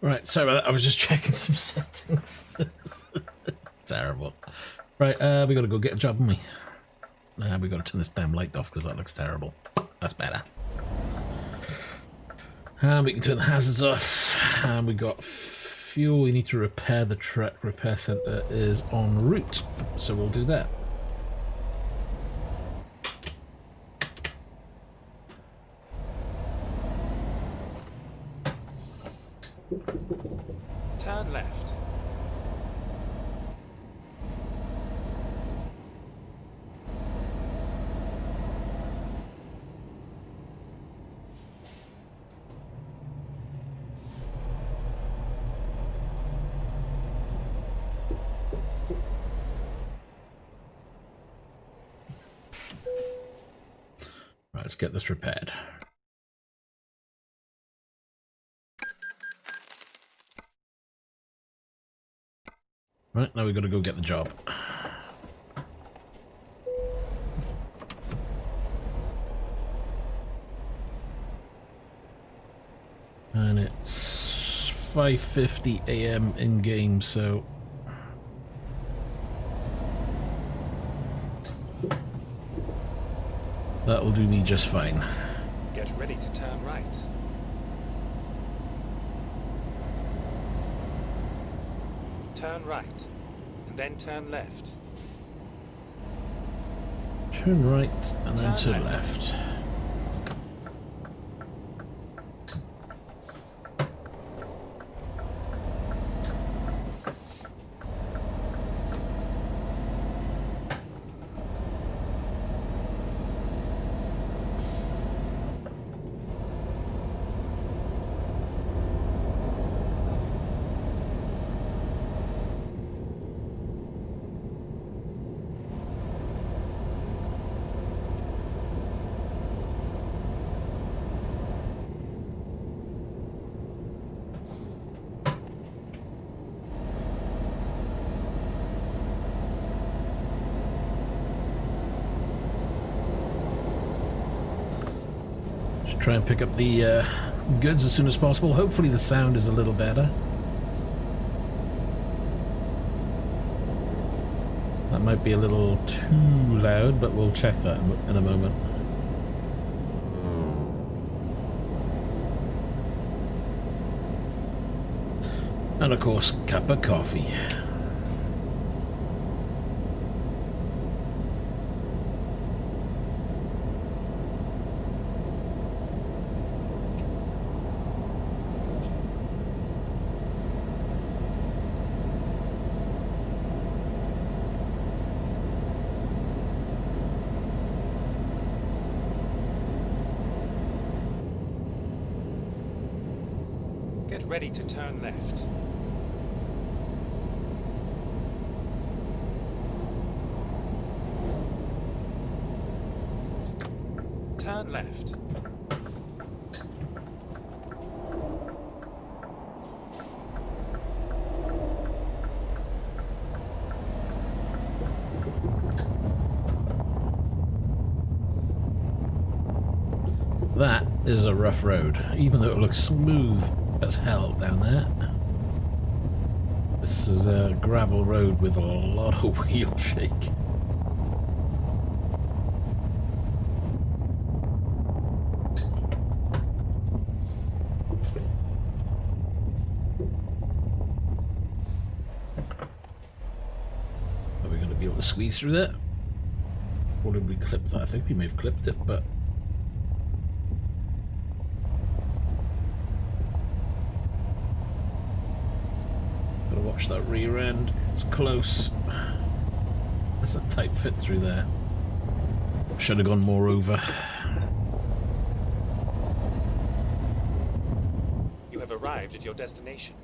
Right, sorry about that. I was just checking some settings. Terrible. Right, we gotta go get a job, haven't we? We gotta turn this damn light off because that looks terrible. That's better. And we can turn the hazards off. And we got fuel. We need to repair the truck. Repair center is en route, so we'll do that. Turn left. Right, let's get this repaired. Right, now we've got to go get the job. And it's 5:50 AM in game, so that'll do me just fine. Get ready to turn right. Turn right, and then turn left. Turn right and then to left. Try and pick up the goods as soon as possible. Hopefully the sound is a little better. That might be a little too loud, but we'll check that in a moment. And of course, cup of coffee. Get ready to turn left. Turn left. That is a rough road, even though it looks smooth as hell down there. This is a gravel road with a lot of wheel shake. Are we going to be able to squeeze through that? Or did we clip that? I think we may have clipped it, but watch that rear end, it's close. That's a tight fit through there. Should have gone more over. You have arrived at your destination.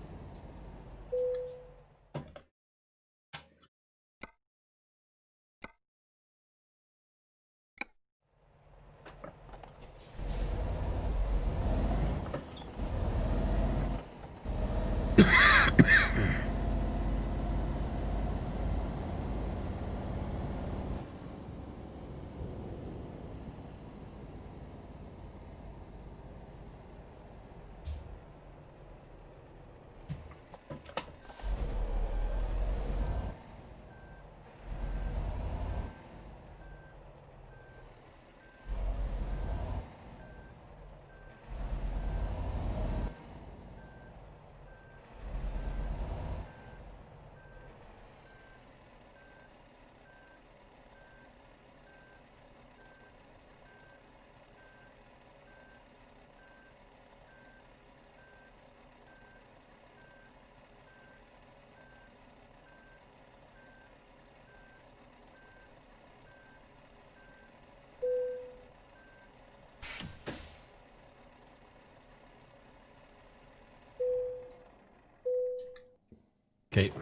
Okay.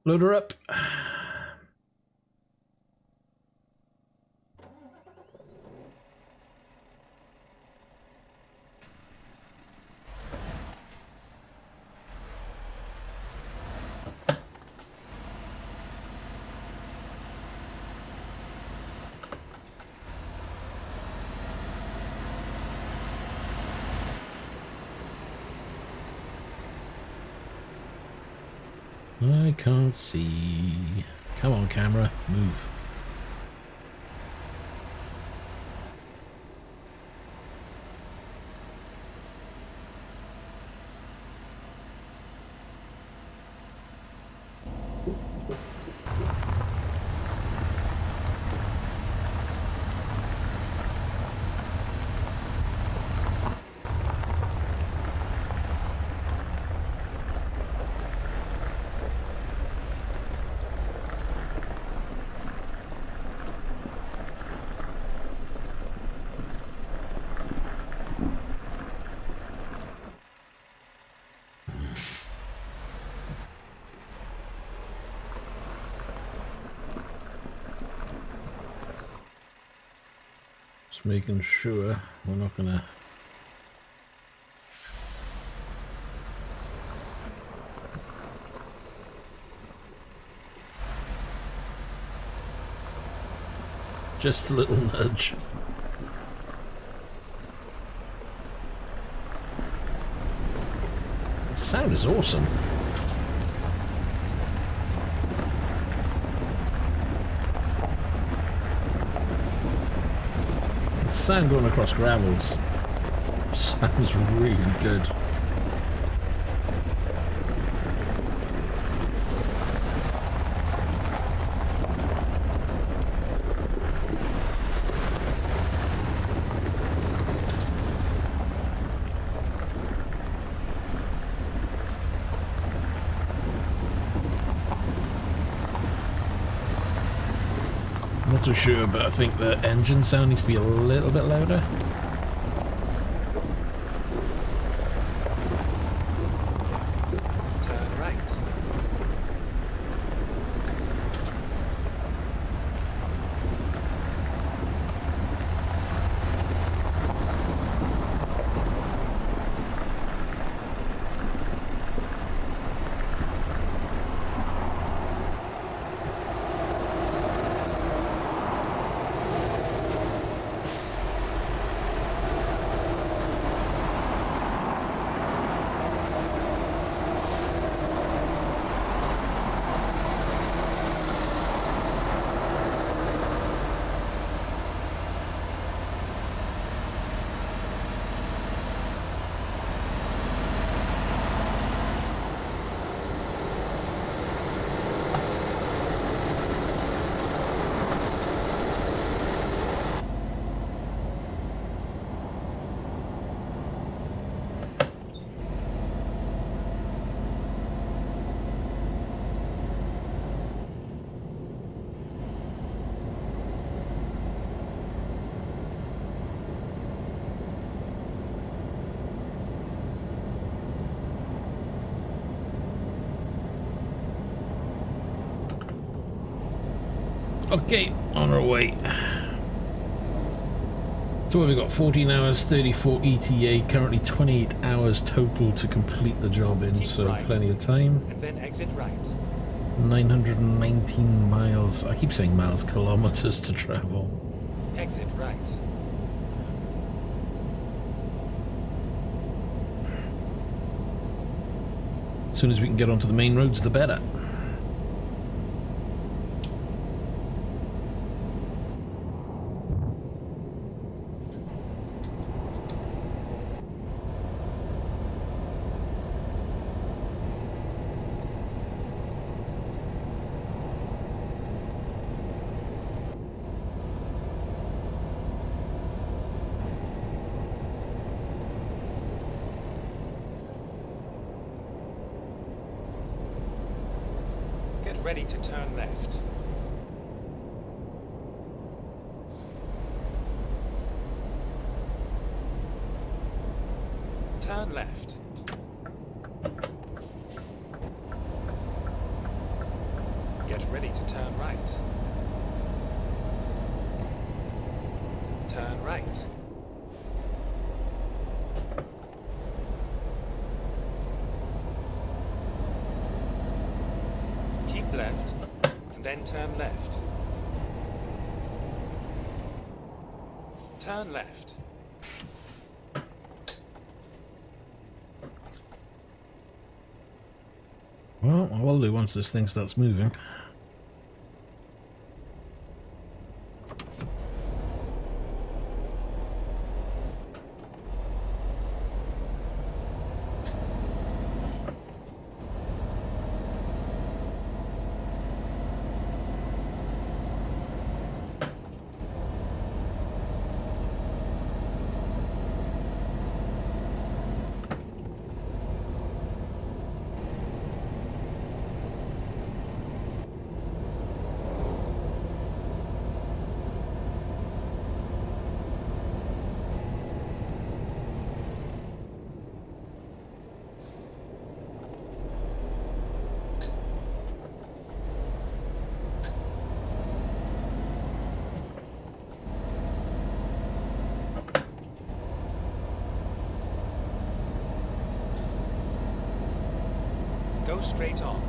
Load her up. I can't see. Come on, camera, move. Just making sure we're not gonna... Just a little nudge. The sound is awesome. The sound going across gravels sounds really good. Not too sure, but I think the engine sound needs to be a little bit louder. Turn right. Okay, on our way. So what have we got? 14 hours, 34 ETA, currently 28 hours total to complete the job in, so right. plenty of time. And then exit right. 919 miles, I keep saying miles, kilometers to travel. Exit right. As soon as we can get onto the main roads, the better. Get ready to turn left. Turn left. Get ready to turn right. Turn right. Keep left, and then turn left. Turn left. Well, I will do once this thing starts moving. Go straight on.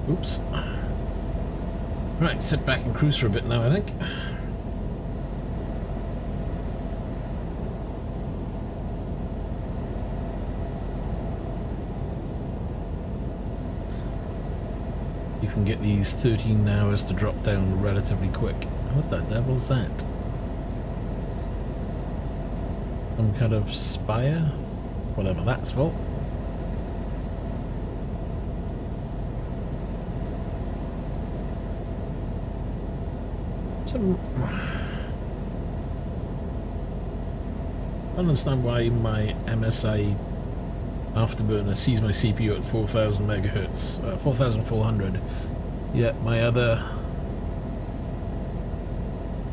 Oops. Right, sit back and cruise for a bit now, I think. You can get these 13 hours to drop down relatively quick. What the devil's that? Some kind of spire? Whatever that's for. I don't understand why my MSI Afterburner sees my CPU at 4000 megahertz, 4400, yet my other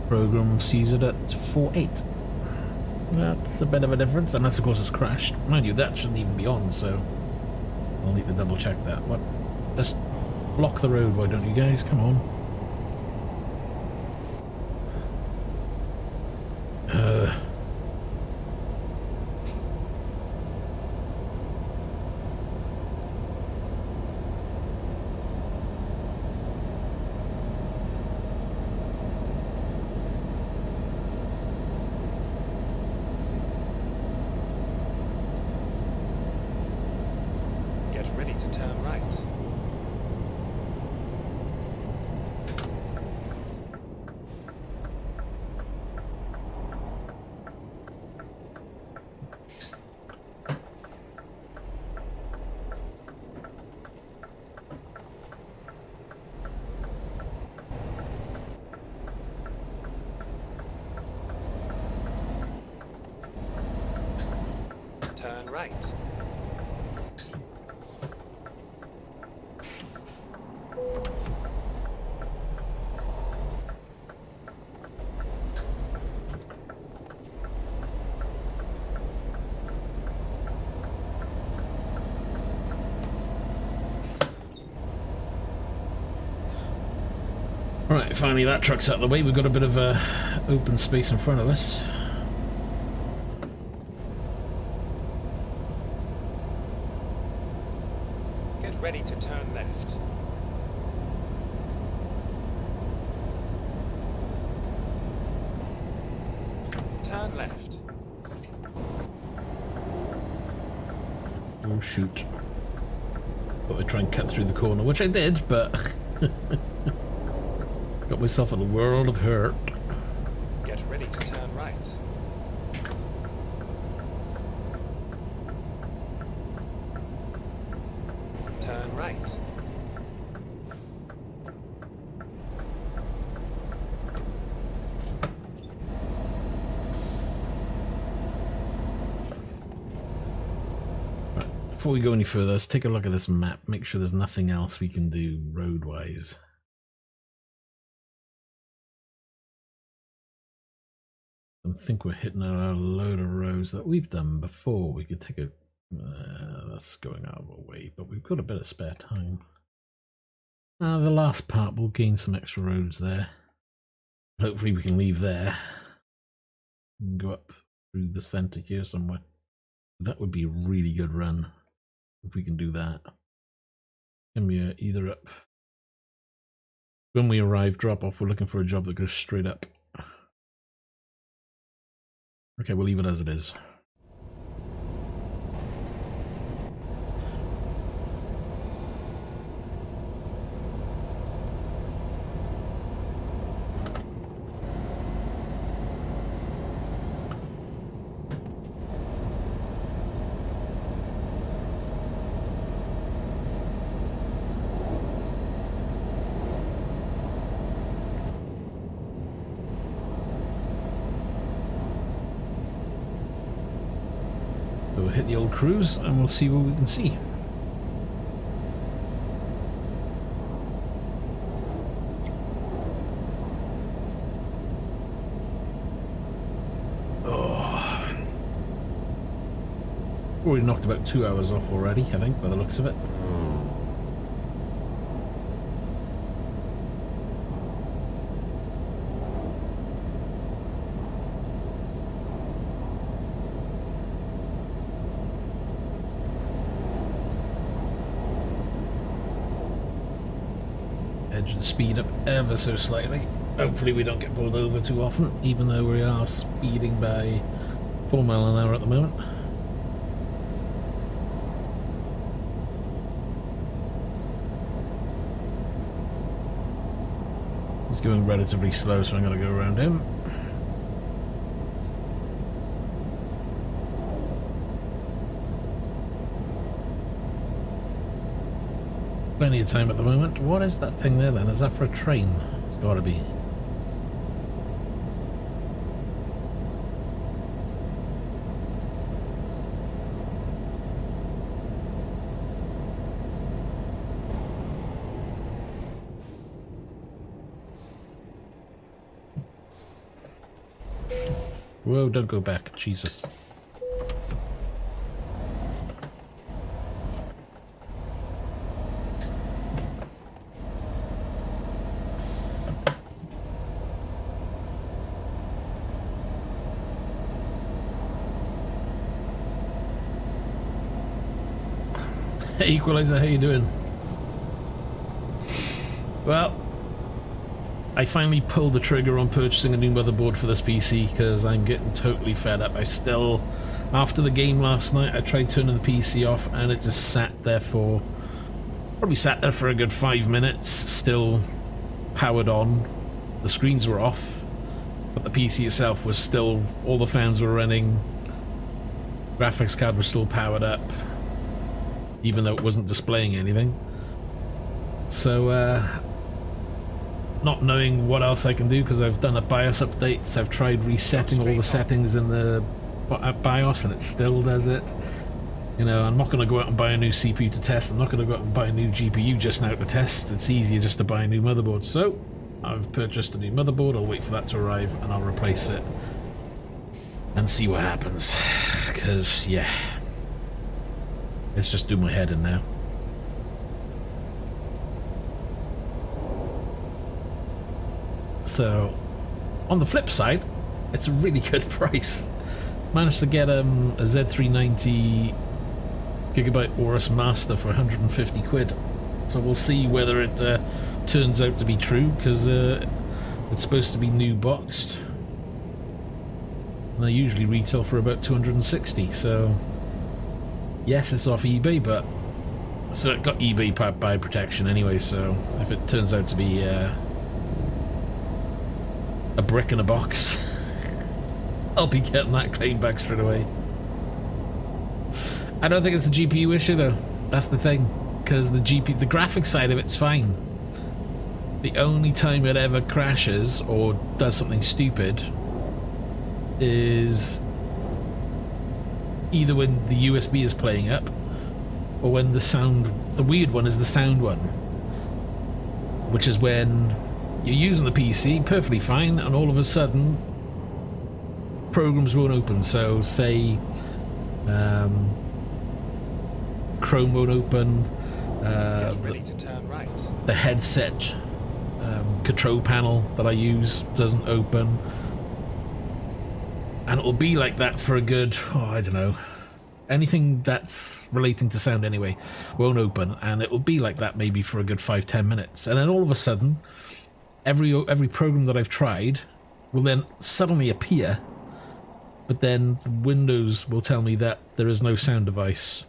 program sees it at 4.8. That's a bit of a difference, unless of course it's crashed. Mind you, that shouldn't even be on, so I'll need to double check that. What? Just block the road, why don't you guys? Come on. Get ready to turn right. Turn right. Right, finally that truck's out of the way. We've got a bit of open space in front of us. Get ready to turn left. Turn left. Oh shoot. Thought I'd try and cut through the corner, which I did, but got myself in a world of hurt. Get ready to turn right. Turn right. Before we go any further, let's take a look at this map, make sure there's nothing else we can do road-wise. I think we're hitting a load of roads that we've done before. We could take a... that's going out of our way, but we've got a bit of spare time. The last part, we'll gain some extra roads there. Hopefully we can leave there and go up through the centre here somewhere. That would be a really good run. If we can do that. Can we either up. When we arrive, drop off, we're looking for a job that goes straight up. Okay, we'll leave it as it is. We'll hit the old cruise and we'll see what we can see. Oh. Already knocked about 2 hours off already, I think, by the looks of it. Edge the speed up ever so slightly. Hopefully we don't get pulled over too often, even though we are speeding by 4 miles an hour at the moment. He's going relatively slow, so I'm going to go around him. Plenty of time at the moment. What is that thing there then? Is that for a train? It's got to be. Whoa, don't go back. Jesus. Hey Equalizer, how you doing? Well, I finally pulled the trigger on purchasing a new motherboard for this PC because I'm getting totally fed up. I still, after the game last night, I tried turning the PC off and it just sat there for, probably sat there for a good 5 minutes, still powered on. The screens were off, but the PC itself was still, all the fans were running, graphics card was still powered up, even though it wasn't displaying anything. So, not knowing what else I can do because I've done a BIOS update, I've tried resetting all the settings in the BIOS and it still does it. You know, I'm not going to go out and buy a new CPU to test, I'm not going to go out and buy a new GPU just now to test, it's easier just to buy a new motherboard. So, I've purchased a new motherboard, I'll wait for that to arrive and I'll replace it and see what happens. Because, yeah, let's just do my head in now. So, on the flip side, it's a really good price. Managed to get a Z390 Gigabyte Aorus Master for 150 quid. So we'll see whether it turns out to be true, because it's supposed to be new boxed. And they usually retail for about 260, so yes, it's off eBay, but So it got eBay buy protection anyway, so if it turns out to be a brick in a box, I'll be getting that claim back straight away. I don't think it's a GPU issue though, that's the thing, because the graphics side of it's fine. The only time it ever crashes or does something stupid is either when the USB is playing up, or when the weird one is the sound one, which is when you're using the PC perfectly fine and all of a sudden programs won't open. So say Chrome won't open, the headset control panel that I use doesn't open, and it'll be like that for a good, I don't know, anything that's relating to sound anyway won't open, and it will be like that maybe for a good 5-10 minutes, and then all of a sudden every program that I've tried will then suddenly appear, but then Windows will tell me that there is no sound device.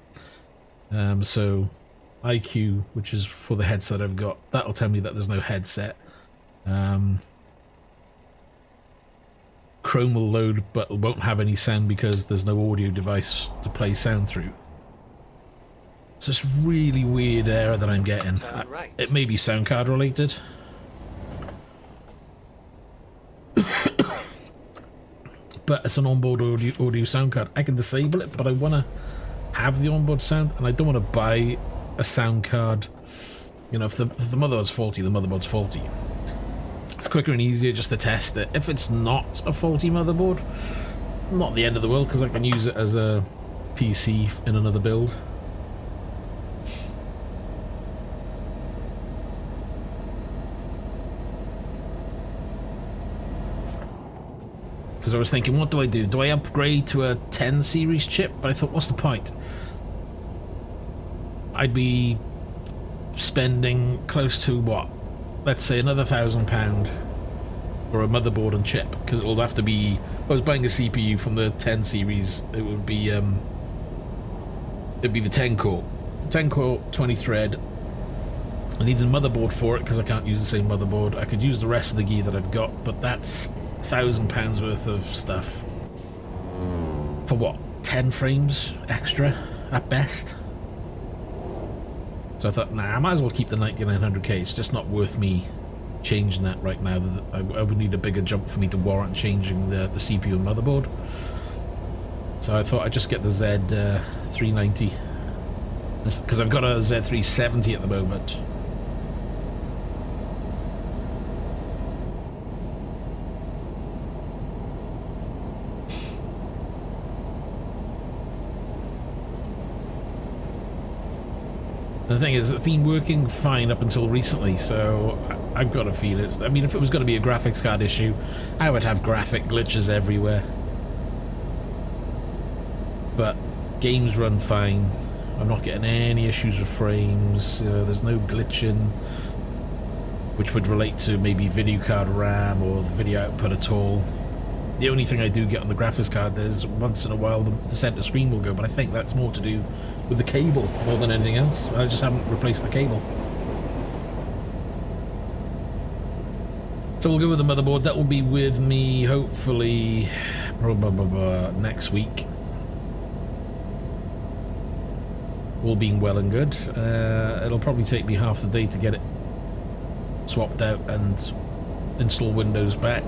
So IQ, which is for the headset I've got, that'll tell me that there's no headset. Chrome will load but it won't have any sound because there's no audio device to play sound through. So it's really weird error that I'm getting. It may be sound card related. But it's an onboard audio sound card. I can disable it, but I want to have the onboard sound, and I don't want to buy a sound card. You know, if the motherboard's faulty, the motherboard's faulty. It's quicker and easier just to test it. If it's not a faulty motherboard, not the end of the world, because I can use it as a PC in another build. Because I was thinking, what do I do? Do I upgrade to a 10 series chip? But I thought, what's the point? I'd be spending close to what? Let's say another £1,000 for a motherboard and chip, because it'll have to be. If I was buying a CPU from the 10 series, it would be it'd be the 10 core, 20 thread. I need a motherboard for it because I can't use the same motherboard. I could use the rest of the gear that I've got, but that's £1,000 worth of stuff for what? 10 frames extra at best. So I thought, nah, I might as well keep the 9900K. It's just not worth me changing that right now. I would need a bigger jump for me to warrant changing the CPU and motherboard. So I thought I'd just get the Z390, because I've got a Z370 at the moment. The thing is, it's been working fine up until recently, so I've got a feel it's... I mean, if it was going to be a graphics card issue, I would have graphic glitches everywhere. But games run fine. I'm not getting any issues with frames. There's no glitching, which would relate to maybe video card RAM or the video output at all. The only thing I do get on the graphics card is once in a while the center screen will go, but I think that's more to do with the cable more than anything else. I just haven't replaced the cable. So we'll go with the motherboard. That will be with me hopefully next week. All being well and good. It'll probably take me half the day to get it swapped out and install Windows back.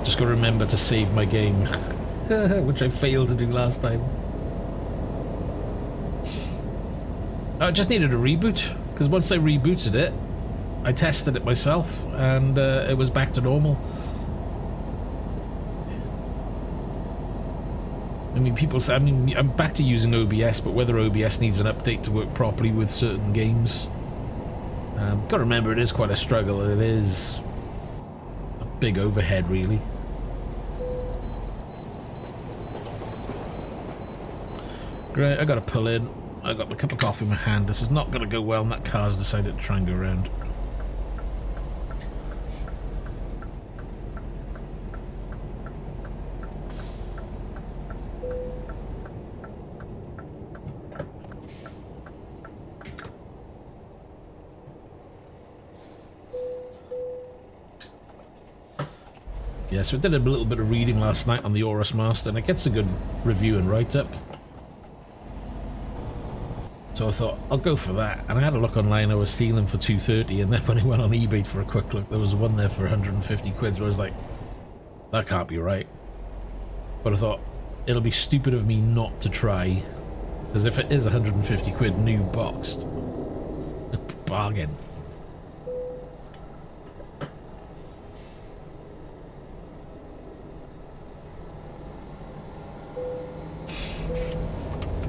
Just gotta remember to save my game, which I failed to do last time. I just needed a reboot, because once I rebooted it, I tested it myself, and it was back to normal. I mean, people say, I'm back to using OBS, but whether OBS needs an update to work properly with certain games. Gotta remember, it is quite a struggle. It is a big overhead, really. Great, I gotta pull in. I got my cup of coffee in my hand. This is not gonna go well, and that car's decided to try and go around. Yeah, so I did a little bit of reading last night on the Aorus Master, and it gets a good review and write-up. So I thought, I'll go for that. And I had a look online, I was seeing for 230, and then when I went on eBay for a quick look, there was one there for 150 quid, so I was like, that can't be right. But I thought, it'll be stupid of me not to try, because if it is 150 quid new boxed, bargain.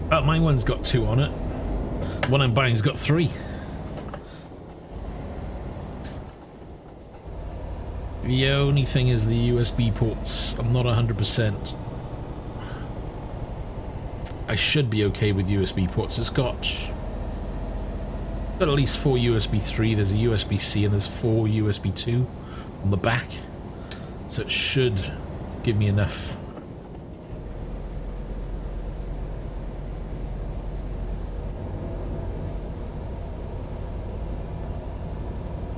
Oh, my one's got 2 on it. The one I'm buying's got 3. The only thing is the USB ports. I'm not 100%. I should be okay with USB ports. It's got at least 4 USB 3. There's a USB-C and there's 4 USB 2 on the back. So it should give me enough.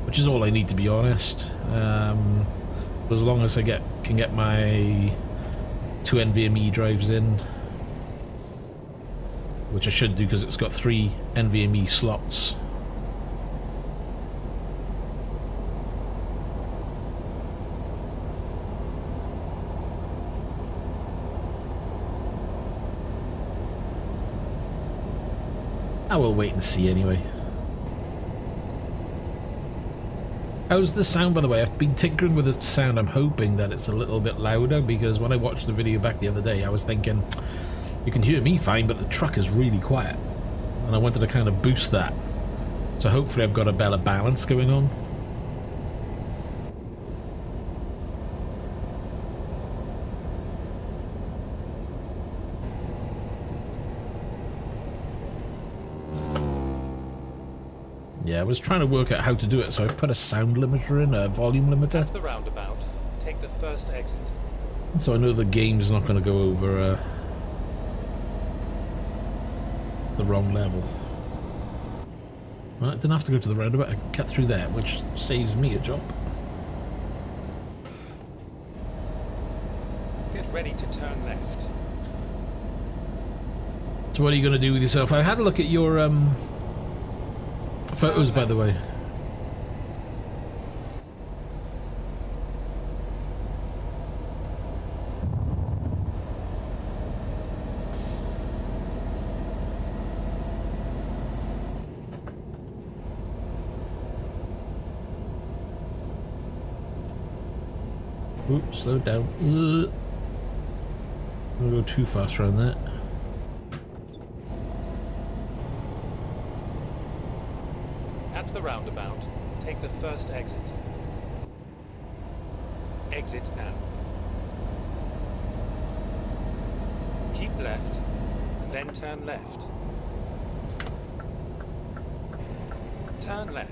Which is all I need, to be honest. As long as I can get my 2 NVMe drives in, which I should do because it's got 3 NVMe slots. I will wait and see anyway. How's the sound, by the way? I've been tinkering with the sound. I'm hoping that it's a little bit louder, because when I watched the video back the other day, I was thinking, you can hear me fine, but the truck is really quiet. And I wanted to kind of boost that. So hopefully I've got a better balance going on. Yeah, I was trying to work out how to do it, so I put a sound limiter in, a volume limiter. At the roundabout, take the first exit. So I know the game's not going to go over the wrong level. Well, I didn't have to go to the roundabout, I can cut through there, which saves me a job. Get ready to turn left. So what are you going to do with yourself? I had a look at your photos, by the way. Oops, slow down. I'm gonna go too fast around that. At the roundabout, take the first exit. Exit now. Keep left, then turn left. Turn left.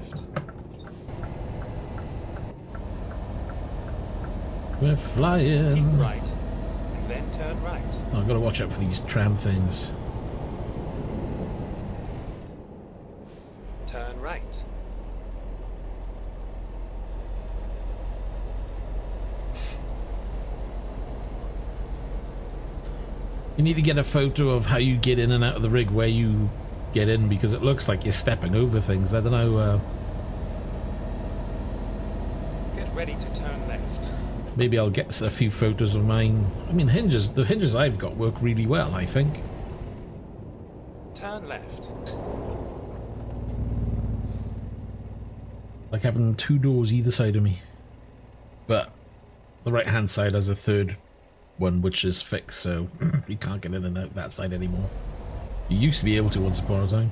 We're flying. Keep right, and then turn right. Oh, I've got to watch out for these tram things. Turn right. You need to get a photo of how you get in and out of the rig, where you get in, because it looks like you're stepping over things. I don't know. Get ready to turn left. Maybe I'll get a few photos of mine. I mean, the hinges I've got work really well, I think. Turn left. Like having 2 doors either side of me. But the right hand side has a third one which is fixed, so you can't get in and out that side anymore. You used to be able to once upon a time.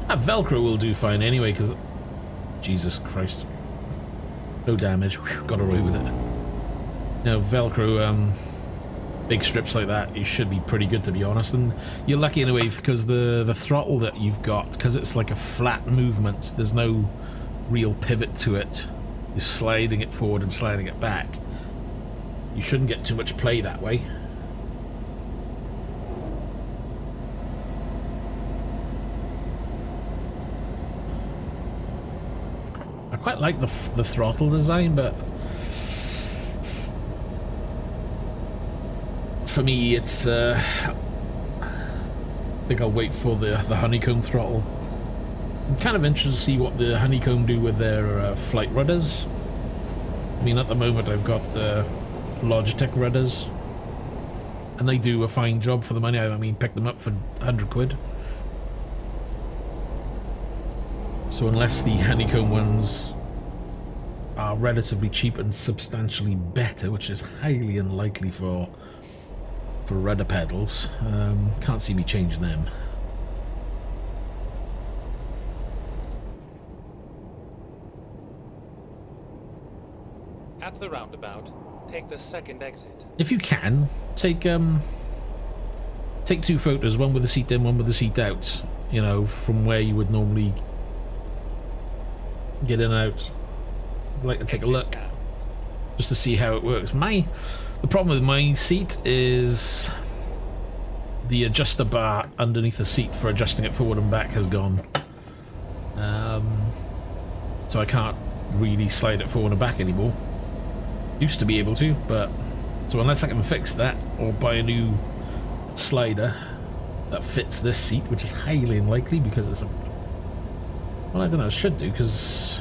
That Velcro will do fine anyway, because... Jesus Christ. No damage. Whew, got away with it. Now, Velcro, big strips like that, you should be pretty good, to be honest. And you're lucky in a way, because the throttle that you've got, because it's like a flat movement, there's no real pivot to it. You're sliding it forward and sliding it back. You shouldn't get too much play that way. quite like the throttle design, but for me, it's I think I'll wait for the honeycomb throttle. I'm kind of interested to see what the honeycomb do with their flight rudders. I mean, at the moment I've got the Logitech rudders, and they do a fine job for the money. I mean, pick them up for 100 quid. So unless the honeycomb ones are relatively cheap and substantially better, which is highly unlikely for rudder pedals, can't see me changing them. At the roundabout, take the second exit. If you can, take 2 photos, one with the seat in, one with the seat out, you know, from where you would normally get in and out. I'd like to take a look just to see how it works. The problem with my seat is the adjuster bar underneath the seat for adjusting it forward and back has gone. So I can't really slide it forward and back anymore. Used to be able to, but so unless I can fix that or buy a new slider that fits this seat, which is highly unlikely because it's a, well, I don't know, it should do, because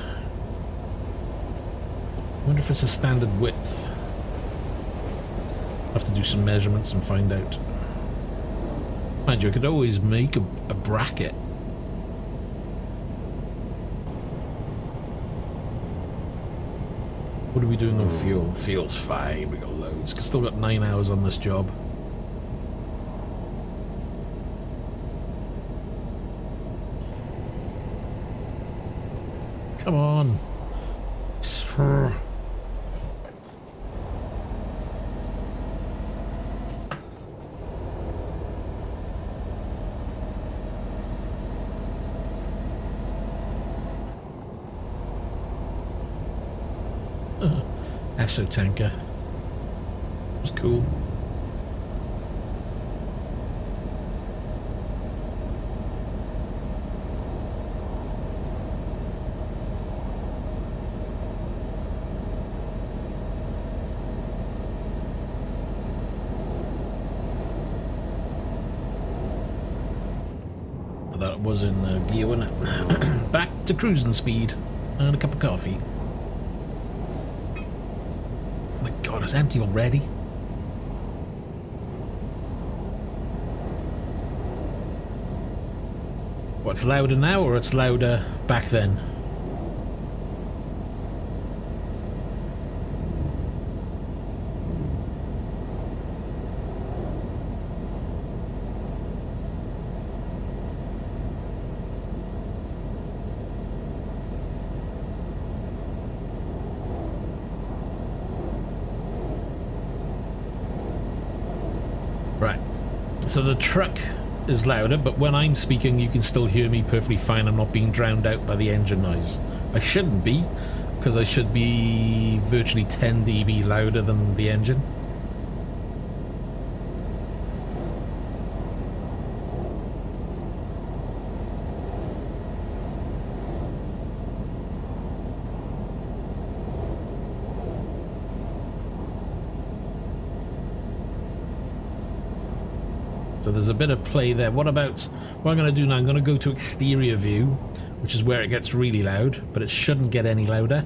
I wonder if it's a standard width. I'll have to do some measurements and find out. Mind you, I could always make a bracket. What are we doing on fuel? Fuel's fine, we got loads. Still got 9 hours on this job. Come on. Esso tanker. It was cool. That was in gear, wasn't it? Back to cruising speed and a cup of coffee. Oh my god, it's empty already. What's louder now, or it's louder back then? Right, so the truck is louder, but when I'm speaking you can still hear me perfectly fine. I'm not being drowned out by the engine noise. I shouldn't be, because I should be virtually 10 dB louder than the engine. So there's a bit of play there. What I'm going to do now, I'm going to go to exterior view, which is where it gets really loud, but it shouldn't get any louder.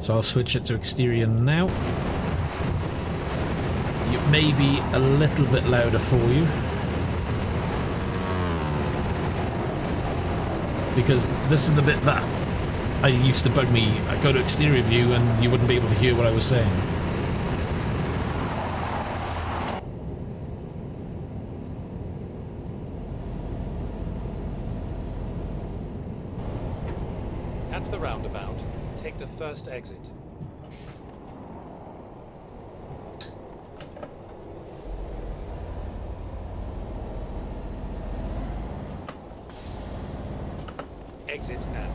So I'll switch it to exterior now. It may be a little bit louder for you, because this is the bit that I used to bug me. I go to exterior view and you wouldn't be able to hear what I was saying. At the roundabout, take the first exit. Exit now.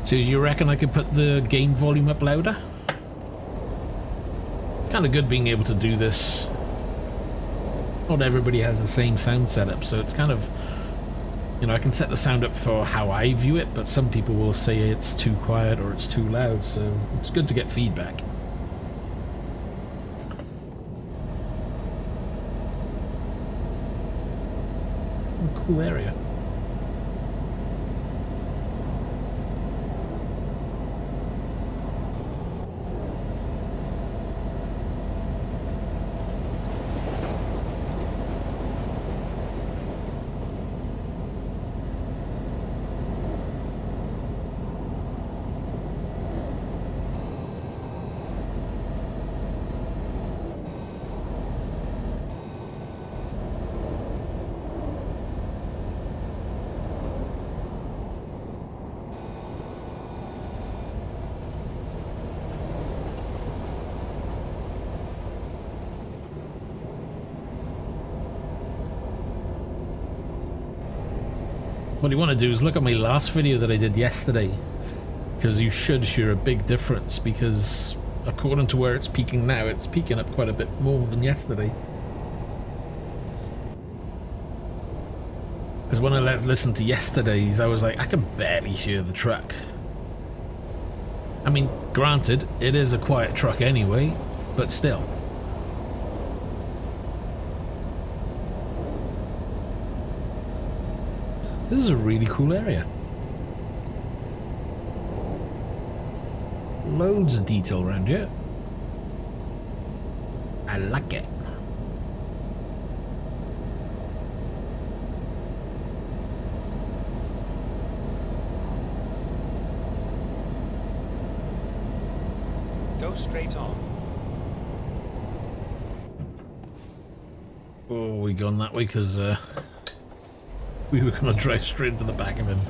So you reckon I could put the game volume up louder? It's kind of good being able to do this. Not everybody has the same sound setup, so it's kind of You know, I can set the sound up for how I view it, but some people will say it's too quiet or it's too loud, so it's good to get feedback. What a cool area. What you want to do is look at my last video that I did yesterday, because you should hear a big difference, because according to where it's peaking now, it's peaking up quite a bit more than yesterday. Because when I listened to yesterday's, I was like, I can barely hear the truck. I mean, granted, it is a quiet truck anyway, but still. This is a really cool area. Loads of detail around here. I like it. Go straight on. Oh, we gone that way because we were going to drive straight into the back of him.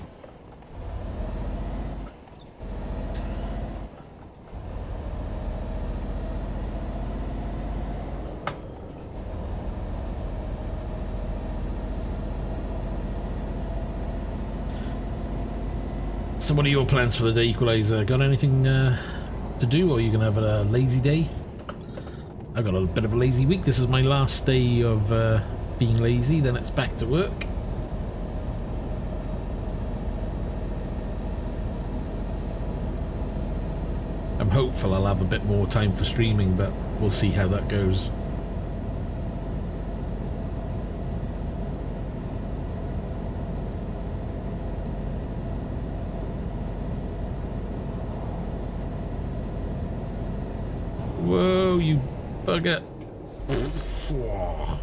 So what are your plans for the day, Equalizer? Got anything to do, or are you going to have a lazy day? I've got a bit of a lazy week. This is my last day of being lazy, then it's back to work. I'm hopeful I'll have a bit more time for streaming, but we'll see how that goes. Whoa, you bugger. Whoa.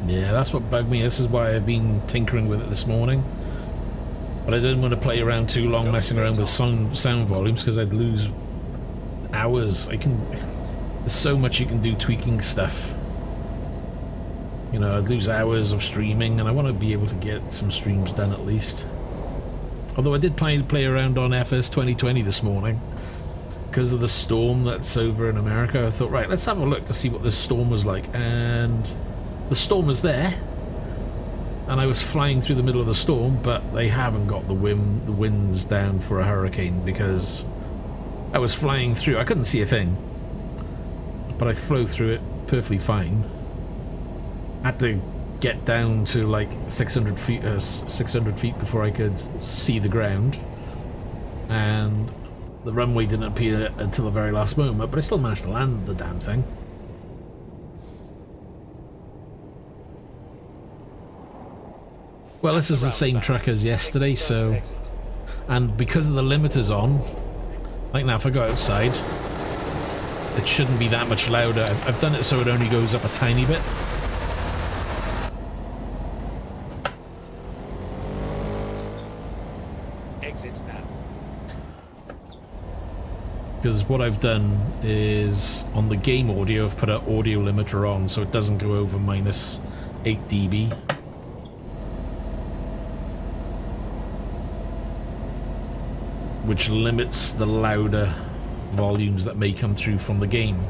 Yeah, that's what bugged me. This is why I've been tinkering with it this morning. But I didn't want to play around too long messing around with sound volumes, because I'd lose hours. There's so much you can do tweaking stuff. You know, I'd lose hours of streaming, and I want to be able to get some streams done at least. Although I did play around on FS 2020 this morning. Because of the storm that's over in America, I thought, right, let's have a look to see what this storm was like. And the storm was there, and I was flying through the middle of the storm, but they haven't got the winds down for a hurricane, because I was flying through. I couldn't see a thing, but I flew through it perfectly fine. I had to get down to like 600 feet before I could see the ground, and the runway didn't appear until the very last moment, but I still managed to land the damn thing. Well, this is the same truck as yesterday, so... And because of the limiters on, like now if I go outside, it shouldn't be that much louder. I've done it so it only goes up a tiny bit. Exit now. Because what I've done is, on the game audio, I've put an audio limiter on so it doesn't go over -8 dB. which limits the louder volumes that may come through from the game.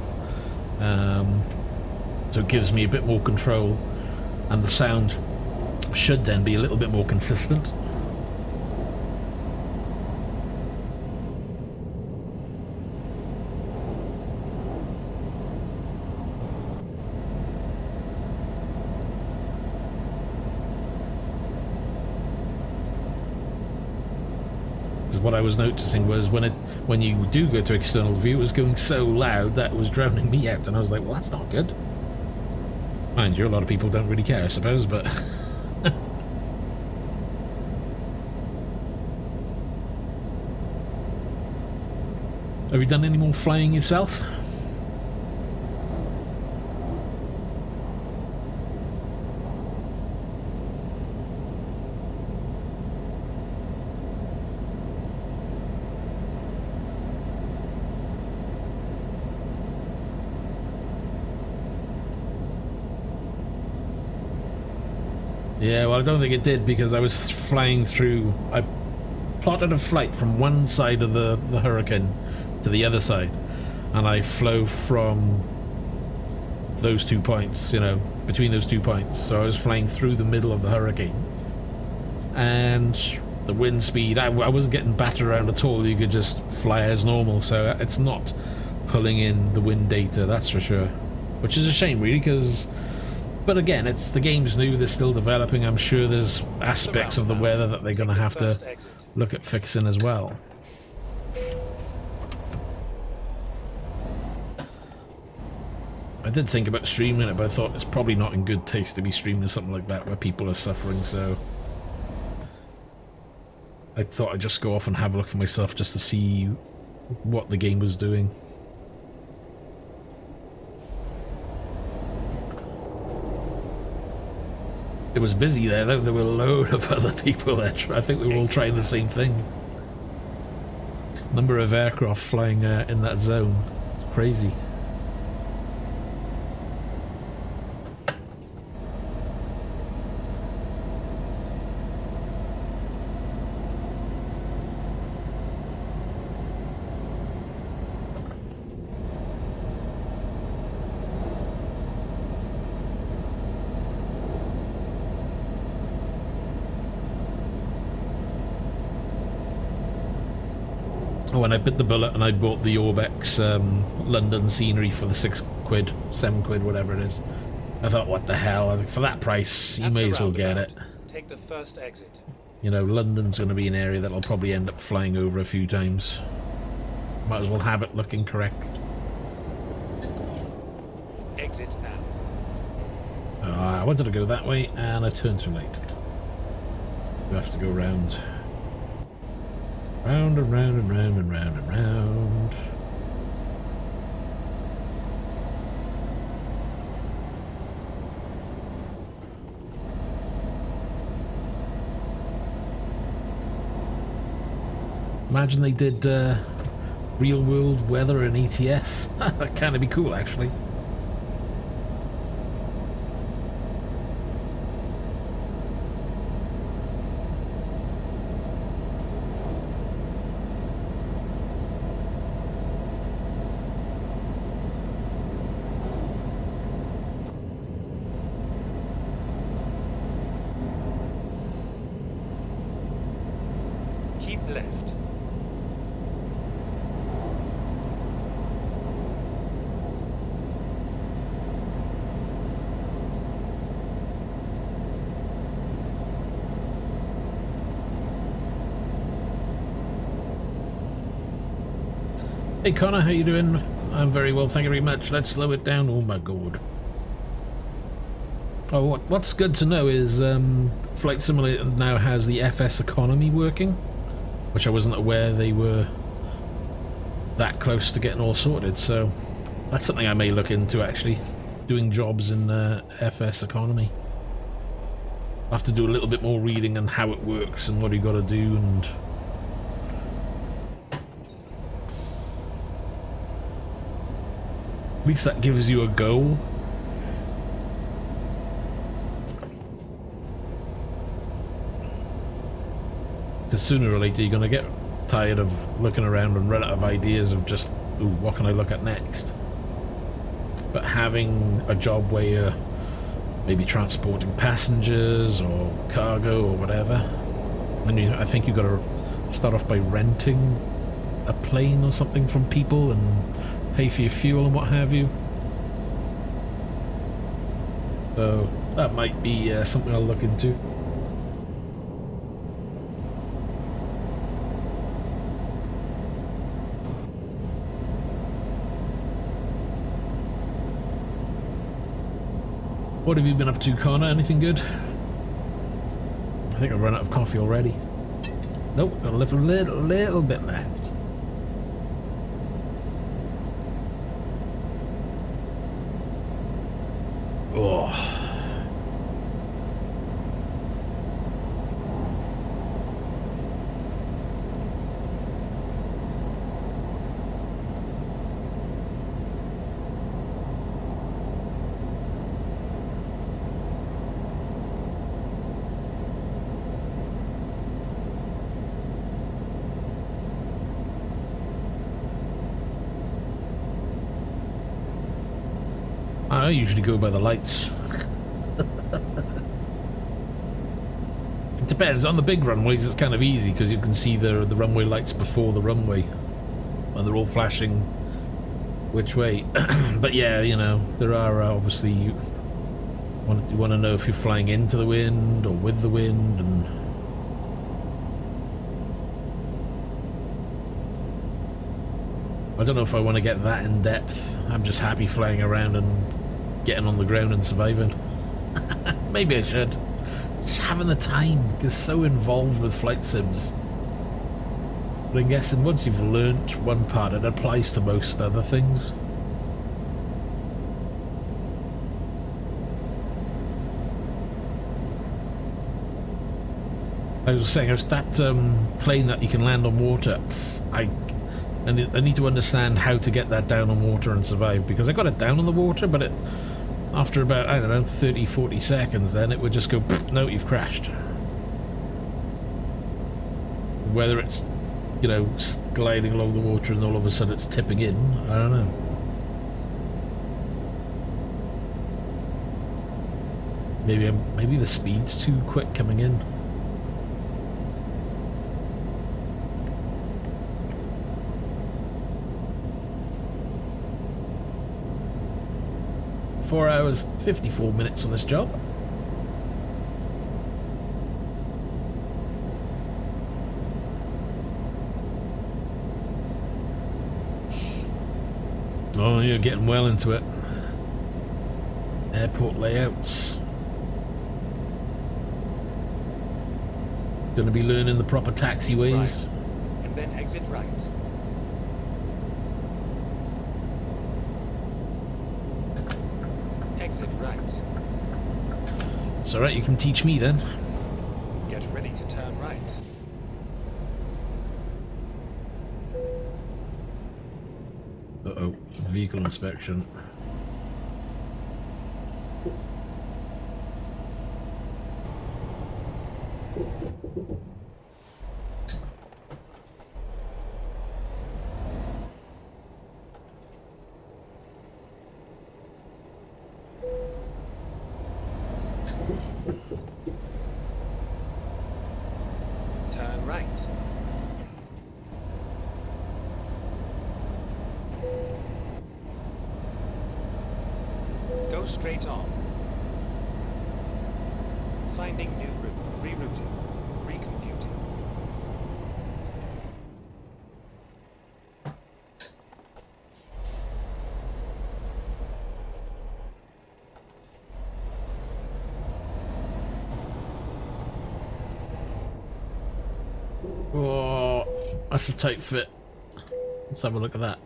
So it gives me a bit more control, and the sound should then be a little bit more consistent. What I was noticing was when you do go to external view, it was going so loud that it was drowning me out, and I was like, well, that's not good. Mind you, a lot of people don't really care, I suppose, but have you done any more flying yourself? Yeah, well, I don't think it did, because I was flying through... I plotted a flight from one side of the hurricane to the other side, and I flew from those 2 points, you know, between those 2 points. So I was flying through the middle of the hurricane, and the wind speed, I wasn't getting battered around at all. You could just fly as normal, so it's not pulling in the wind data, that's for sure. Which is a shame, really, because... But again, the game's new, they're still developing. I'm sure there's aspects of the weather that they're going to have to look at fixing as well. I did think about streaming it, but I thought it's probably not in good taste to be streaming something like that where people are suffering, so... I thought I'd just go off and have a look for myself just to see what the game was doing. It was busy there though, there were a load of other people there. I think we were all trying the same thing. Number of aircraft flying in that zone. Crazy. When I bit the bullet and I bought the Orbex London scenery for the £6, £7, whatever it is, I thought, what the hell? For that price, you may as well get it. Take the first exit. You know, London's going to be an area that I'll probably end up flying over a few times. Might as well have it looking correct. Exit now. I wanted to go that way, and I turned too late. We have to go round. Round and round and round and round and round. Imagine they did real world weather in ETS. That kind of be cool, actually. Hey Connor, how you doing? I'm very well, thank you very much. Let's slow it down. Oh my god. Oh, what's good to know is Flight Simulator now has the FS economy working, which I wasn't aware they were that close to getting all sorted, so that's something I may look into, actually, doing jobs in FS economy. I'll have to do a little bit more reading on how it works and what you got to do, and at least that gives you a goal. Because sooner or later you're going to get tired of looking around and run out of ideas of just, ooh, what can I look at next? But having a job where you're maybe transporting passengers or cargo or whatever, and I think you've got to start off by renting a plane or something from people and pay for your fuel and what have you. So that might be something I'll look into. What have you been up to, Connor? Anything good? I think I've run out of coffee already. Nope, got a little bit left. Oh. I usually go by the lights. It depends. On the big runways it's kind of easy because you can see the runway lights before the runway and they're all flashing which way. But yeah, you know, there are obviously you want to know if you're flying into the wind or with the wind, and I don't know if I want to get that in depth. I'm just happy flying around and getting on the ground and surviving. Maybe I should. Just having the time, because so involved with flight sims. But I'm guessing once you've learnt one part, it applies to most other things. I was saying, it's that plane that you can land on water. I need to understand how to get that down on water and survive, because I got it down on the water, but it, after about, I don't know, 30-40 seconds, then it would just go, no, you've crashed. Whether it's, you know, gliding along the water and all of a sudden it's tipping in, I don't know. Maybe the speed's too quick coming in. Four hours, 54 minutes on this job. Oh, you're getting well into it. Airport layouts. Gonna be learning the proper taxiways. Right. And then exit right. Exit right. It's alright, you can teach me then. Get ready to turn right. Uh-oh, vehicle inspection. Turn right. Go straight on. Finding new route. Rerouting. Recomputing. Oh, that's a tight fit. Let's have a look at that.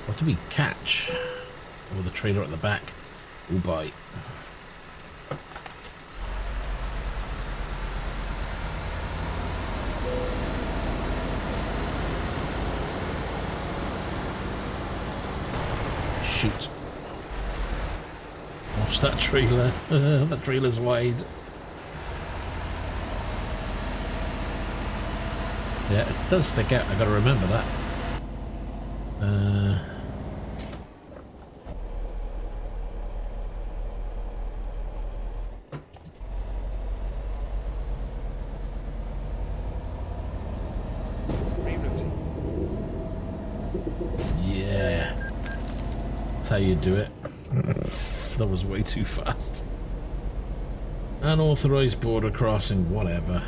What do we catch? Oh, the trailer at the back. Oh boy. Shoot. Watch that trailer. That trailer's wide. Yeah, it does stick out. I gotta remember that. Yeah. That's how you do it. That was way too fast. Unauthorized border crossing, whatever.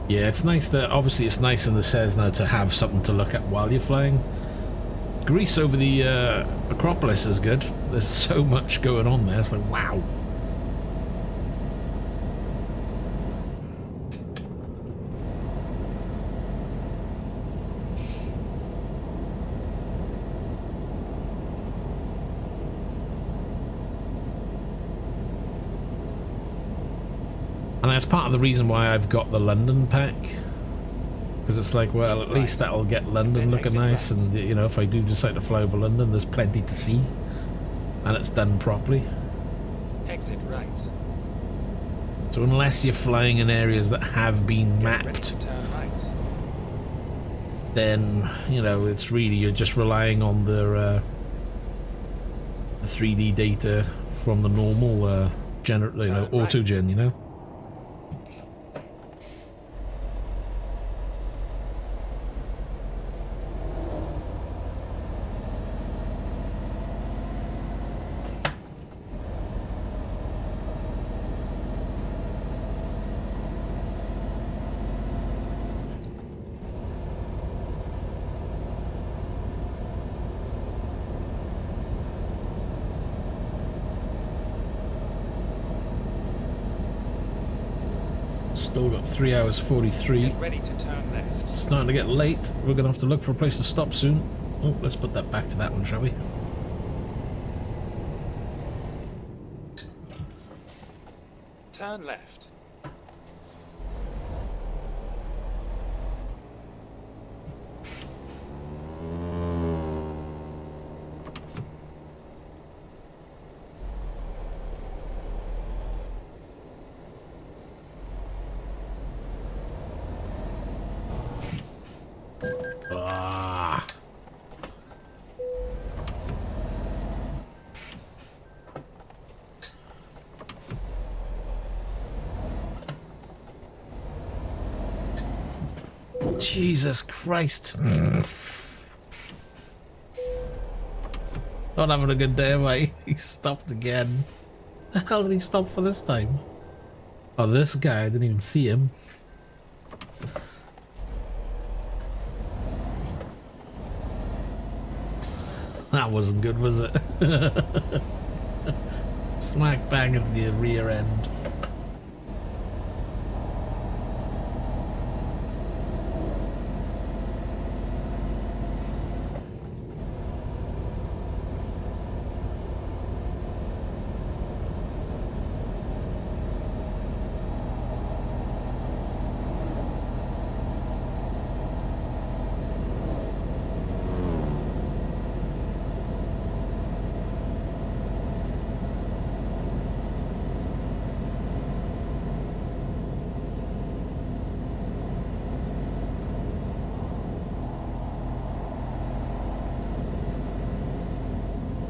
Yeah, it's nice that, obviously it's nice in the Cessna to have something to look at while you're flying. Greece over the Acropolis is good. There's so much going on there, it's like, wow. And that's part of the reason why I've got the London pack. Because it's like, well, at least that'll get London looking nice, and, you know, if I do decide to fly over London, there's plenty to see. And it's done properly. Exit right. So unless you're flying in areas that have been mapped, then, you know, it's really, you're just relying on the 3D data from the normal, auto-gen, you know? Still got 3 hours 43. Get ready to turn left. Starting to get late. We're going to have to look for a place to stop soon. Oh, let's put that back to that one, shall we? Turn left. Ah. Jesus Christ. Not having a good day, am I? He stopped again. The hell did he stop for this time? Oh, this guy, I didn't even see him. That wasn't good, was it? Smack bang into the rear end.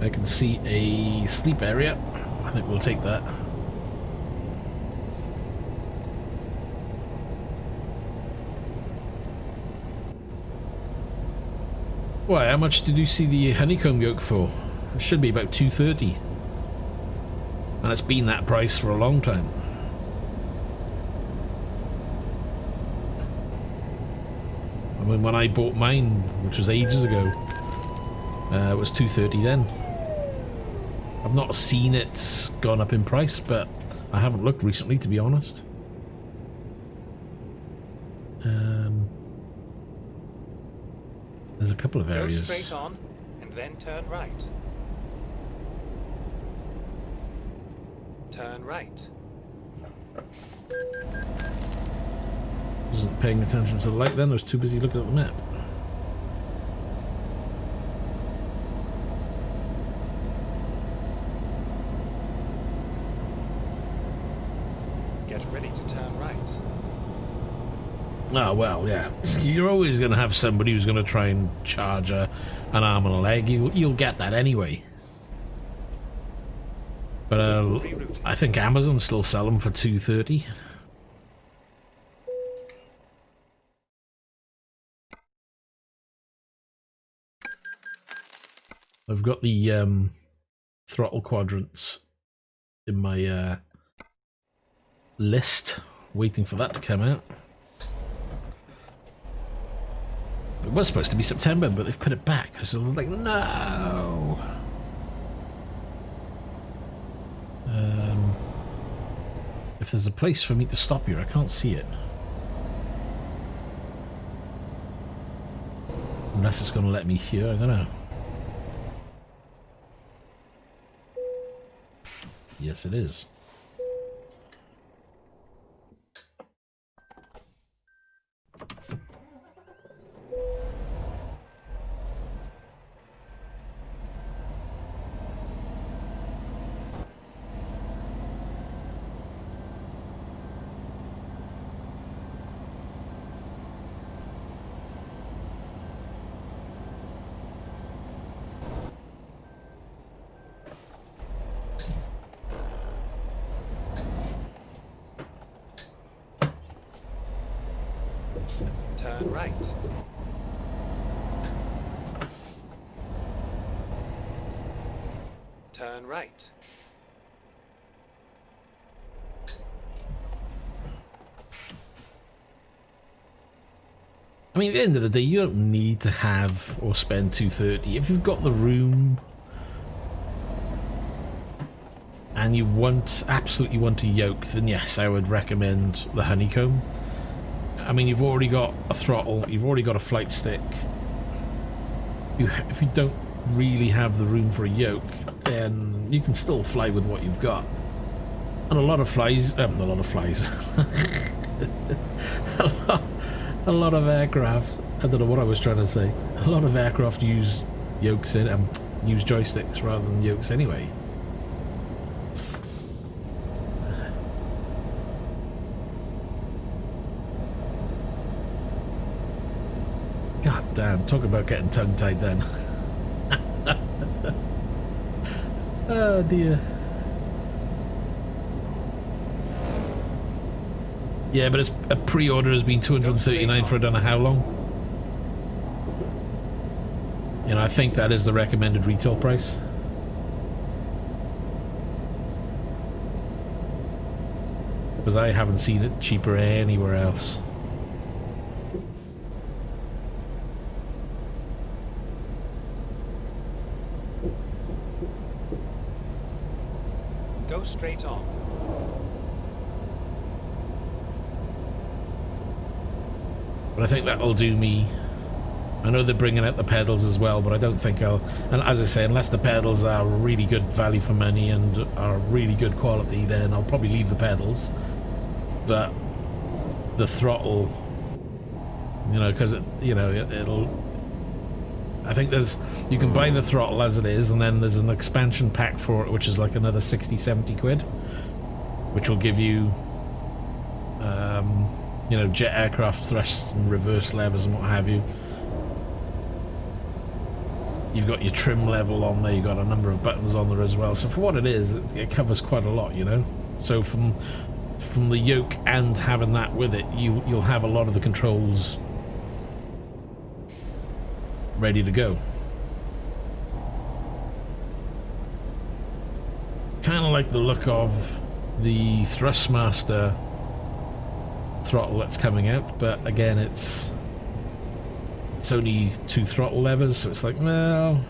I can see a sleep area. I think we'll take that. Why, how much did you see the honeycomb yolk for? It should be about 230. And it's been that price for a long time. I mean, when I bought mine, which was ages ago, it was 230 then. I've not seen it gone up in price, but I haven't looked recently, to be honest. There's a couple of areas. Go straight on and then turn right. Turn right. Wasn't paying attention to the light then, I was too busy looking at the map. Oh, well, yeah. You're always going to have somebody who's going to try and charge an arm and a leg. You'll get that anyway. But I think Amazon still sell them for $2.30. I've got the throttle quadrants in my list, waiting for that to come out. It was supposed to be September, but they've put it back. So I was like, no! If there's a place for me to stop here, I can't see it. Unless it's going to let me here, I don't know. Yes, it is. Turn right. Turn right. I mean, at the end of the day, you don't need to have or spend $2.30 if you've got the room and you absolutely want a yoke. Then yes, I would recommend the honeycomb. I mean, you've already got a throttle, you've already got a flight stick. If you don't really have the room for a yoke, then you can still fly with what you've got. And a lot of a lot of aircraft, I don't know what I was trying to say, a lot of aircraft use yokes use joysticks rather than yokes anyway. God damn, talk about getting tongue-tied then. Oh dear. Yeah, but a pre-order has been $239 for I don't know how long. You know, I think that is the recommended retail price. Because I haven't seen it cheaper anywhere else. Go straight on. But I think that'll do me. I know they're bringing out the pedals as well, but I don't think I'll... And as I say, unless the pedals are really good value for money and are really good quality, then I'll probably leave the pedals. But the throttle, you know, because it'll... I think you can buy the throttle as it is, and then there's an expansion pack for it, which is like another 60-70 quid, which will give you, you know, jet aircraft thrusts and reverse levers and what have you. You've got your trim level on there, you've got a number of buttons on there as well. So for what it is, it covers quite a lot, you know. So from the yoke and having that with it, you'll have a lot of the controls ready to go. Kind of like the look of the Thrustmaster throttle that's coming out, but again, it's only 2 throttle levers, so it's like, well,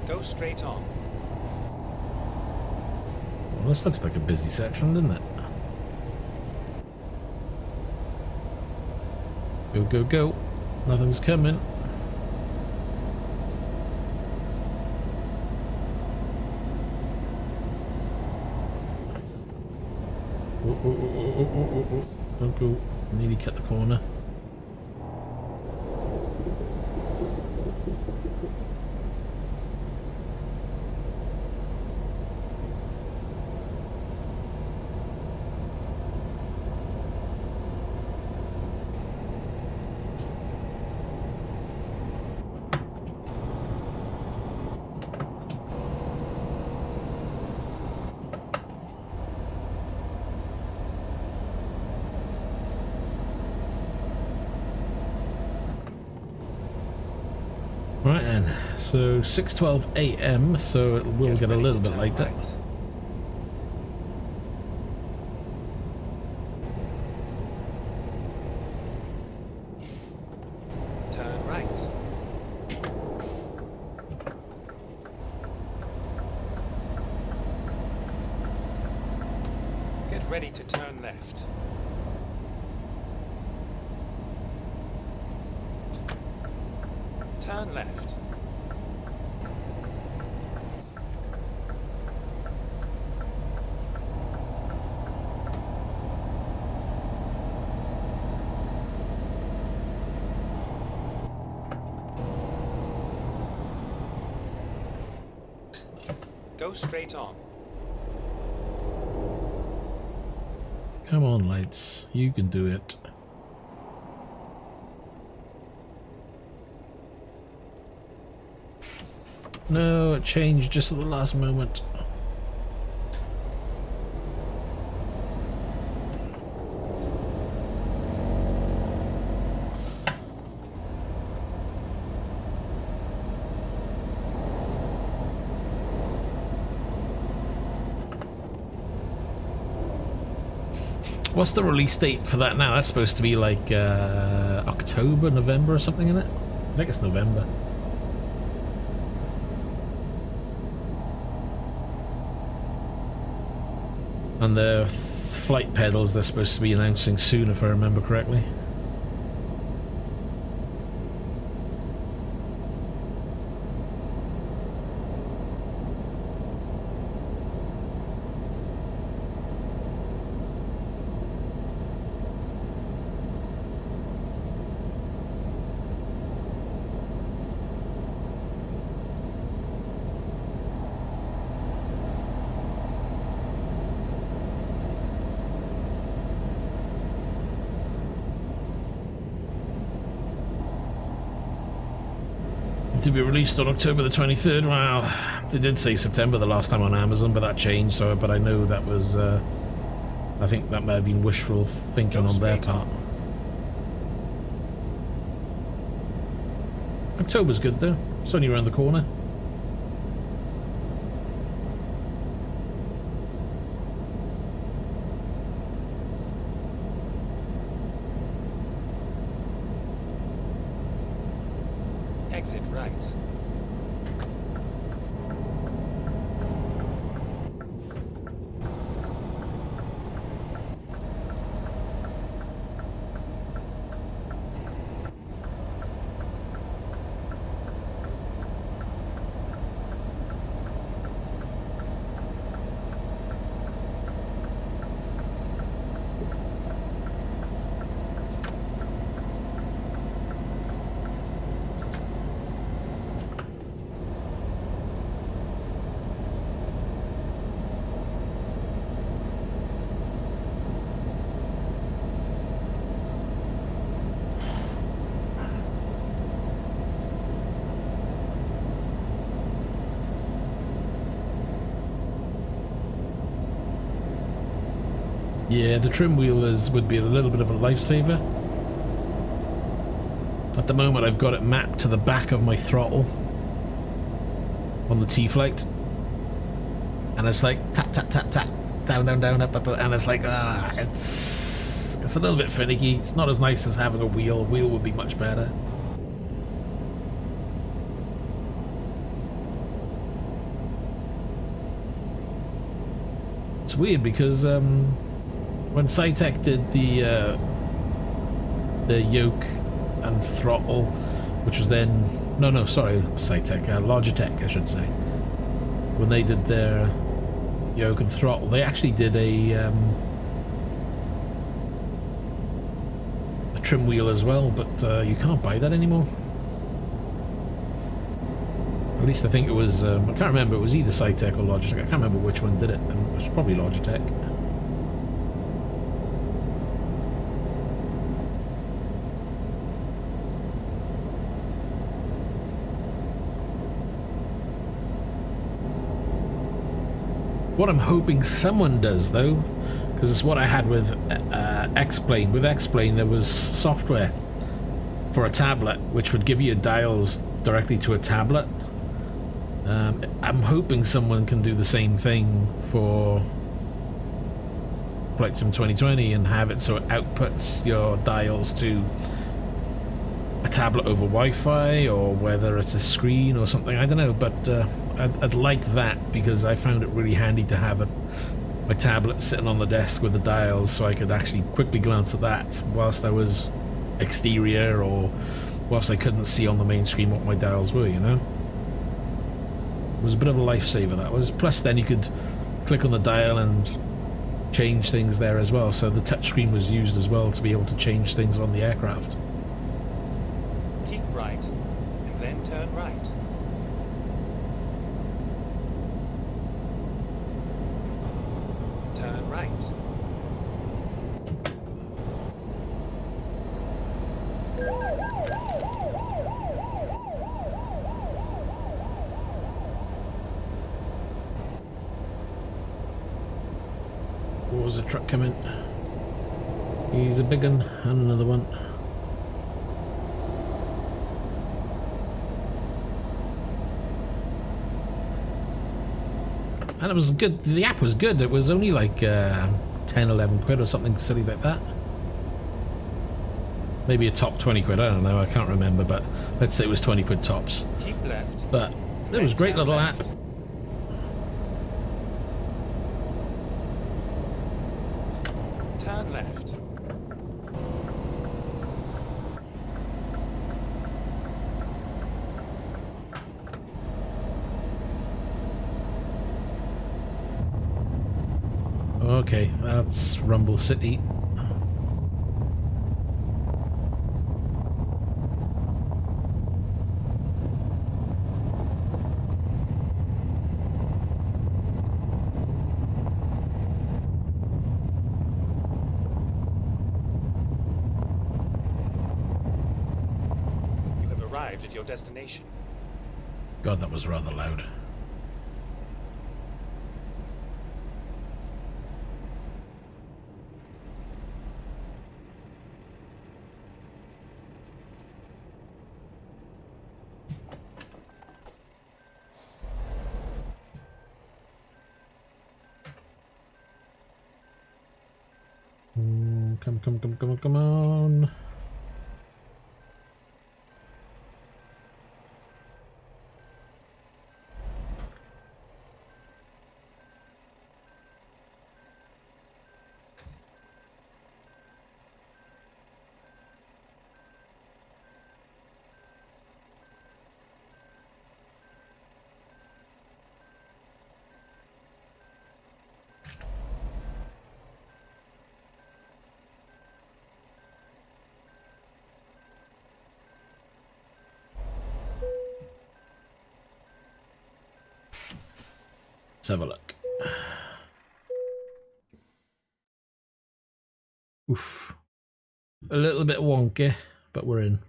Go straight on. well, this looks like a busy section, doesn't it? Go, go, go. Nothing's coming. Oh. Don't go. Nearly cut the corner. Right then, so 6:12 a.m. so it will get a little bit later. Right. Turn right. Get ready to turn left. Turn left. Go straight on. Come on, lights, you can do it. No, it changed just at the last moment. What's the release date for that now? That's supposed to be like October, November or something, isn't it? I think it's November. And the flight pedals they're supposed to be announcing soon, if I remember correctly. To be released on October the 23rd. Wow, they did say September the last time on Amazon, but that changed. So, but I know that was, I think that may have been wishful thinking on their part. October's good though. It's only around the corner. Exit right. Yeah, the trim wheel would be a little bit of a lifesaver. At the moment I've got it mapped to the back of my throttle on the T-Flight. And it's like tap, tap, tap, tap, down, down, down, up, up, up, and it's like, it's a little bit finicky. It's not as nice as having a wheel. A wheel would be much better. It's weird because when Cytec did the yoke and throttle, which was then Cytec, Logitech I should say, when they did their yoke and throttle, they actually did a trim wheel as well, but you can't buy that anymore. At least I think it was, I can't remember, it was either Cytec or Logitech. I can't remember which one did it, and it was probably Logitech. What I'm hoping someone does, though, because it's what I had with X-Plane. With X-Plane, there was software for a tablet, which would give you dials directly to a tablet. I'm hoping someone can do the same thing for Flight Sim 2020 and have it so it outputs your dials to a tablet over Wi-Fi, or whether it's a screen or something, I don't know, but I'd like that, because I found it really handy to have my tablet sitting on the desk with the dials, so I could actually quickly glance at that whilst I was exterior, or whilst I couldn't see on the main screen what my dials were, you know? It was a bit of a lifesaver, that was. Plus then you could click on the dial and change things there as well, so the touchscreen was used as well to be able to change things on the aircraft. Keep right, and then turn right. Turn right. What was the truck coming? He's a big one, and another one. And it was good, the app was good, it was only like 10-11 quid or something silly like that. Maybe a top 20 quid, I don't know, I can't remember, but let's say it was 20 quid tops. Keep left. But it was a great little app. Turn left. Okay, that's Rumble City. You have arrived at your destination. God, that was rather loud. Come on. Let's have a look. Oof. A little bit wonky, but we're in.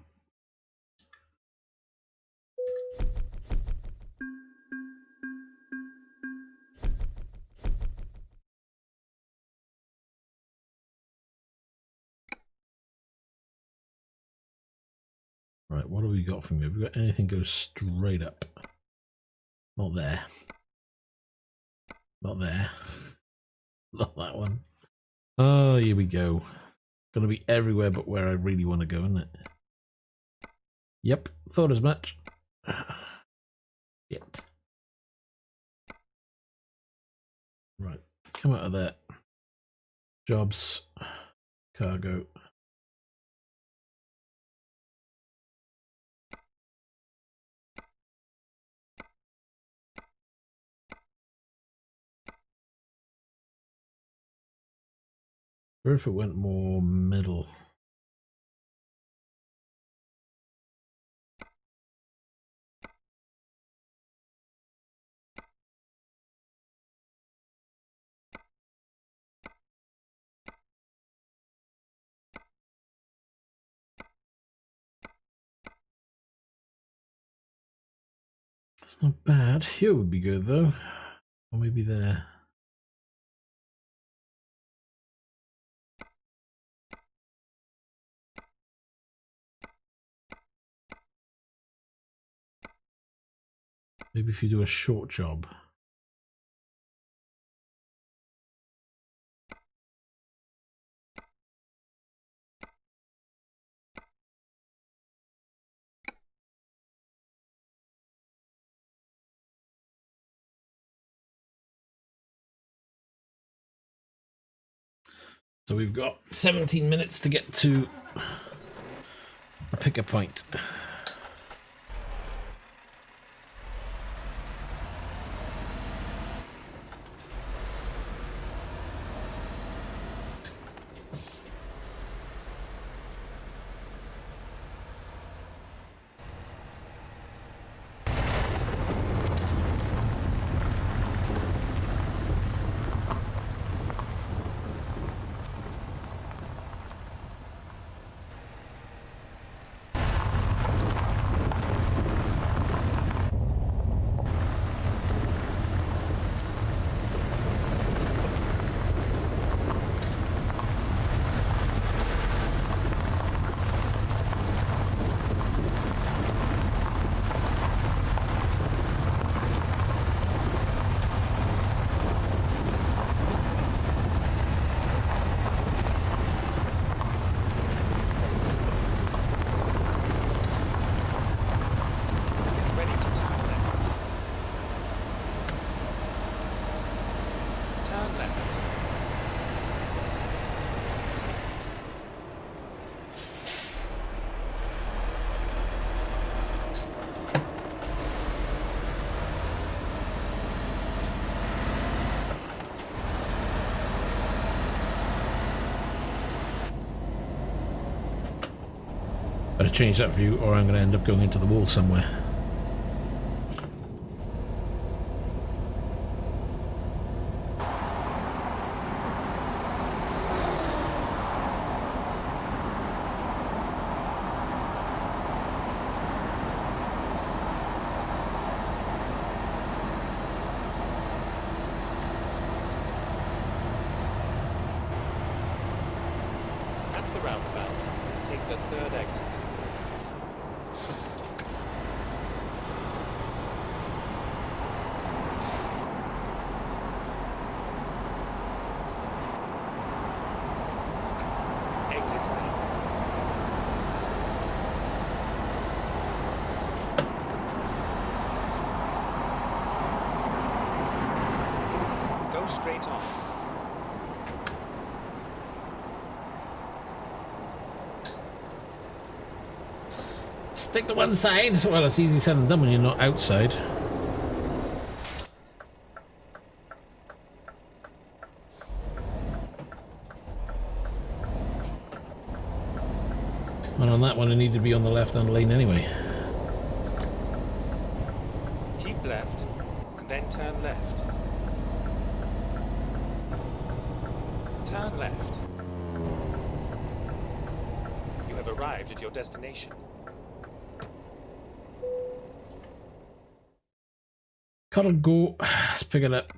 Right, what do we got from here? Have we got anything go straight up? Not there. Not there. Not that one. Oh, here we go. Gonna be everywhere but where I really want to go, isn't it? Yep, thought as much. Yet. Right, come out of there. Jobs, cargo. Or if it went more middle. It's not bad. Here would be good though. Or maybe there. Maybe if you do a short job. So we've got 17 minutes to get to a picker point. Better change that view or I'm going to end up going into the wall somewhere. At the roundabout, take the third exit. Straight on. Stick to one side. Well, it's easy said and done when you're not outside. And on that one, I need to be on the left-hand lane anyway. Keep left, and then turn left. Turn left. You have arrived at your destination. Gotta go. Let's pick it up.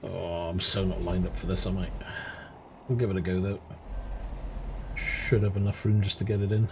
Oh, I'm so not lined up for this, am I? We'll give it a go though. Should have enough room just to get it in.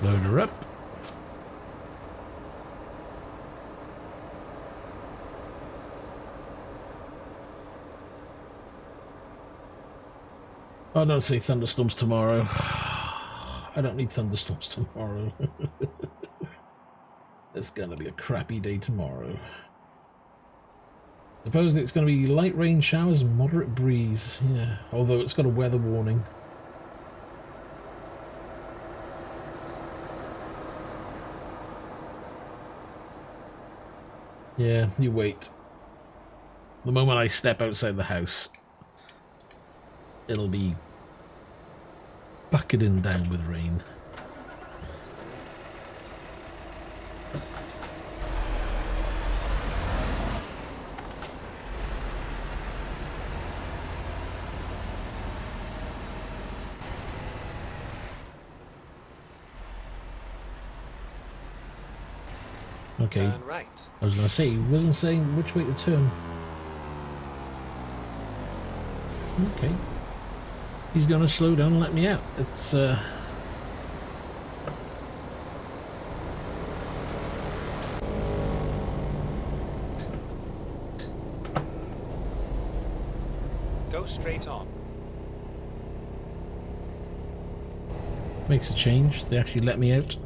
Load her up. Oh, don't say thunderstorms tomorrow. I don't need thunderstorms tomorrow. It's gonna be a crappy day tomorrow. Supposedly it's gonna be light rain showers and moderate breeze. Yeah, although it's got a weather warning. Yeah, you wait. The moment I step outside the house, it'll be bucketing down with rain. Okay. Turn right. I was going to say, he wasn't saying which way to turn. Okay. He's going to slow down and let me out. It's, Go straight on. makes a change. They actually let me out.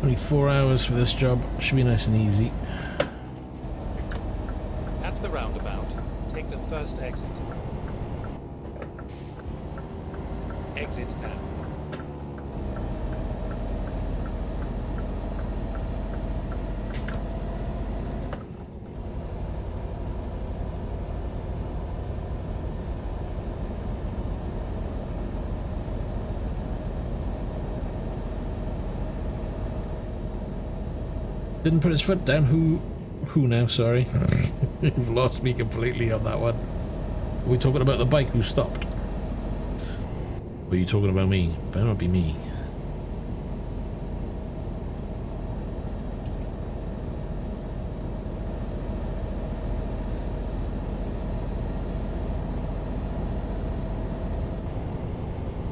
Only 4 hours for this job. Should be nice and easy. At the roundabout, take the first exit. Exit now. Didn't put his foot down. Who now? Sorry. You've lost me completely on that one. Are we talking about the bike who stopped? Or are you talking about me? Better not be me.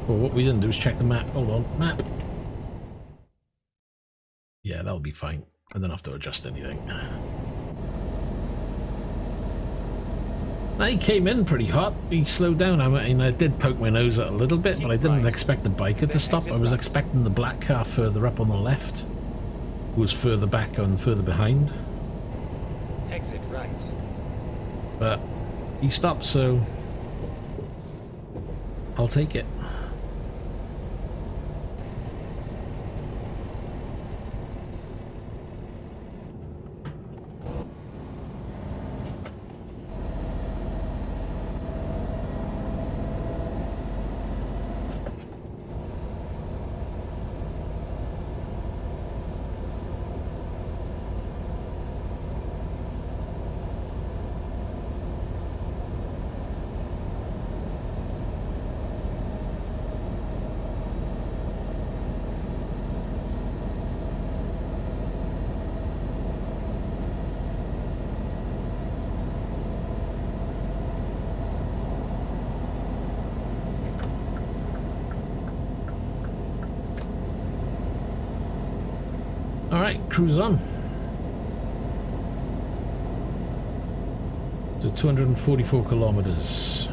Well, what we didn't do is check the map. Hold on. Map. Yeah, that'll be fine. I don't have to adjust anything. Now he came in pretty hot. He slowed down. I mean, I did poke my nose out a little bit, but I didn't expect the biker to stop. I was expecting the black car further up on the left, who was further back and further behind. Exit right. But he stopped, so I'll take it. Alright, cruise on. So 244 kilometers.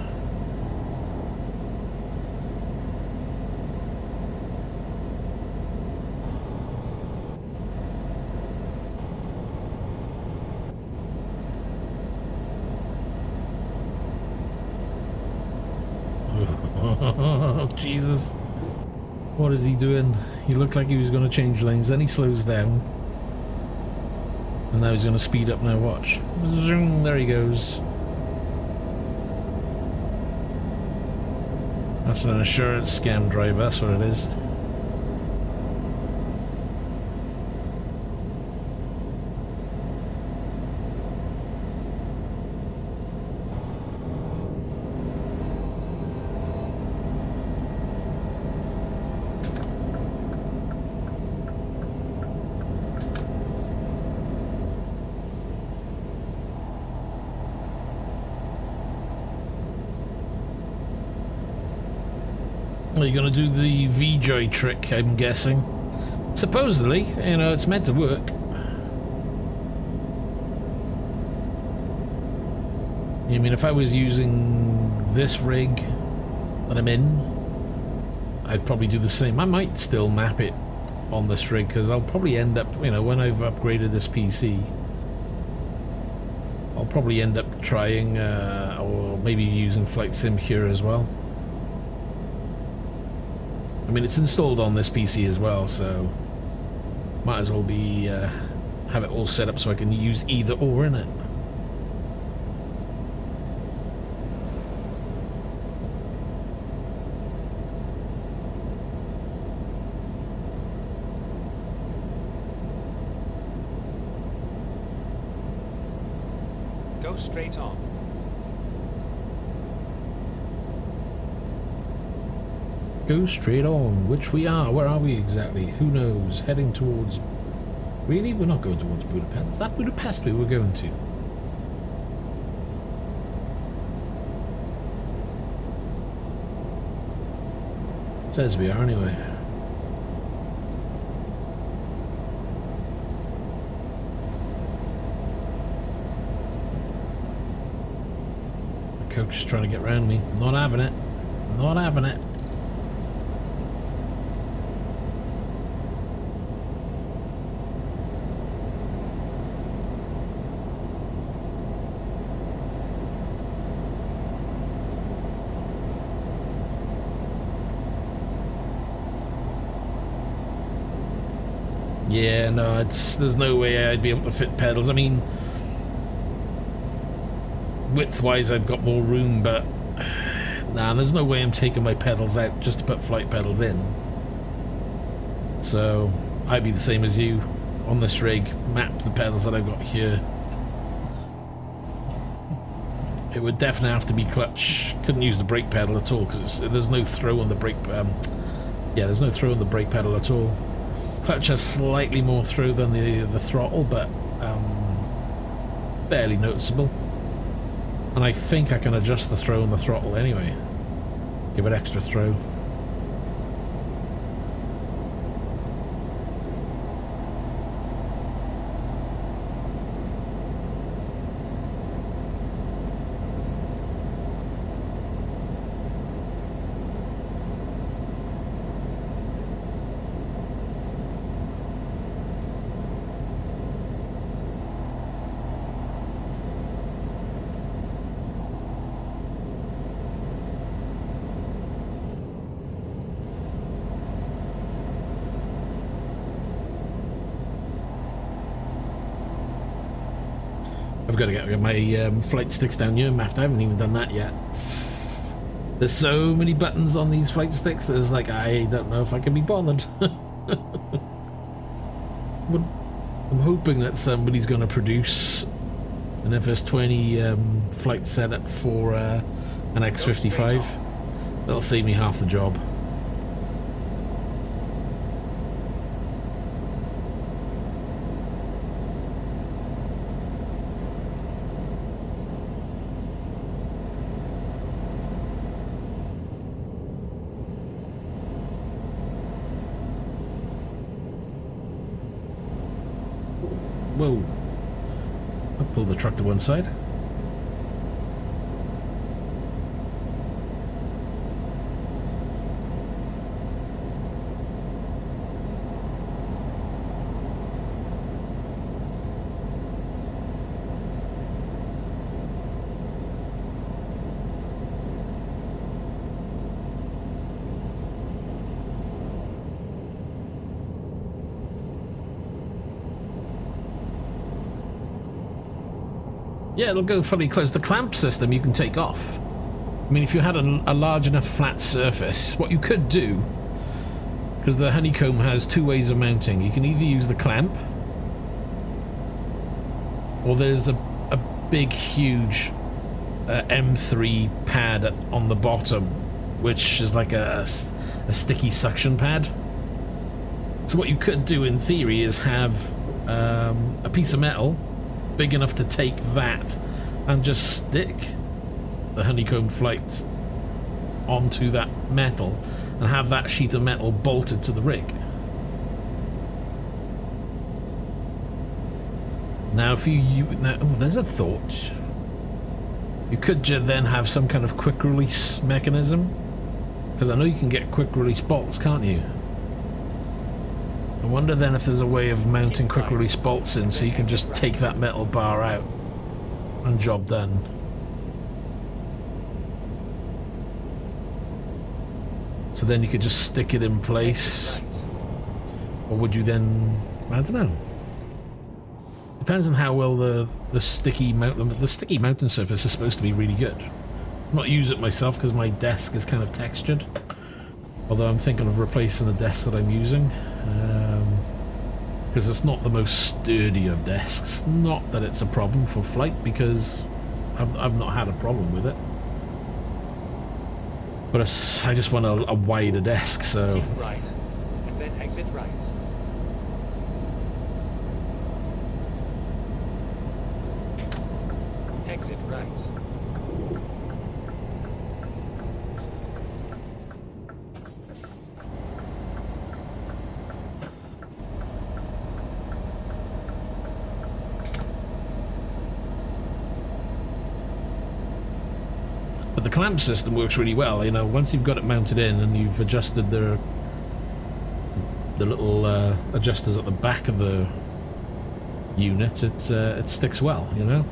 Oh, Jesus. What is he doing? He looked like he was going to change lanes, then he slows down. And now he's going to speed up now, watch. Zoom, there he goes. That's an insurance scam driver, that's what it is. Are you going to do the V-joy trick, I'm guessing? Supposedly, you know, it's meant to work. I mean, if I was using this rig that I'm in, I'd probably do the same. I might still map it on this rig, because I'll probably end up, you know, when I've upgraded this PC, I'll probably end up trying, or maybe using Flight Sim here as well. I mean, it's installed on this PC as well, so might as well be have it all set up so I can use either or in it. Go straight on. Go straight on, which we are. Where are we exactly? Who knows? Heading towards... Really? We're not going towards Budapest. Is that Budapest we were going to? It says we are anyway. The coach is trying to get around me. Not having it. Not having it. Yeah, no, there's no way I'd be able to fit pedals. I mean, width-wise I've got more room, but nah, there's no way I'm taking my pedals out just to put flight pedals in. So I'd be the same as you on this rig, map the pedals that I've got here. It would definitely have to be clutch. Couldn't use the brake pedal at all because there's no throw on the brake. Yeah, there's no throw on the brake pedal at all. Clutch has slightly more throw than the throttle, but barely noticeable. And I think I can adjust the throw on the throttle anyway. Give it extra throw. I've got to get my flight sticks down here mapped. I haven't even done that yet. There's so many buttons on these flight sticks. There's like, I don't know if I can be bothered. I'm hoping that somebody's going to produce an FS20 flight setup for an X55. That'll save me half the job. Whoa. I'll pull the truck to one side. Yeah, it'll go fully close. The clamp system you can take off. I mean, if you had a large enough flat surface, what you could do, because the honeycomb has two ways of mounting, you can either use the clamp, or there's a big, huge M3 pad on the bottom, which is like a sticky suction pad. So what you could do in theory is have a piece of metal big enough to take that and just stick the honeycomb flight onto that metal and have that sheet of metal bolted to the rig. Now, if there's a thought. You could then have some kind of quick release mechanism, because I know you can get quick release bolts, can't you? I wonder then if there's a way of mounting quick release bolts in so you can just take that metal bar out and job done. So then you could just stick it in place, or would you then, I don't know. Depends on how well the sticky mountain surface is supposed to be really good. I'm not use it myself because my desk is kind of textured. Although I'm thinking of replacing the desk that I'm using, because it's not the most sturdy of desks. Not that it's a problem for flight, because I've not had a problem with it. But I just want a wider desk, so. Keep right, and then exit right. Exit right. But the clamp system works really well, you know, once you've got it mounted in and you've adjusted the little adjusters at the back of the unit, it sticks well, you know?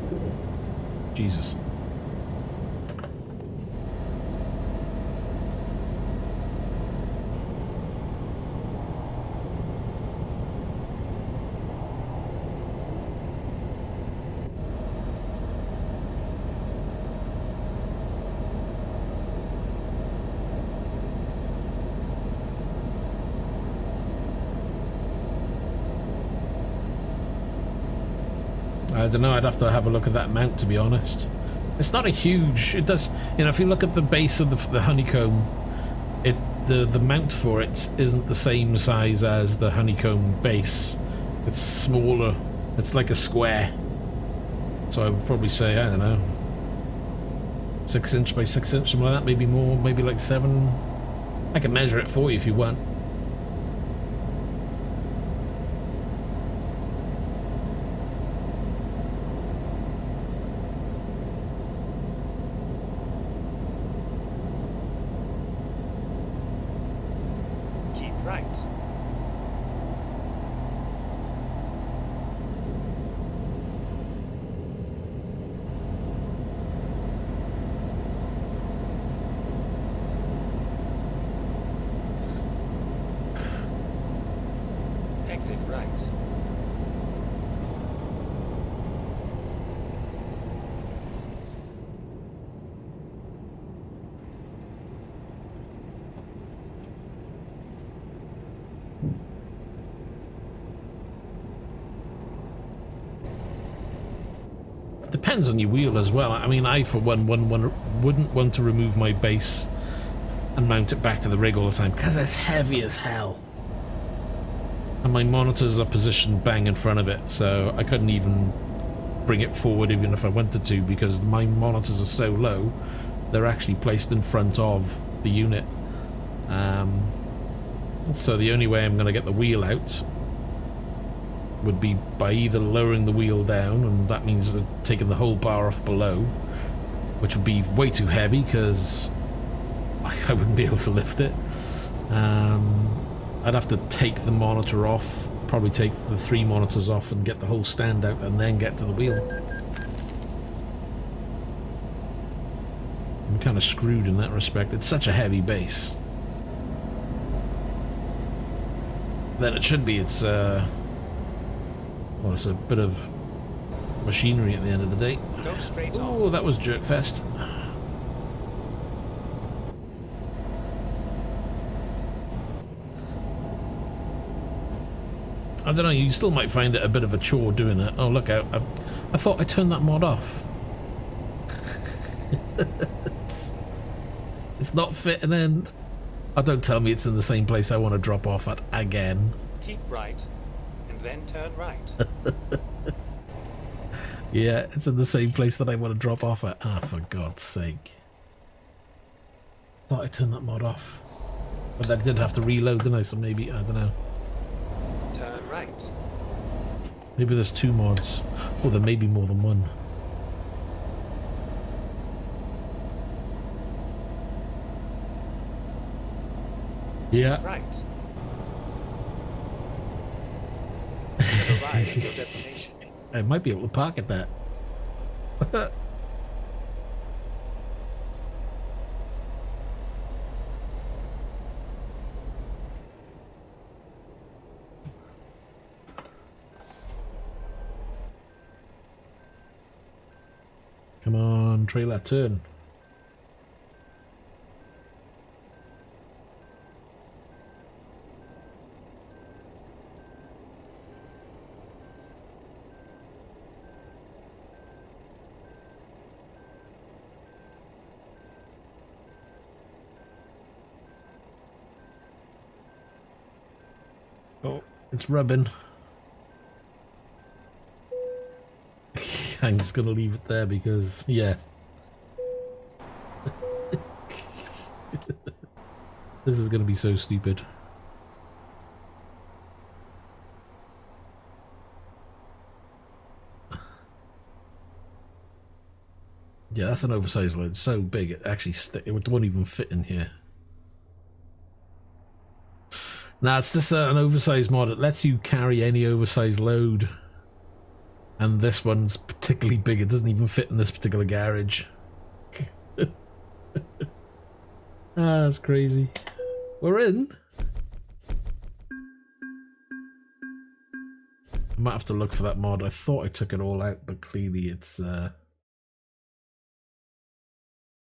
Jesus. I don't know, I'd have to have a look at that mount, to be honest. It's not a huge, it does, you know, if you look at the base of the honeycomb, the mount for it isn't the same size as the honeycomb base. It's smaller, it's like a square. So I would probably say, I don't know, 6 inch by 6 inch, something like that, maybe more, maybe like 7. I can measure it for you if you want. Depends on your wheel as well. I mean, I for one wouldn't want to remove my base and mount it back to the rig all the time because it's heavy as hell. And my monitors are positioned bang in front of it, so I couldn't even bring it forward even if I wanted to, because my monitors are so low, they're actually placed in front of the unit. So the only way I'm going to get the wheel would be by either lowering the wheel down, and that means taking the whole bar off below, which would be way too heavy because I wouldn't be able to lift it. I'd have to take the monitor off, probably take the 3 monitors off and get the whole stand out and then get to the wheel. I'm kind of screwed in that respect. It's such a heavy base. Then it should be, it's well, it's a bit of machinery at the end of the day. Oh, that was Jerkfest. I don't know, you still might find it a bit of a chore doing it. Oh, look out. I thought I turned that mod off. It's not fitting in. Oh, don't tell me it's in the same place I want to drop off at again. Keep right, and then turn right. Yeah, it's in the same place that I want to drop off at. Ah, for God's sake. Thought I turned that mod off. But I did have to reload, didn't I? So maybe, I don't know. Turn right. Maybe there's 2 mods. Or there may be more than one. Yeah. Right. You've arrived at your destination. I might be able to park at that. Come on, trailer, turn. Oh, it's rubbing. I'm just gonna leave it there because, yeah. This is gonna be so stupid. Yeah, that's an oversized load. So big, it actually it won't even fit in here. Now, it's just an oversized mod. It lets you carry any oversized load. And this one's particularly big. It doesn't even fit in this particular garage. Ah, that's crazy. We're in. I might have to look for that mod. I thought I took it all out, but clearly it's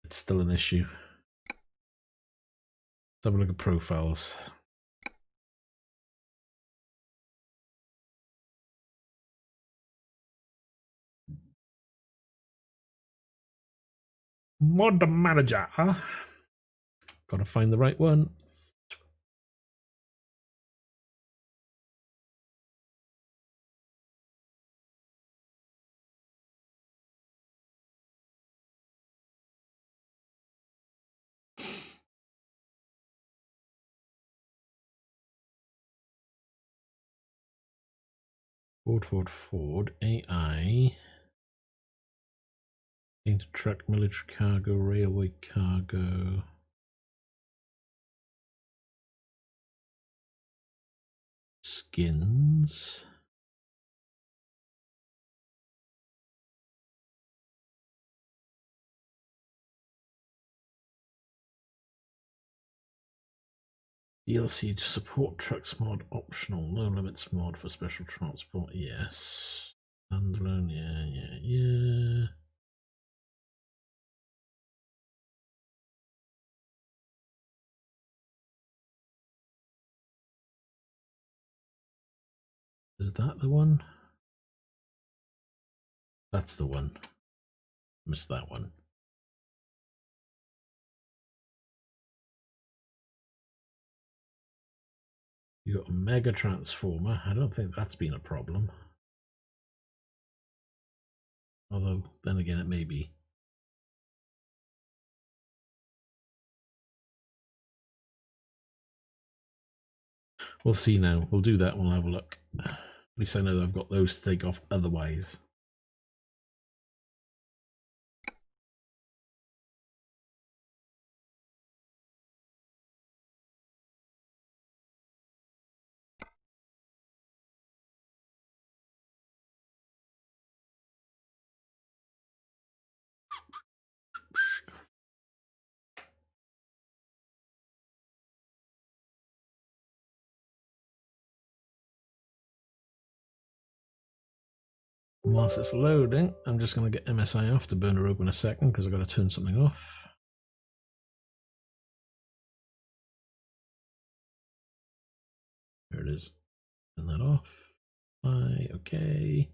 still an issue. Let's have a look at profiles. Mod manager. Gotta find the right one. Ford, AI. Painted truck, military cargo, railway cargo. Skins. DLC to support trucks mod optional. No limits mod for special transport. Yes. Standalone. Yeah. Is that the one? That's the one. Missed that one. You got a mega transformer. I don't think that's been a problem. Although, then again, it may be. We'll see now. We'll do that and we'll have a look. At least I know that I've got those to take off otherwise. Whilst it's loading, I'm just going to get MSI off to burner open a second because I've got to turn something off. There it is. Turn that off. Okay.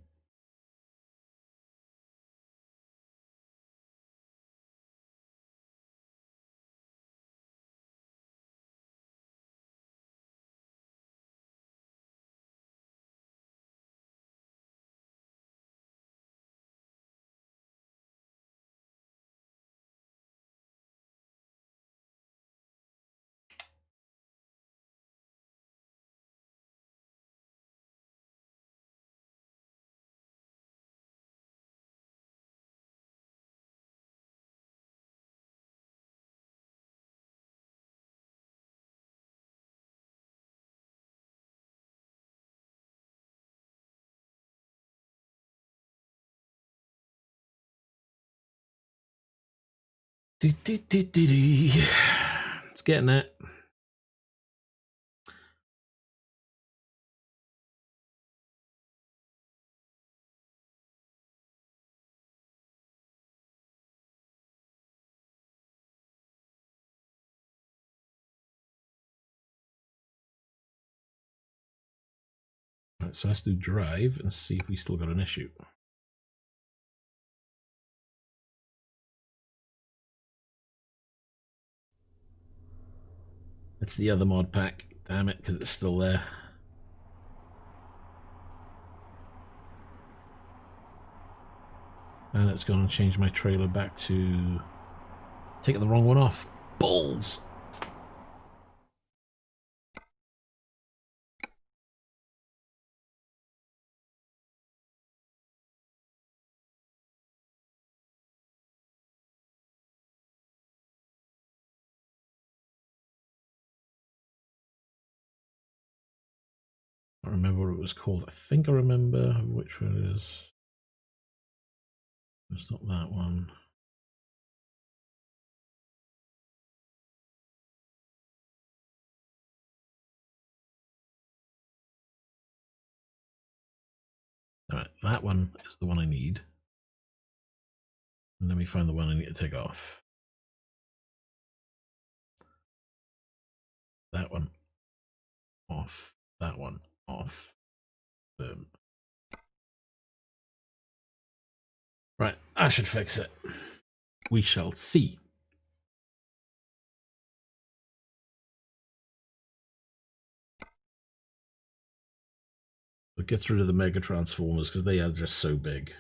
It's getting it. Right, so let's do drive and see if we still got an issue. It's the other mod pack. Damn it, because it's still there. And it's gone and changed my trailer back to taking the wrong one off. Balls. I don't remember what it was called. I think I remember which one it is. It's not that one. All right, that one is the one I need. And let me find the one I need to take off. That one off. That one off. Boom. Right, I should fix it. We shall see. It gets rid of the mega transformers because they are just so big.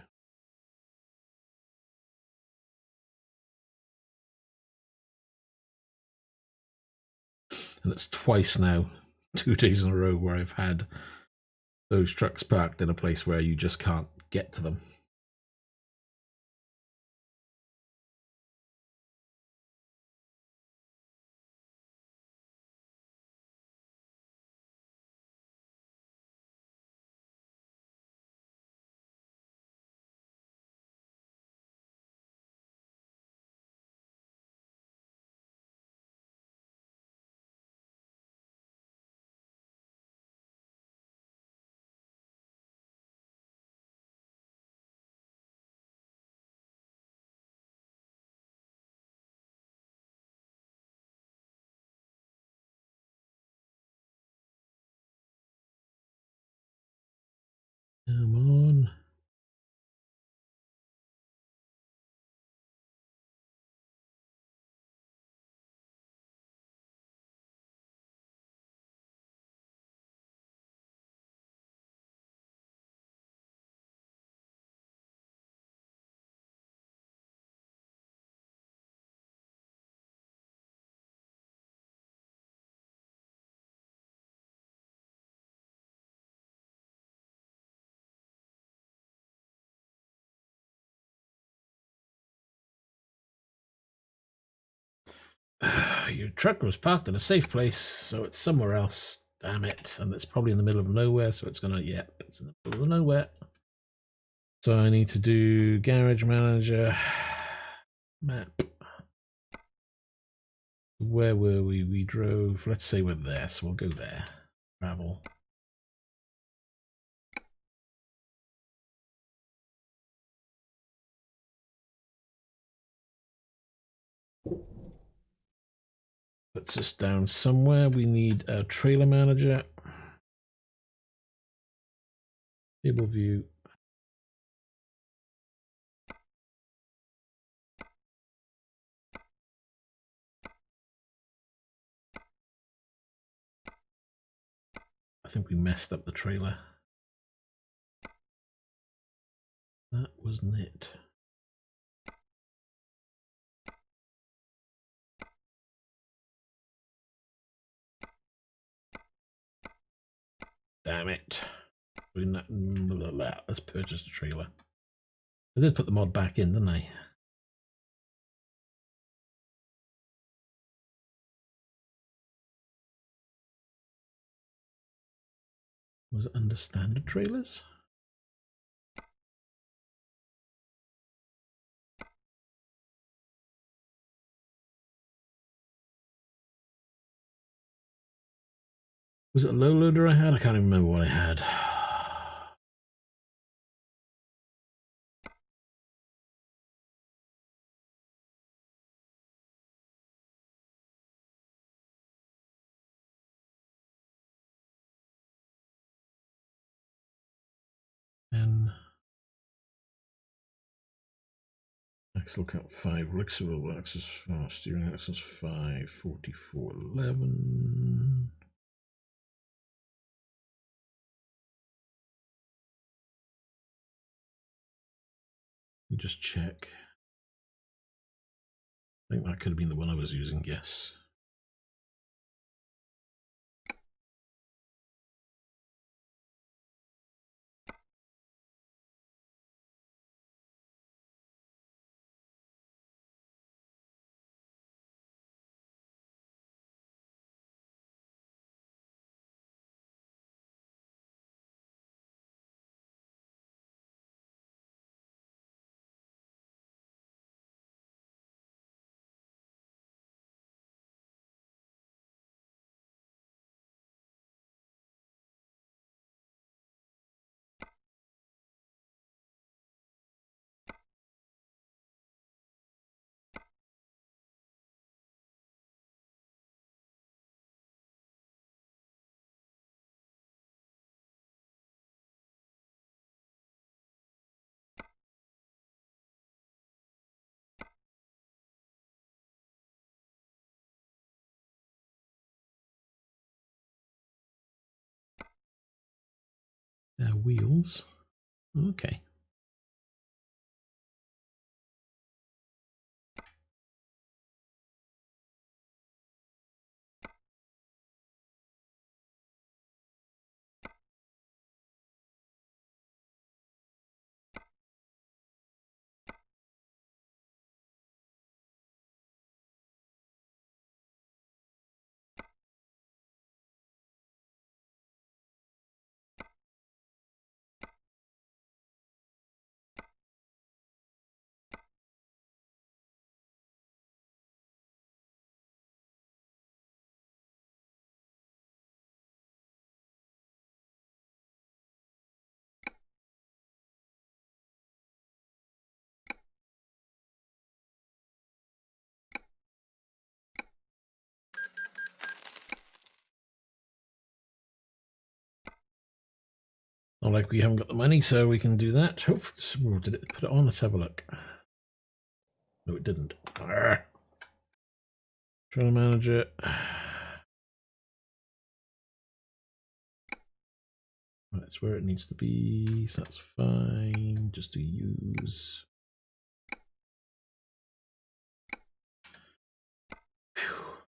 And it's twice now, 2 days in a row, where I've had those trucks parked in a place where you just can't get to them. Come on. Your truck was parked in a safe place, so it's somewhere else. Damn it. And it's probably in the middle of nowhere, so it's gonna, yep, it's in the middle of nowhere. So I need to do garage manager map. Where were we? We drove, let's say we're there, so we'll go there. Travel. Puts us down somewhere. We need a trailer manager. Table view. I think we messed up the trailer. That wasn't it. Damn it. Let's purchase the trailer. I did put the mod back in, didn't I? Was it under standard trailers? Was it a low loader I had? I can't even remember what I had. And axle count 5, Rixable axis 4, steering axis 5, 44, 11. Let me just check. I think that could have been the one I was using, yes. Wheels. Okay. Not like we haven't got the money, so we can do that. Hopefully, did it put it on? Let's have a look. No, it didn't. Arrgh. Trying to manage it. Right, it's where it needs to be, so that's fine. Just to use. Whew.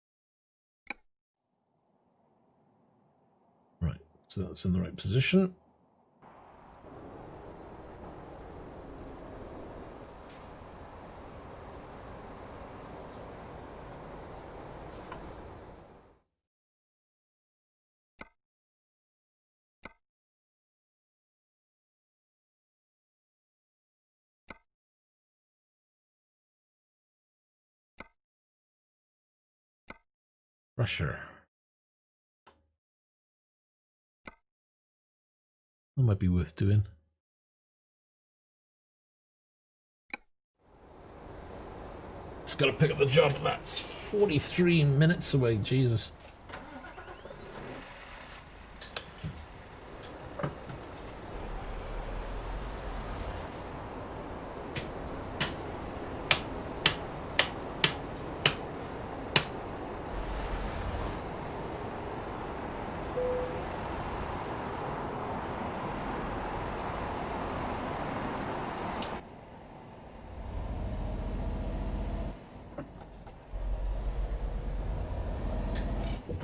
Right, so that's in the right position. Pressure. That might be worth doing. Just got to pick up the job. That's 43 minutes away. Jesus.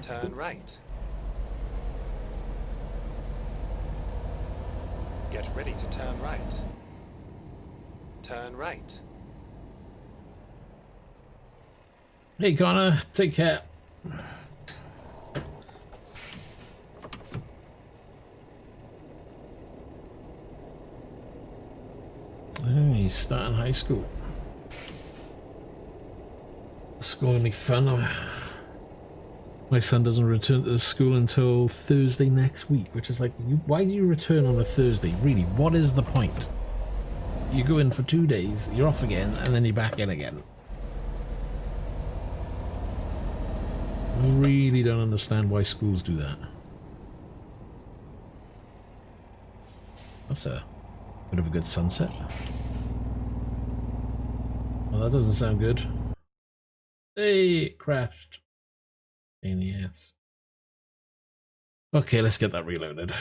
Turn right. Get ready to turn right. Turn right. Hey Connor, take care. Oh, he's starting high school. It's going to be fun. My son doesn't return to school until Thursday next week, which is like, why do you return on a Thursday? Really, what is the point? You go in for 2 days, you're off again, and then you're back in again. I really don't understand why schools do that. That's a bit of a good sunset. Well, that doesn't sound good. Hey, it crashed. Pain in the ass. Okay, let's get that reloaded.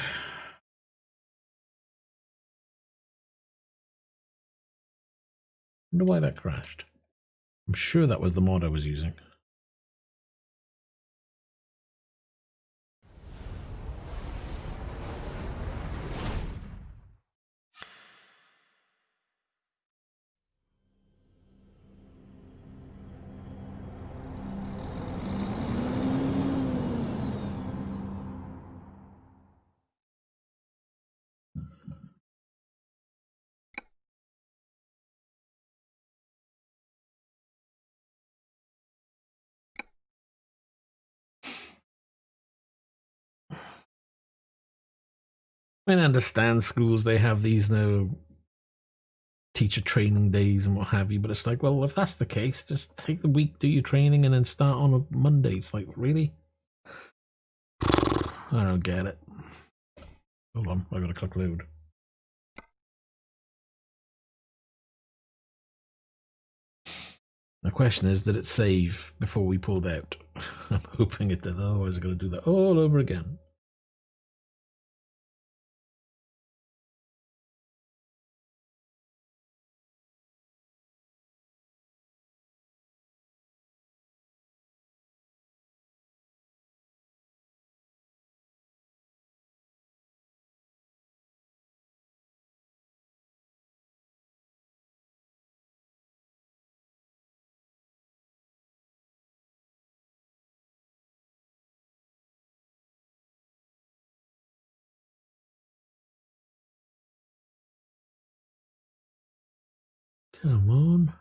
Wonder why that crashed. I'm sure that was the mod I was using. I understand schools, they have these teacher training days and what have you, but it's like, well, if that's the case, just take the week, do your training, and then start on a Monday. It's like, really? I don't get it. Hold on, I gotta click load. The question is, did it save before we pulled out? I'm hoping it did, otherwise I'm gonna do that all over again. Come on.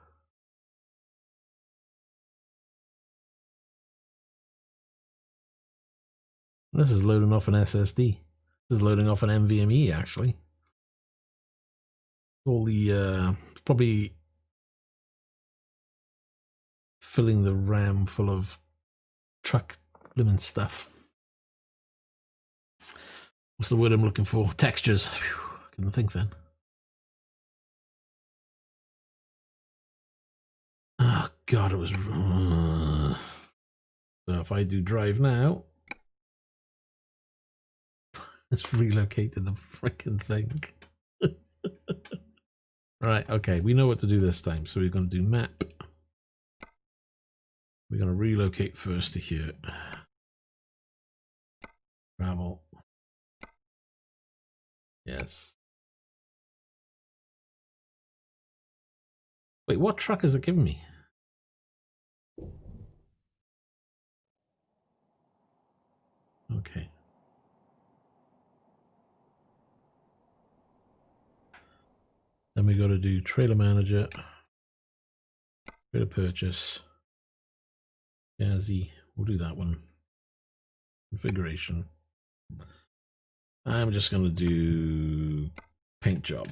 This is loading off an SSD. This is loading off an NVMe, actually. All the, probably filling the RAM full of truck limit stuff. What's the word I'm looking for? Textures. Whew, I couldn't think then. Oh god, it was. So if I do drive now, let's relocate to the freaking thing. Right, okay, we know what to do this time. So we're going to do map. We're going to relocate first to here. Travel. Yes. Wait, what truck is it giving me? Okay. Then we got to do trailer manager, trailer purchase, Jazzy. We'll do that one. Configuration. I'm just going to do paint job.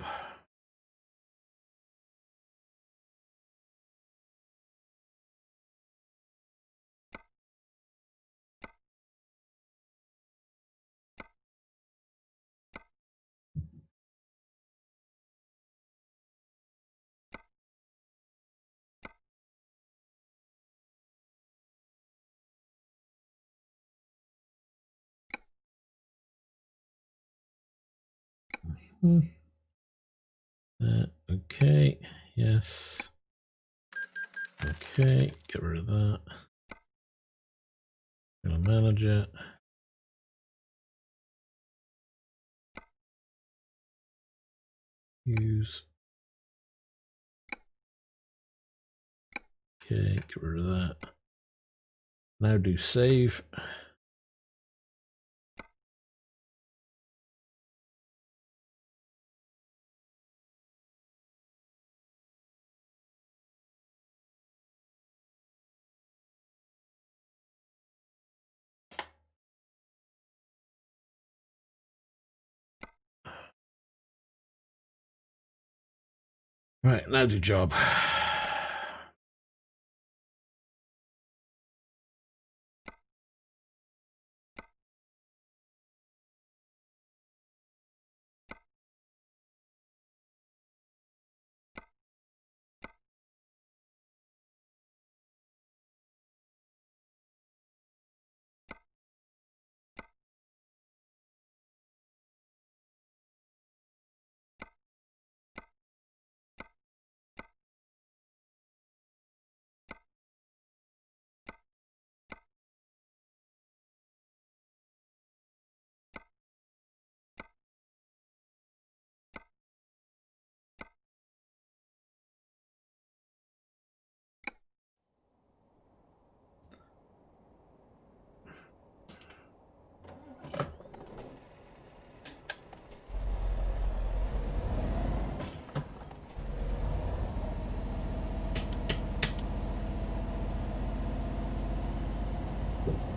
Okay, yes. Okay, get rid of that. Gonna manage it. Use. Okay, get rid of that. Now do save. Right, now do job.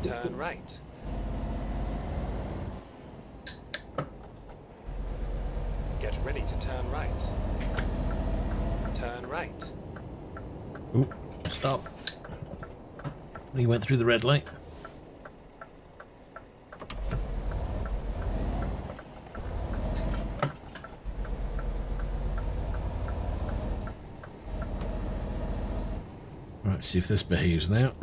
Turn right. Get ready to turn right. Turn right. Ooh, stop. He went through the red light. Right, see if this behaves now.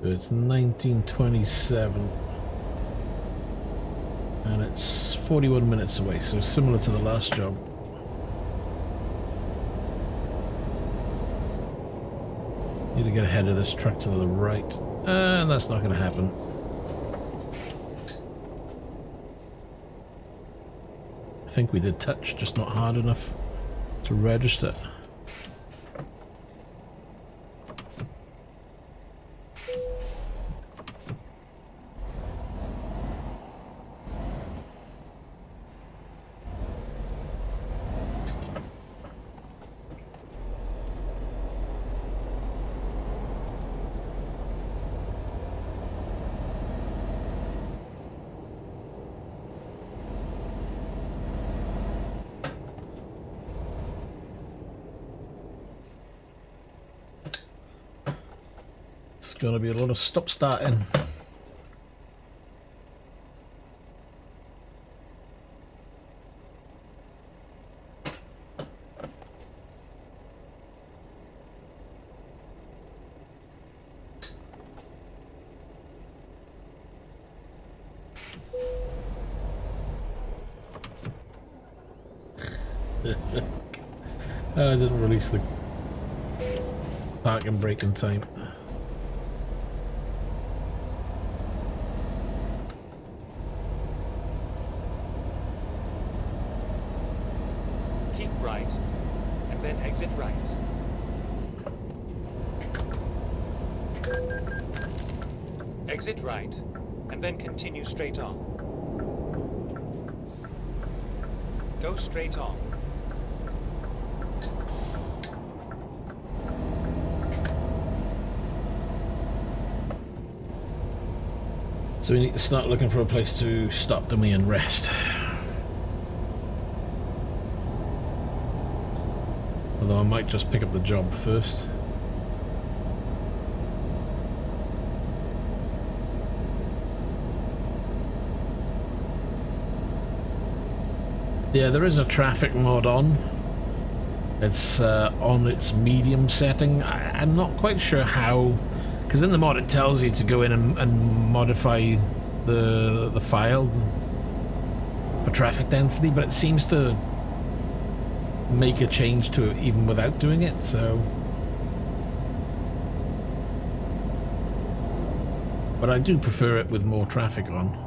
It's 1927 and it's 41 minutes away, so similar to the last job. Need to get ahead of this truck to the right, and that's not going to happen. I think we did touch, just not hard enough to register. It's going to be a lot of stop starting. I didn't release the park and brake in time. Keep right, and then exit right. Exit right, and then continue straight on. Go straight on. So we need to start looking for a place to stop dummy and rest. Although I might just pick up the job first. Yeah, there is a traffic mod on. It's on its medium setting. I'm not quite sure how, because in the mod it tells you to go in and modify the file for traffic density, but it seems to make a change to it even without doing it, so... But I do prefer it with more traffic on.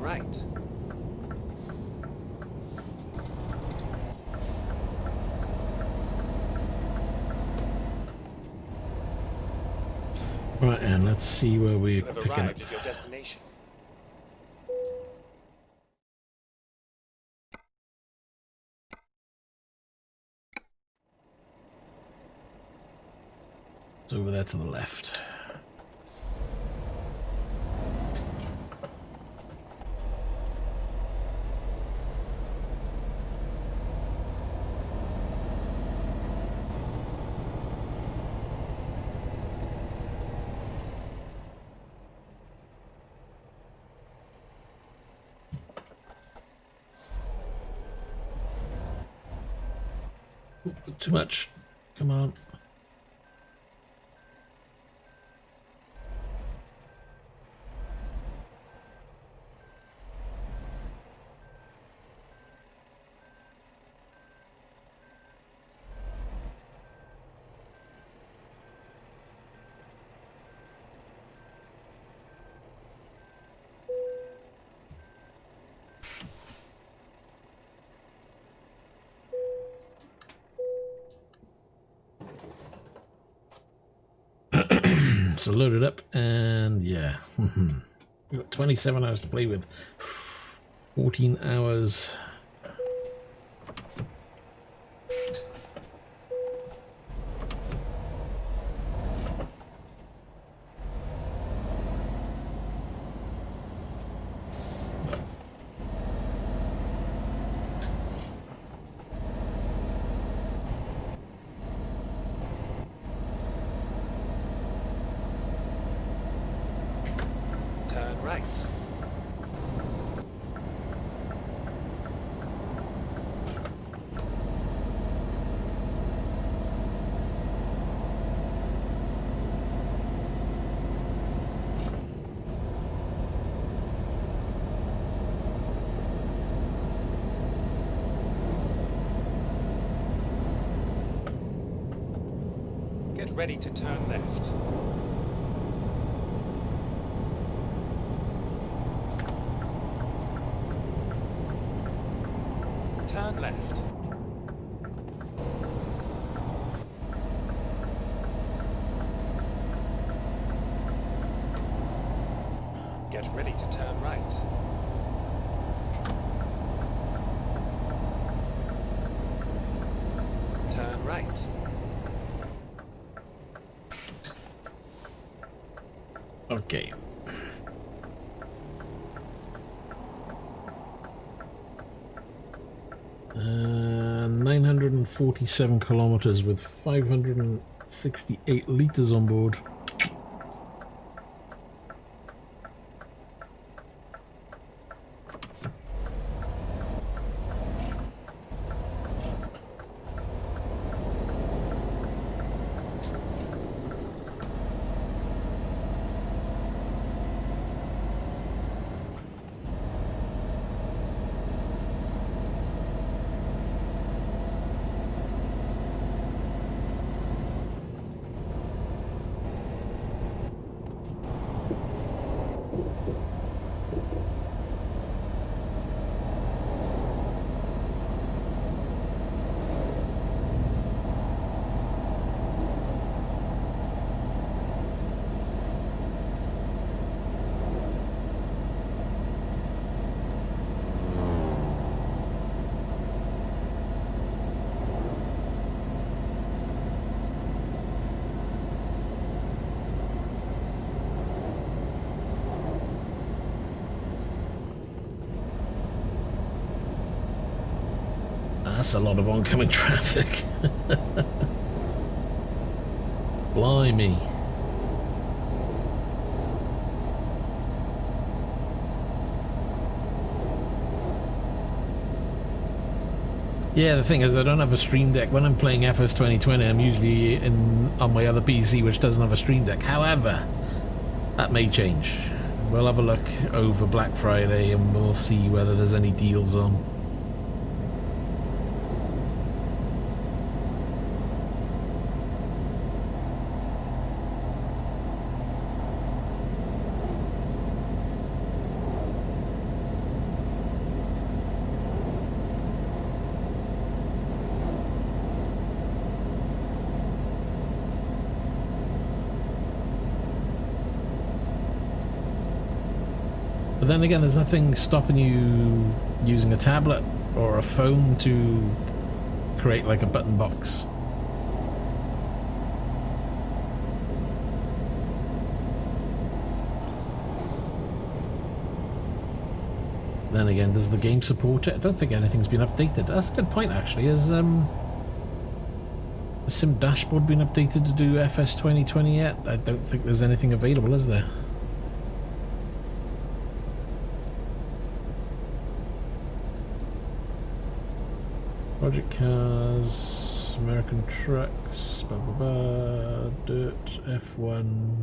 right. Right, and let's see where we're You have picking up. arrived at your destination. It's over there to the left. Too much. Come on. So load it up, and yeah. We've got 27 hours to play with. 14 hours. Turn right. Get ready to turn left. Turn left. Get ready to turn right. Turn right. Okay. Uh, 947 kilometers with 568 liters on board. That's a lot of oncoming traffic. Blimey. Yeah, the thing is, I don't have a Stream Deck. When I'm playing FS 2020, I'm usually on my other PC, which doesn't have a Stream Deck. However, that may change. We'll have a look over Black Friday and we'll see whether there's any deals on. But then again, there's nothing stopping you using a tablet or a phone to create like a button box. Then again, does the game support it? I don't think anything's been updated. That's a good point, actually. Has Sim Dashboard been updated to do FS 2020 yet? I don't think there's anything available, is there? Project Cars, American Trucks, blah blah blah, Dirt, F1.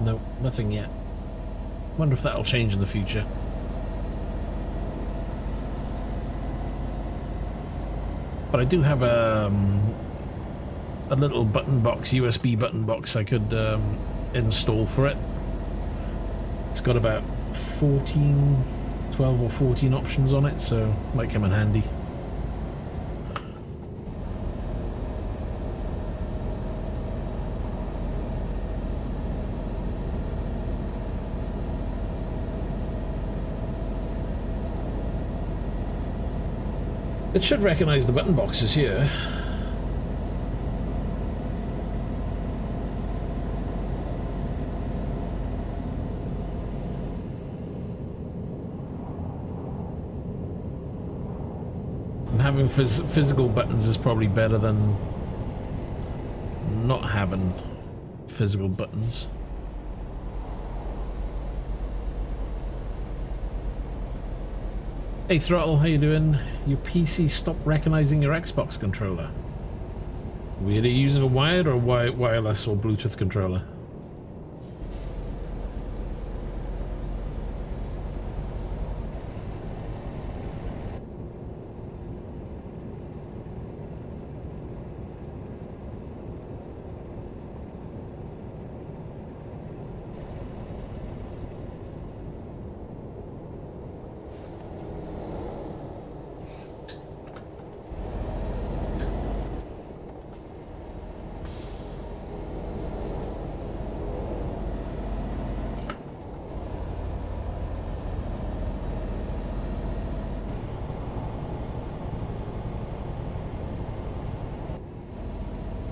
No, nothing yet. Wonder if that'll change in the future. But I do have a little button box, USB button box I could install for it. It's got about 12 or 14 options on it, so might come in handy. It should recognize the button boxes here. And having physical buttons is probably better than not having physical buttons. Hey Throttle, how you doing? Your PC stopped recognizing your Xbox controller. Were you using a wired or wireless or Bluetooth controller?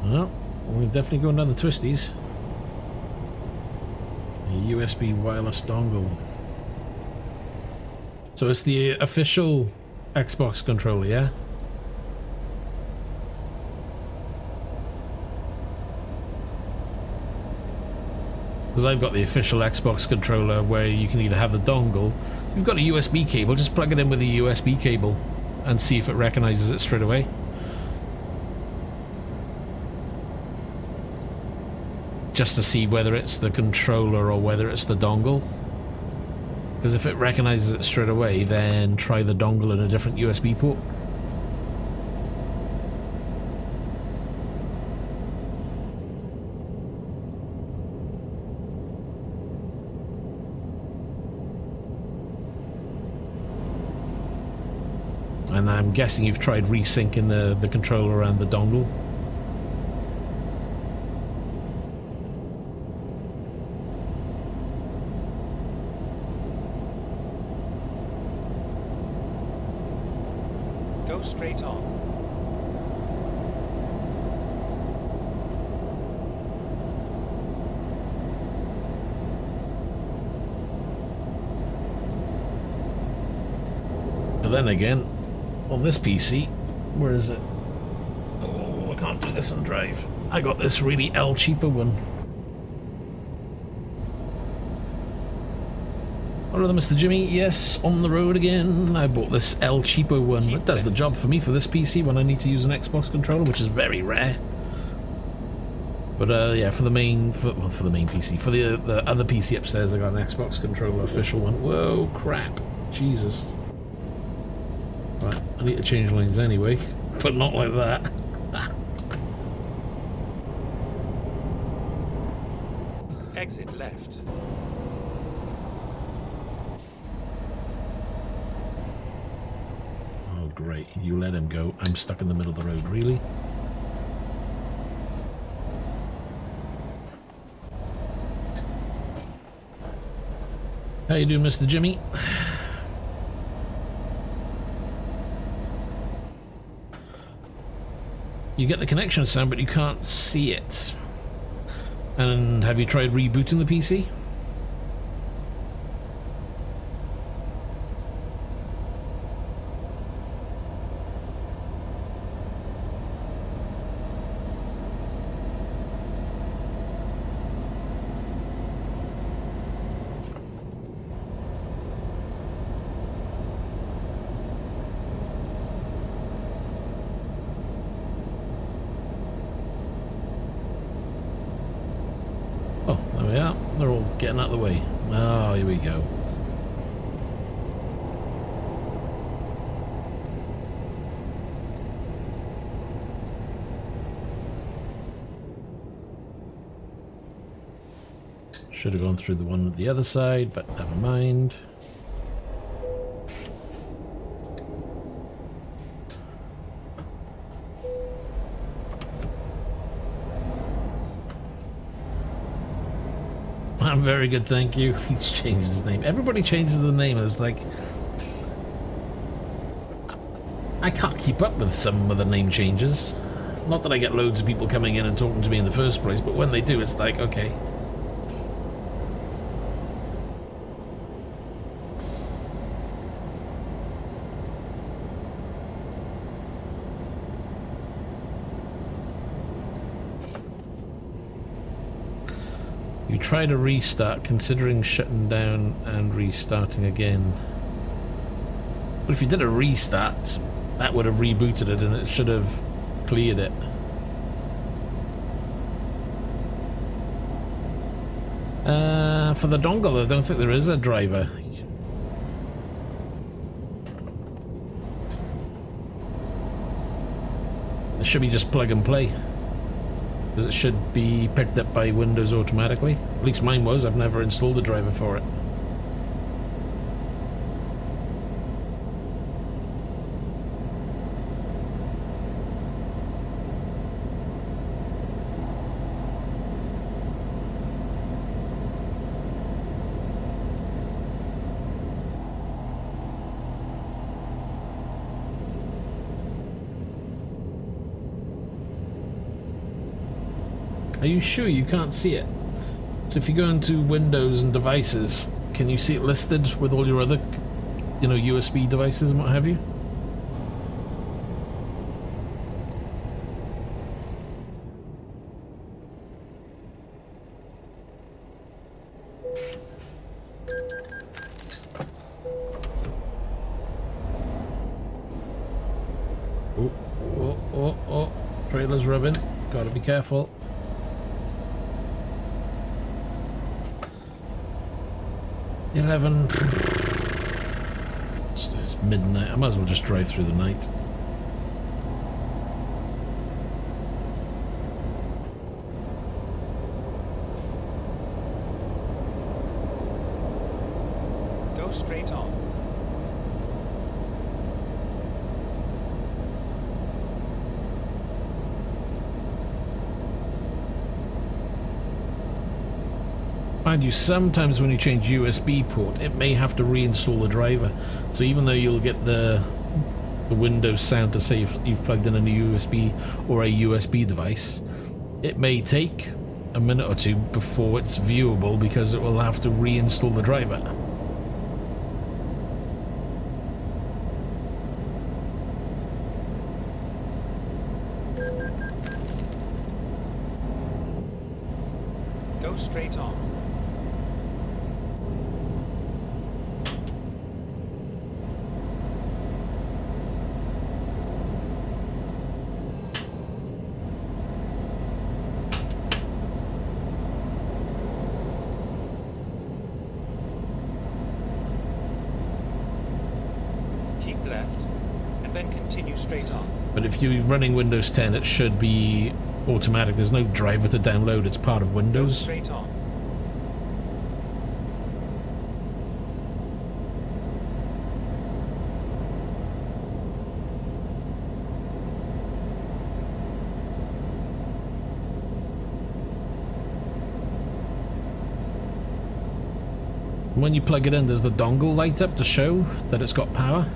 Well, we're definitely going down the twisties. A USB wireless dongle. So it's the official Xbox controller, yeah? Because I've got the official Xbox controller where you can either have the dongle. If you've got a USB cable, just plug it in with a USB cable and see if it recognizes it straight away. Just to see whether it's the controller or whether it's the dongle. Because if it recognizes it straight away, then try the dongle in a different USB port. And I'm guessing you've tried resyncing the controller and the dongle. Go straight on. But then again, on this PC, where is it? Oh, I can't do this on drive. I got this really El Cheapo one. Hello, Mr. Jimmy. Yes, on the road again. I bought this El Cheapo one. It does the job for me for this PC when I need to use an Xbox controller, which is very rare. But yeah, for the main PC, for the other PC upstairs, I got an Xbox controller, official one. Whoa, crap, Jesus. Right, I need to change lanes anyway, but not like that. Exit left. Great, you let him go. I'm stuck in the middle of the road, really? How you doing, Mr. Jimmy? You get the connection sound, but you can't see it. And have you tried rebooting the PC? Yeah, they're all getting out of the way. Oh, here we go. Should have gone through the one at the other side, but never mind. I'm very good, thank you. He's changed his name. Everybody changes the name. It's like I can't keep up with some of the name changes. Not that I get loads of people coming in and talking to me in the first place, but when they do, it's like, okay. You try to restart, considering shutting down and restarting again. But if you did a restart, that would have rebooted it and it should have cleared it. For the dongle, I don't think there is a driver. It should be just plug and play. Because it should be picked up by Windows automatically. At least mine was. I've never installed a driver for it. Are you sure you can't see it? So if you go into Windows and devices, can you see it listed with all your other, you know, USB devices and what have you? Oh, oh, oh, oh. Trailer's rubbing. Gotta be careful. It's midnight. I might as well just drive through the night. Go straight on. Mind you, sometimes when you change USB port, it may have to reinstall the driver. So even though you'll get the Windows sound to say if you've plugged in a new USB or a USB device, it may take a minute or two before it's viewable because it will have to reinstall the driver. Go straight on. But if you're running Windows 10, it should be automatic. There's no driver to download. It's part of Windows. Go straight on. When you plug it in, does the dongle light up to show that it's got power?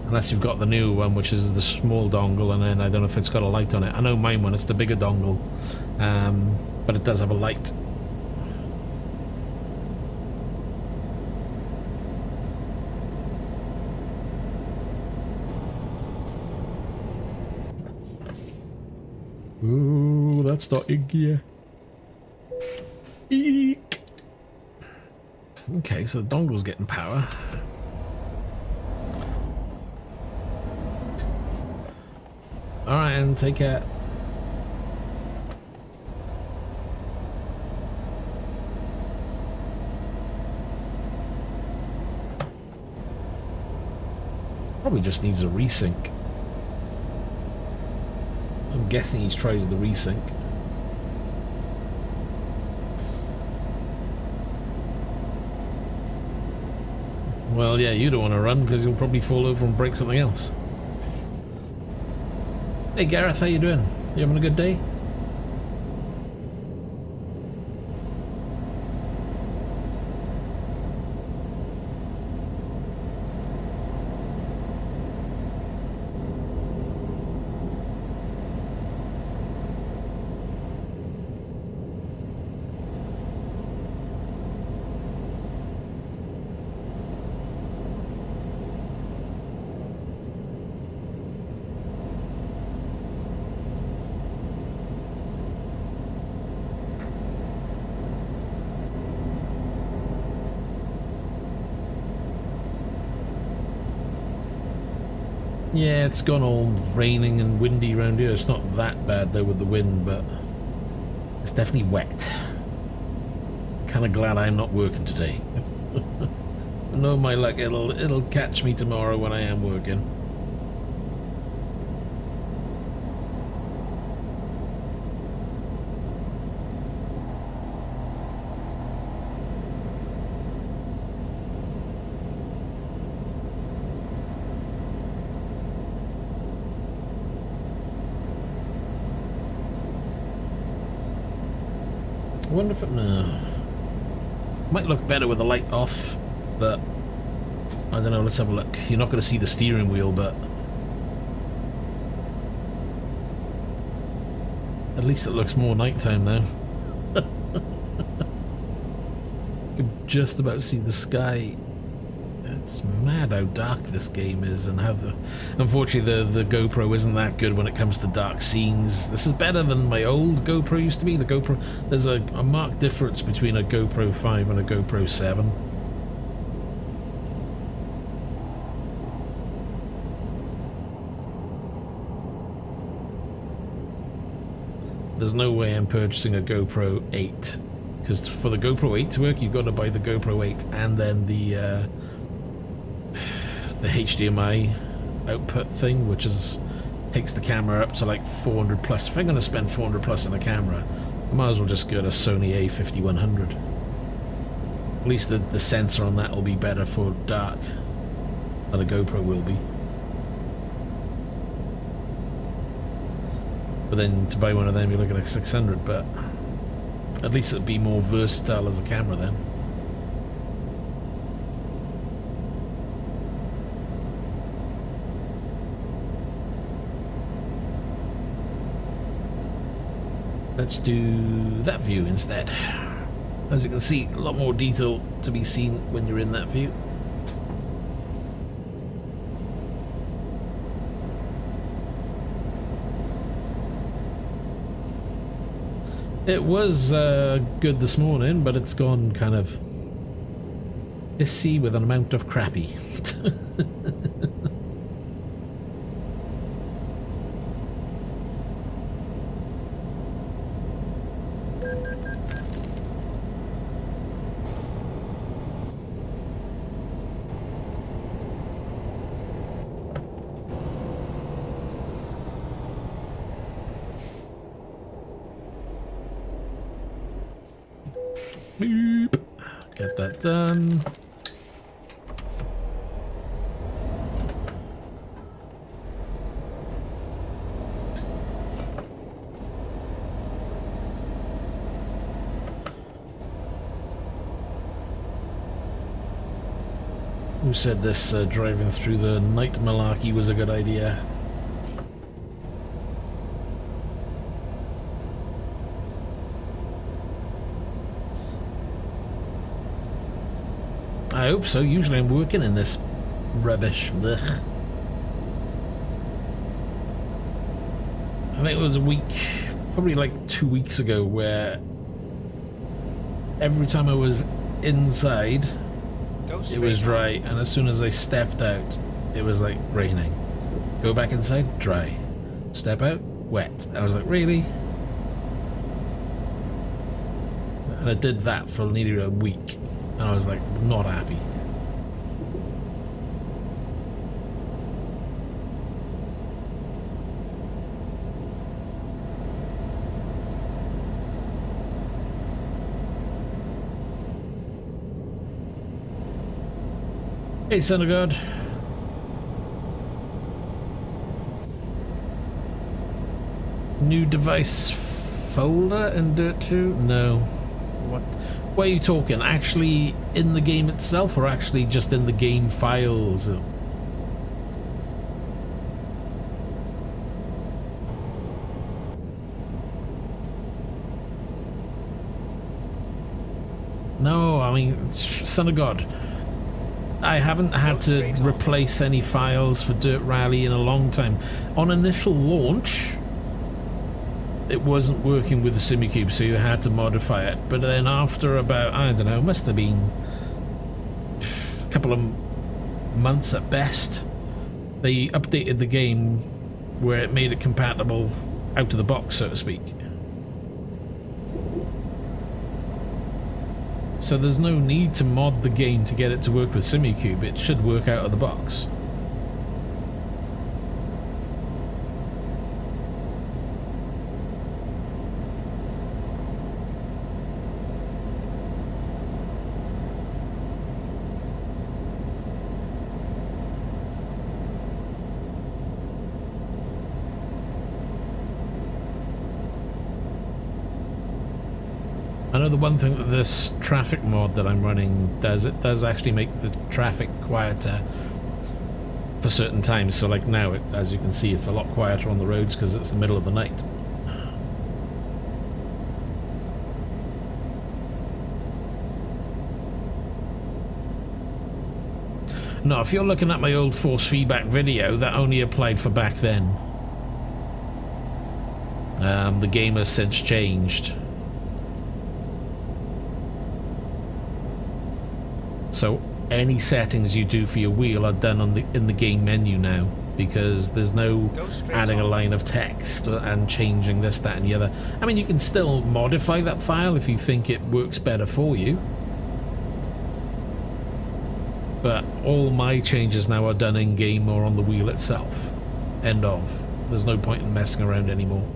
Unless you've got the new one, which is the small dongle, and then I don't know if it's got a light on it. I know mine one, it's the bigger dongle, but it does have a light. Ooh, that's not in gear. Eek. Okay, so the dongle's getting power. Alright, and take care. Probably just needs a resync. I'm guessing he's tries the resync. Well, yeah, you don't want to run because you'll probably fall over and break something else. Hey Gareth, how you doing? You having a good day? Yeah, it's gone all raining and windy around here. It's not that bad though with the wind, but it's definitely wet. Kind of glad I'm not working today. No, my luck, it'll catch me tomorrow when I am working. I wonder if it might look better with the light off, but I don't know. Let's have a look. You're not going to see the steering wheel, but at least it looks more nighttime now. You can just about see the sky. It's mad how dark this game is, and how unfortunately the GoPro isn't that good when it comes to dark scenes. This is better than my old GoPro used to be. The GoPro, there's a marked difference between a GoPro 5 and a GoPro 7. There's no way I'm purchasing a GoPro 8, because for the GoPro 8 to work, you've got to buy the GoPro 8 and then the HDMI output thing, which takes the camera up to like 400 plus. If I'm going to spend 400 plus on a camera, I might as well just get a Sony A5100. At least the sensor on that will be better for dark than a GoPro will be. But then to buy one of them, you're looking at 600, but at least it'll be more versatile as a camera then. Let's do that view instead. As you can see, a lot more detail to be seen when you're in that view. It was good this morning, but it's gone kind of pissy with an amount of crappy. Boop. Get that done. Who said this driving through the night malarkey was a good idea? I hope so. Usually I'm working in this rubbish. Blech. I think it was a week, probably like 2 weeks ago, where every time I was inside it was dry, and as soon as I stepped out it was like raining. Go back inside, dry. Step out, wet. I was like, really? And I did that for nearly a week, and I was like, not happy. Hey, son of God. New device folder in Dirt 2? No. What are you talking? Actually in the game itself, or actually just in the game files? No, I mean, son of God. I haven't had to replace any files for Dirt Rally in a long time. On initial launch, it wasn't working with the Simicube, so you had to modify it. But then after about, I don't know, must have been a couple of months at best, they updated the game where it made it compatible out of the box, so to speak. So there's no need to mod the game to get it to work with Simicube. It should work out of the box. I know the one thing that this traffic mod that I'm running does, it does actually make the traffic quieter for certain times. So like now, as you can see, it's a lot quieter on the roads because it's the middle of the night. No, if you're looking at my old force feedback video, that only applied for back then. The game has since changed. So any settings you do for your wheel are done on in the game menu now, because there's no adding a line of text and changing this, that and the other. I mean, you can still modify that file if you think it works better for you, but all my changes now are done in game or on the wheel itself. End of. There's no point in messing around anymore.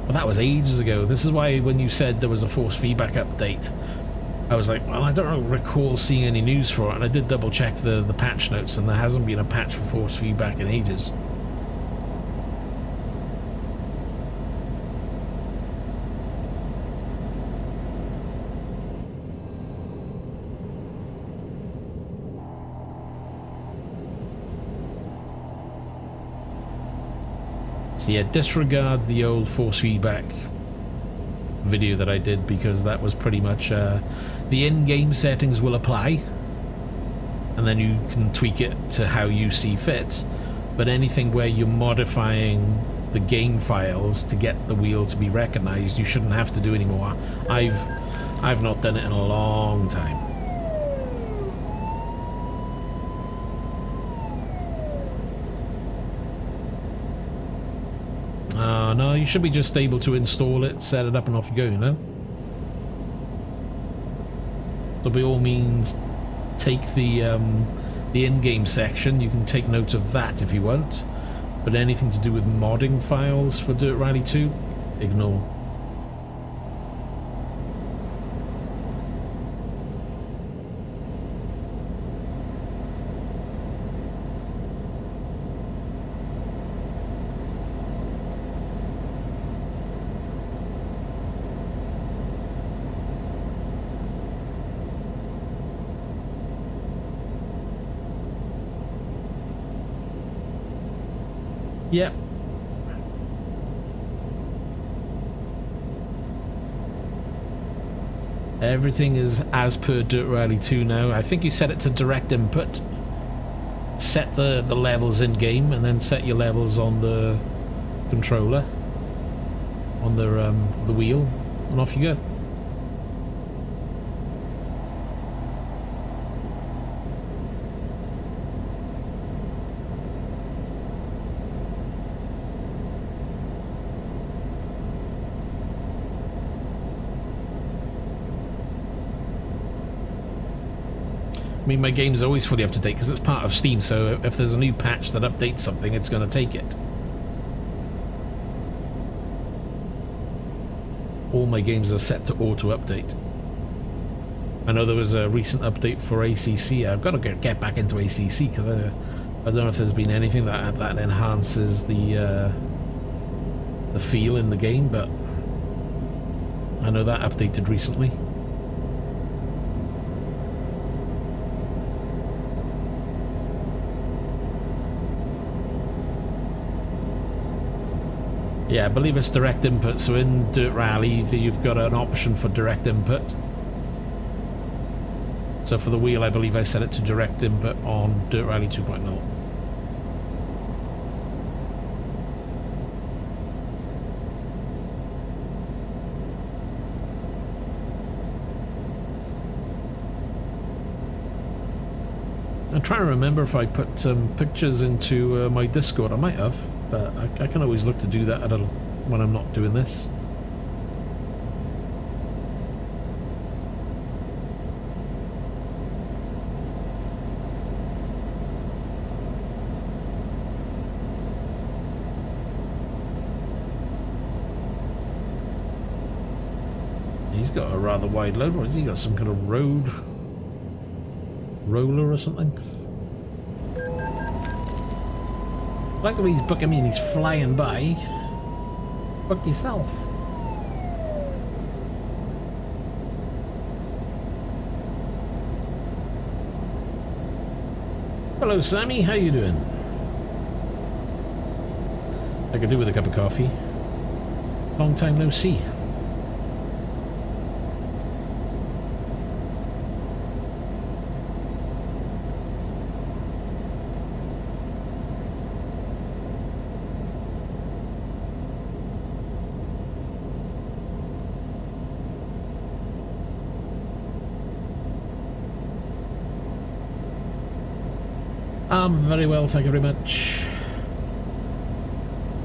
Well, that was ages ago. This is why when you said there was a force feedback update, I was like, well, I don't recall seeing any news for it, and I did double check the patch notes, and there hasn't been a patch for force feedback in ages. So yeah, disregard the old force feedback video that I did, because that was pretty much the in-game settings will apply and then you can tweak it to how you see fit, but anything where you're modifying the game files to get the wheel to be recognized, you shouldn't have to do anymore. I've not done it in a long time. No, you should be just able to install it, set it up, and off you go, you know? So by all means, take the in-game section. You can take note of that if you want, but anything to do with modding files for Dirt Rally 2, ignore. Yep. Everything is as per Dirt Rally 2 now. I think you set it to direct input. Set the levels in game and then set your levels on the controller, on the wheel, and off you go. I mean, my game's always fully up to date because it's part of Steam, so if there's a new patch that updates something, it's going to take it. All my games are set to auto-update. I know there was a recent update for ACC. I've got to get back into ACC because I don't know if there's been anything that enhances the feel in the game, but I know that updated recently. Yeah, I believe it's direct input, so in Dirt Rally you've got an option for direct input. So for the wheel, I believe I set it to direct input on Dirt Rally 2.0. I'm trying to remember if I put some pictures into my Discord. I might have, but I can always look to do that when I'm not doing this. He's got a rather wide load. What has he got? Some kind of road roller or something? I like the way he's booking me and he's flying by. Book yourself. Hello Sammy, how you doing? I could do with a cup of coffee. Long time no see. Very well, thank you very much.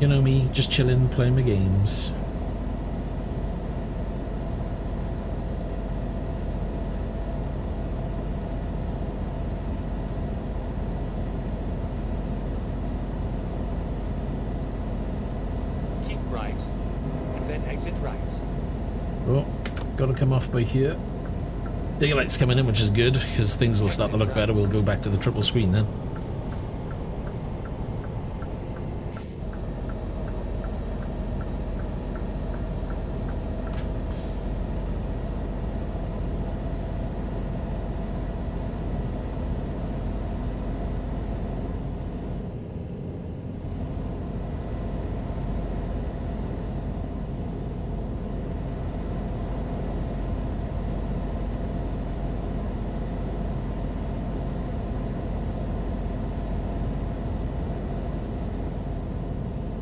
You know me, just chilling, playing my games. Keep right, and then exit right. Oh, gotta come off by here. Daylight's coming in, which is good, because things will start to look better. We'll go back to the triple screen then.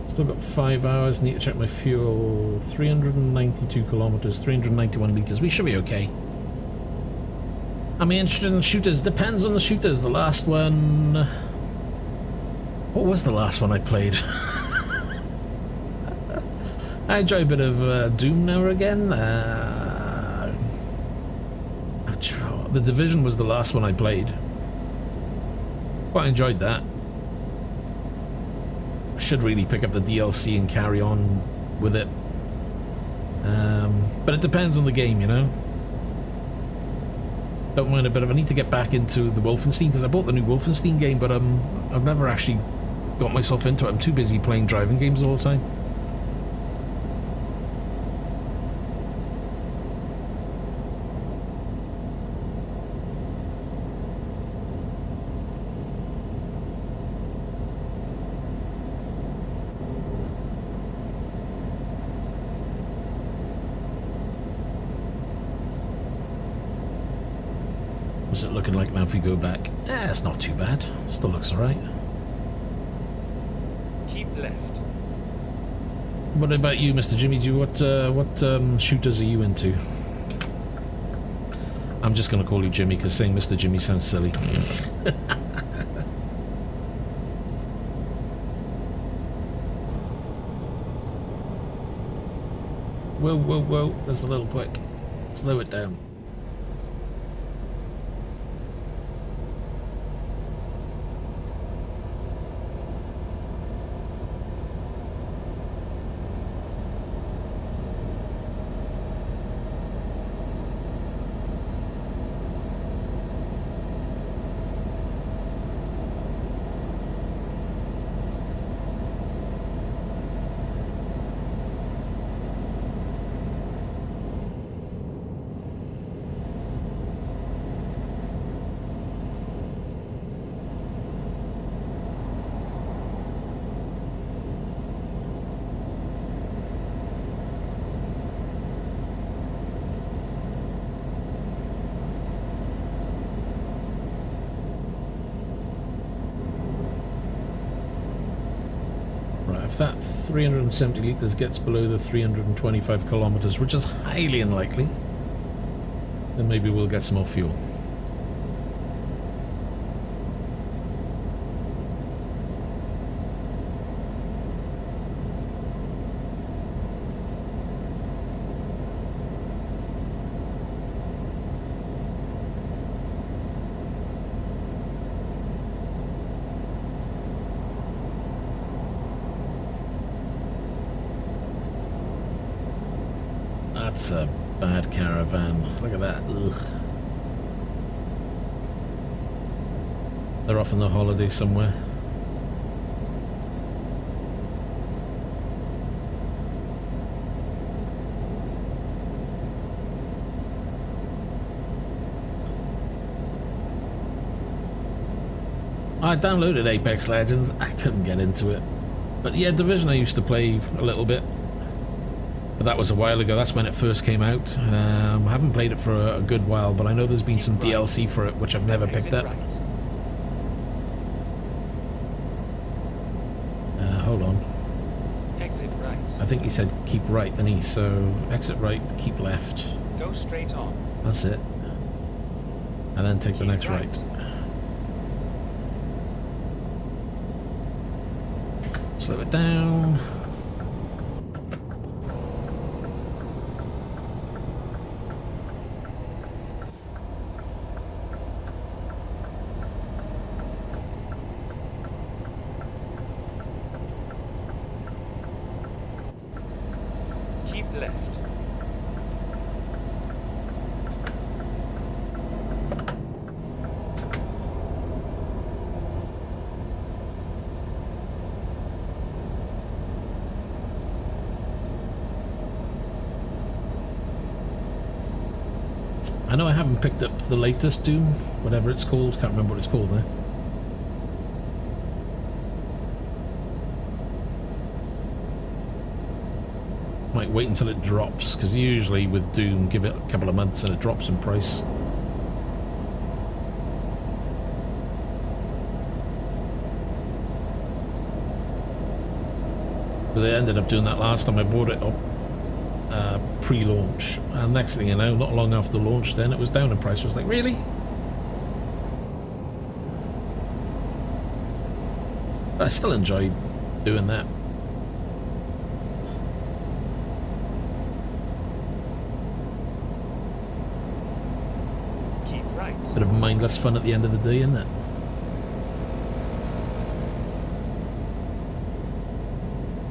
Still got 5 hours, need to check my fuel. 392 kilometers, 391 liters. We should be okay. Am I interested in shooters? Depends on the shooters. The last one... What was the last one I played? I enjoy a bit of Doom now or again. The Division was the last one I played. Quite enjoyed that. Should really pick up the DLC and carry on with it. But it depends on the game, you know? Don't mind a bit of... I need to get back into the Wolfenstein, because I bought the new Wolfenstein game, but I've never actually got myself into it. I'm too busy playing driving games all the time. What's it looking like now if we go back? It's not too bad. Still looks alright. Keep left. What about you, Mr. Jimmy? What shooters are you into? I'm just going to call you Jimmy because saying Mr. Jimmy sounds silly. Whoa, whoa, whoa. That's a little quick. Slow it down. If that 370 litres gets below the 325 kilometres, which is highly unlikely, then maybe we'll get some more fuel. That's a bad caravan. Look at that. Ugh. They're off on the holiday somewhere. I downloaded Apex Legends. I couldn't get into it. But yeah, Division I used to play a little bit. But that was a while ago. That's when it first came out. I haven't played it for a good while, but I know there's been some DLC for it, which I've never picked up. Hold on. Exit right. I think he said keep right, didn't he? So exit right, keep left. Go straight on. That's it. And then take the next right. Slow it down. Keep left. I know I haven't picked up the latest Doom, whatever it's called. Can't remember what it's called now. Might wait until it drops, because usually with Doom, give it a couple of months and it drops in price. Because I ended up doing that last time I bought it up pre-launch, and next thing you know, not long after launch, then it was down in price. I was like, really? But I still enjoyed doing that. Keep right. Bit of mindless fun at the end of the day, isn't it?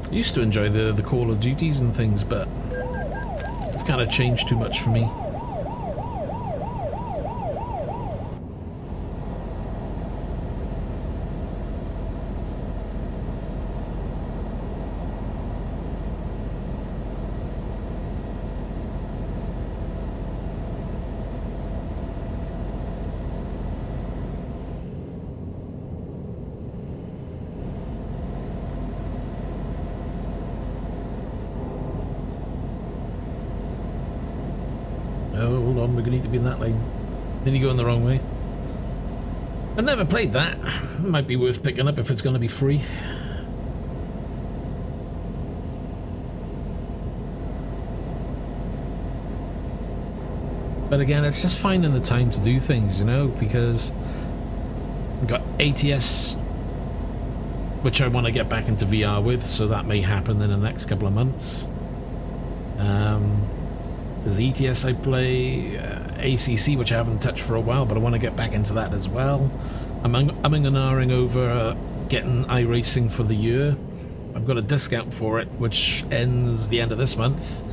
I used to enjoy the Call of Duties and things, but it's kind of changed too much for me. Oh, hold on, we're going to need to be in that lane. Then you go in the wrong way. I've never played that. Might be worth picking up if it's going to be free. But again, it's just finding the time to do things, you know, because I've got ATS, which I want to get back into VR with, so that may happen in the next couple of months. There's ETS I play, ACC, which I haven't touched for a while, but I want to get back into that as well. I'm umming and ahhing over getting iRacing for the year. I've got a discount for it, which ends the end of this month.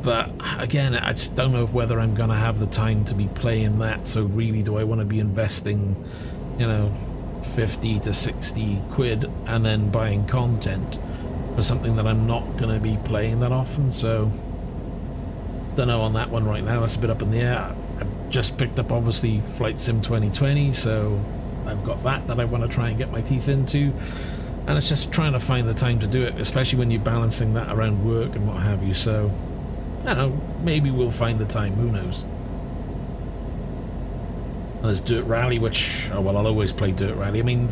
But again, I just don't know whether I'm going to have the time to be playing that, so really do I want to be investing, you know, 50 to 60 quid and then buying content for something that I'm not going to be playing that often, so don't know on that one right now. It's a bit up in the air. I've just picked up obviously Flight Sim 2020, so I've got that I want to try and get my teeth into, and it's just trying to find the time to do it, especially when you're balancing that around work and what have you. So I don't know, maybe we'll find the time, who knows. And there's Dirt Rally, which, oh well, I'll always play Dirt Rally. I mean,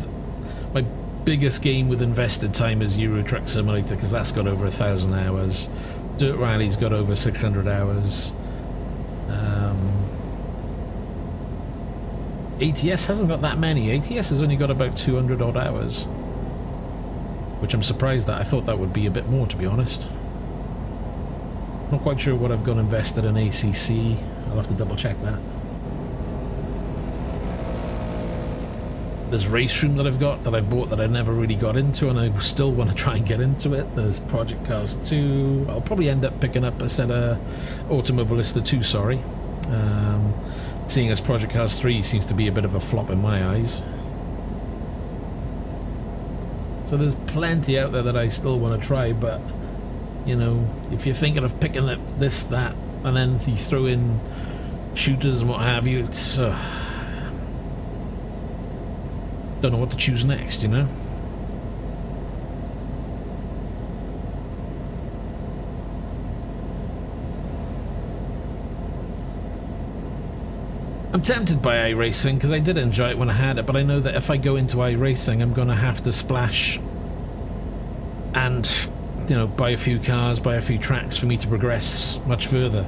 my biggest game with invested time is Euro Truck Simulator, because that's got over 1,000 hours. Dirt Rally's got over 600 hours. ATS hasn't got that many. ATS has only got about 200 odd hours, which I'm surprised at. I thought that would be a bit more, to be honest. Not quite sure what I've got invested in ACC. I'll have to double check that. There's Race Room that I've got, that I bought, that I never really got into, and I still want to try and get into it. There's Project Cars 2. I'll probably end up picking up a set of Automobilista 2, sorry. Seeing as Project Cars 3 seems to be a bit of a flop in my eyes. So there's plenty out there that I still want to try, but you know, if you're thinking of picking up this, that, and then you throw in shooters and what have you, it's don't know what to choose next, you know. I'm tempted by iRacing because I did enjoy it when I had it, but I know that if I go into iRacing, I'm going to have to splash and, you know, buy a few cars, buy a few tracks for me to progress much further.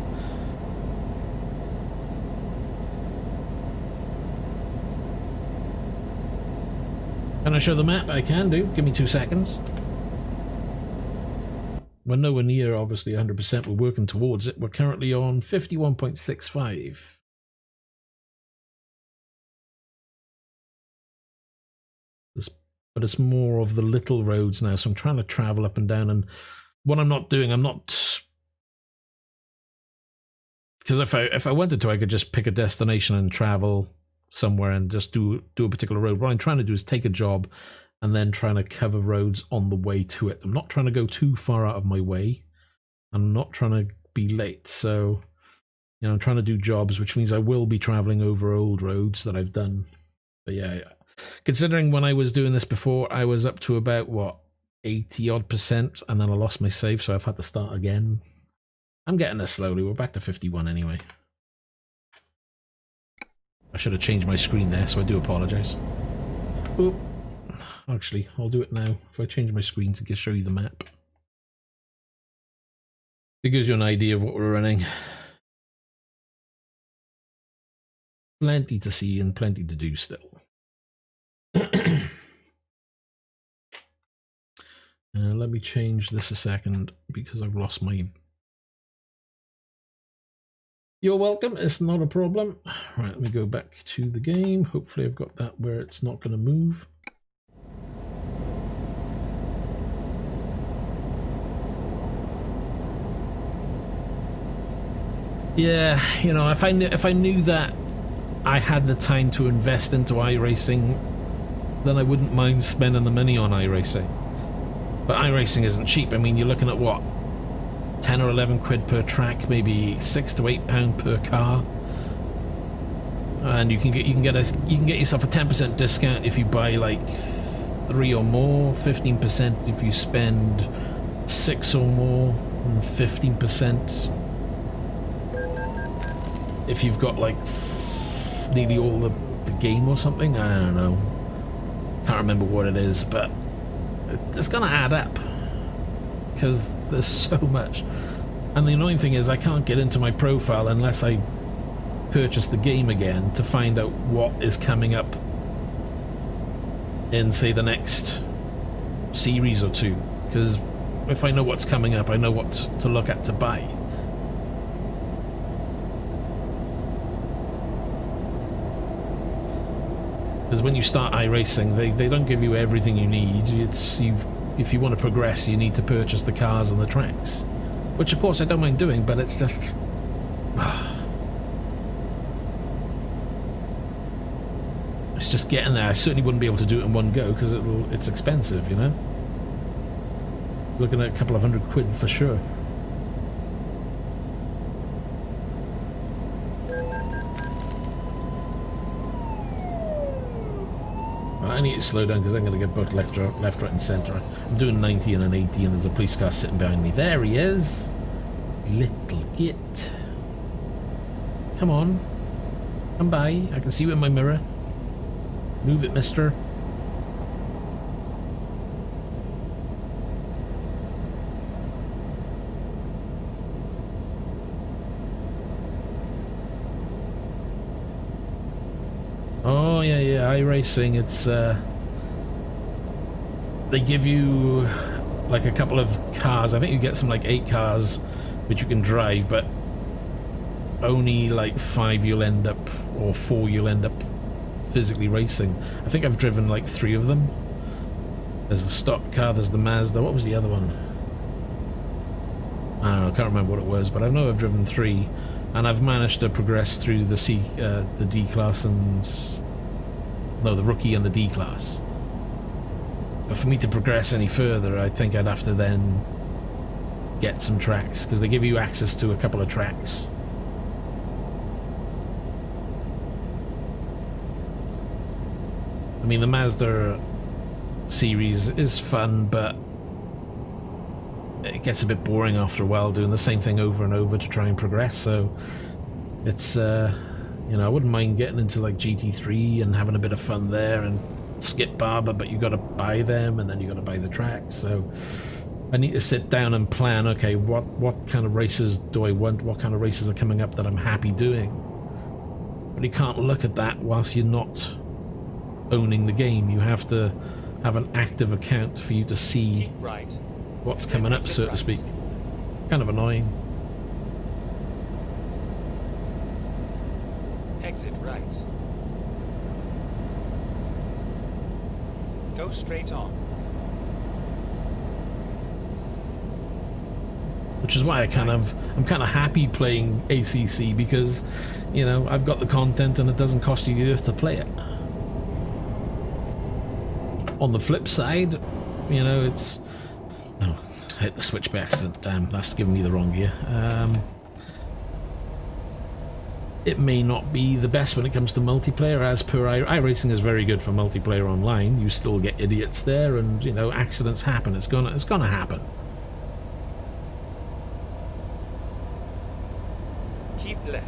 Can I show the map? I can do. Give me 2 seconds. We're nowhere near, obviously, 100%. We're working towards it. We're currently on 51.65. But it's more of the little roads now, so I'm trying to travel up and down. And what I'm not doing, I'm not... Because if I wanted to, I could just pick a destination and travel somewhere and just do a particular road. What I'm trying to do is take a job and then trying to cover roads on the way to it. I'm not trying to go too far out of my way. I'm not trying to be late. So, you know, I'm trying to do jobs, which means I will be traveling over old roads that I've done. But yeah, considering when I was doing this before, I was up to about, what, 80 odd %, and then I lost my save, so I've had to start again. I'm getting there slowly. We're back to 51 anyway. I should have changed my screen there, so I do apologise. Oop. Actually, I'll do it now. If I change my screen to show you the map. It gives you an idea of what we're running. Plenty to see and plenty to do still. Let me change this a second because I've lost my... You're welcome, it's not a problem. Right, let me go back to the game. Hopefully I've got that where it's not going to move. Yeah, you know, if I knew that I had the time to invest into iRacing, then I wouldn't mind spending the money on iRacing. But iRacing isn't cheap. I mean, you're looking at what, 10 or 11 quid per track, maybe £6 to £8 per car, and you can get yourself a 10% discount if you buy like 3 or more, 15% if you spend 6 or more, and 15% if you've got like nearly all the game or something. I don't know. Can't remember what it is, but it's gonna add up because there's so much. And the annoying thing is I can't get into my profile unless I purchase the game again to find out what is coming up in, say, the next series or two, because if I know what's coming up, I know what to look at to buy. Because when you start iRacing, they don't give you everything you need. If you want to progress, you need to purchase the cars and the tracks, which of course I don't mind doing, but it's just it's just getting there. I certainly wouldn't be able to do it in one go because it's expensive, you know. Looking at a couple of £100 for sure. I need to slow down because I'm going to get booked left, right and centre. I'm doing 90 and an 80 and there's a police car sitting behind me. There he is. Little git. Come on. Come by. I can see you in my mirror. Move it, mister. Oh yeah, iRacing, it's they give you like a couple of cars. I think you get some like 8 cars which you can drive, but only like 5 you'll end up, or 4 you'll end up physically racing. I think I've driven like 3 of them. There's the stock car, there's the Mazda. What was the other one? I don't know, I can't remember what it was, but I know I've driven 3. And I've managed to progress through the D class and the rookie and the D class. But for me to progress any further, I think I'd have to then get some tracks because they give you access to a couple of tracks. I mean, the Mazda series is fun, but it gets a bit boring after a while doing the same thing over and over to try and progress. So it's you know, I wouldn't mind getting into like GT3 and having a bit of fun there and skip Barber, but you got to buy them and then you got to buy the tracks. So I need to sit down and plan, okay, what kind of races do I want, what kind of races are coming up that I'm happy doing. But you can't look at that whilst you're not owning the game. You have to have an active account for you to see what's coming up, so to speak. Kind of annoying. Exit right. Go straight on. Which is why I'm kind of happy playing ACC, because, you know, I've got the content and it doesn't cost you the earth to play it. On the flip side, you know, it's... Oh, I hit the switch by accident. Damn, that's giving me the wrong gear. It may not be the best when it comes to multiplayer, as per iRacing is very good for multiplayer online. You still get idiots there, and, you know, accidents happen. It's gonna happen. Keep left.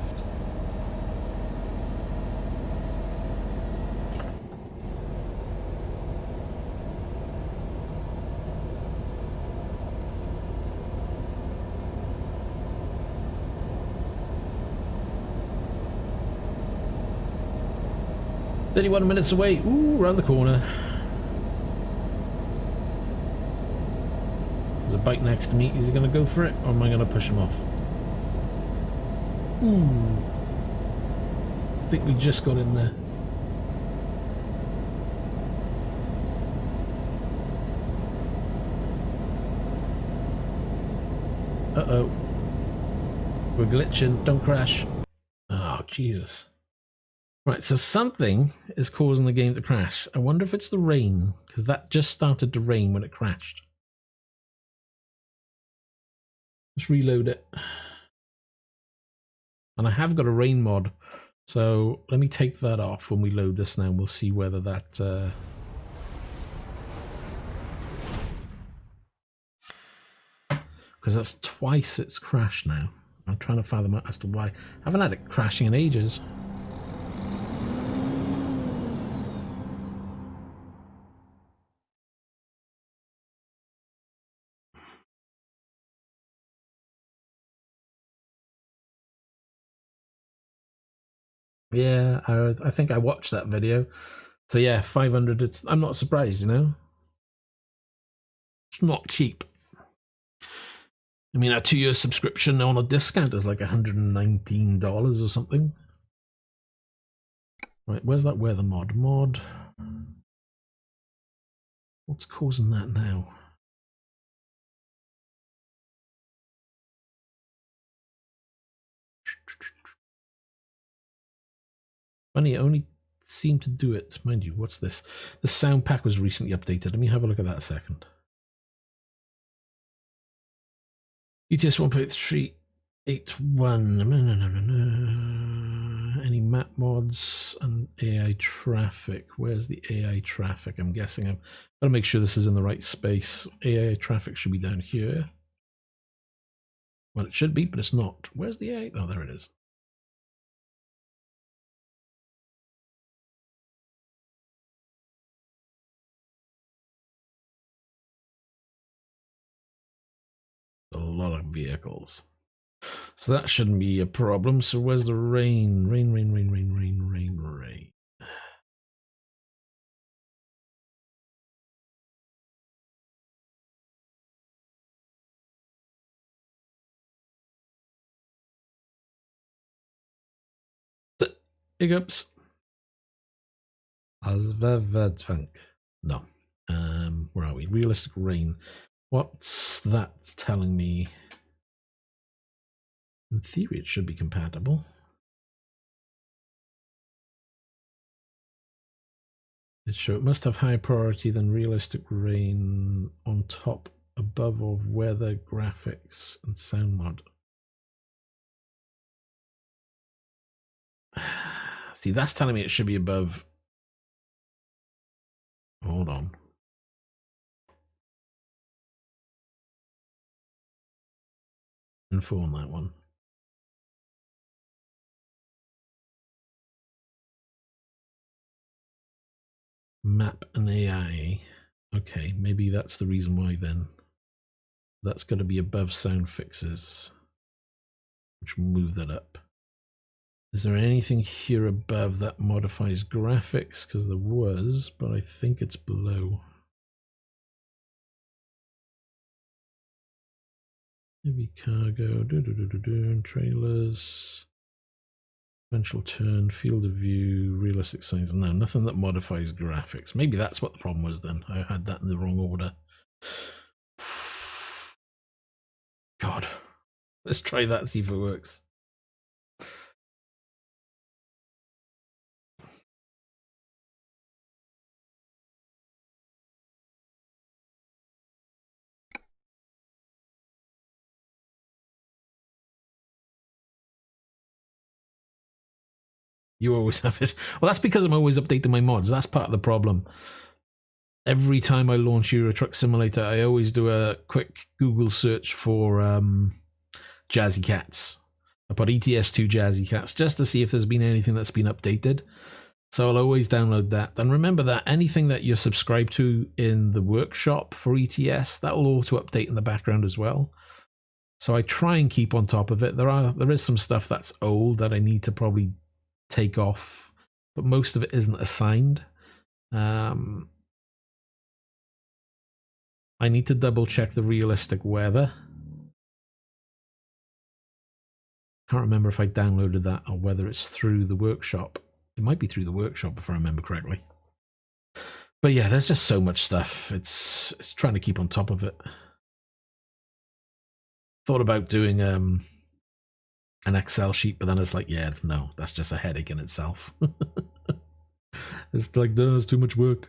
"31 minutes away." Ooh, round the corner. There's a bike next to me. Is he going to go for it, or am I going to push him off? Ooh. I think we just got in there. Uh-oh. We're glitching. Don't crash. Oh, Jesus. Right, so something is causing the game to crash. I wonder if it's the rain, because that just started to rain when it crashed. Let's reload it. And I have got a rain mod, so let me take that off when we load this now, and we'll see whether that... Because that's twice it's crashed now. I'm trying to fathom out as to why. I haven't had it crashing in ages. Yeah, I think I watched that video. So yeah, 500. I'm not surprised, you know. It's not cheap. I mean, a 2-year subscription on a discount is like $119 or something. Right, where's that weather mod? What's causing that now? Funny, it only seemed to do it. Mind you, what's this? The sound pack was recently updated. Let me have a look at that a second. ETS 1.381. Any map mods and AI traffic? Where's the AI traffic? I'm guessing I've got to make sure this is in the right space. AI traffic should be down here. Well, it should be, but it's not. Where's the AI? Oh, there it is. A lot of vehicles. So that shouldn't be a problem. So where's the rain? Rain. Hiccups. No. Where are we? Realistic rain. What's that telling me? In theory, it should be compatible. It must have higher priority than realistic rain on top, above of weather, graphics, and sound mod. See, that's telling me it should be above. Hold on. Info on that one. Map and AI. Okay, maybe that's the reason why then. That's got to be above sound fixes, which will move that up. Is there anything here above that modifies graphics? Because there was, but I think it's below. Maybe cargo, trailers, eventual turn, field of view, realistic signs. No, nothing that modifies graphics. Maybe that's what the problem was then. I had that in the wrong order. God, let's try that, see if it works. You always have it. Well, that's because I'm always updating my mods. That's part of the problem. Every time I launch Euro Truck Simulator, I always do a quick Google search for Jazzy Cats. I put ETS2 Jazzy Cats just to see if there's been anything that's been updated. So I'll always download that. And remember that anything that you're subscribed to in the workshop for ETS, that will auto update in the background as well. So I try and keep on top of it. There is some stuff that's old that I need to probably take off, but most of it isn't assigned. I need to double check the realistic weather. Can't remember if I downloaded that or whether it's through the workshop. It might be through the workshop if I remember correctly. But yeah, there's just so much stuff. It's trying to keep on top of it. Thought about doing an Excel sheet, but then it's like, yeah, no, that's just a headache in itself. It's like, no, it's too much work.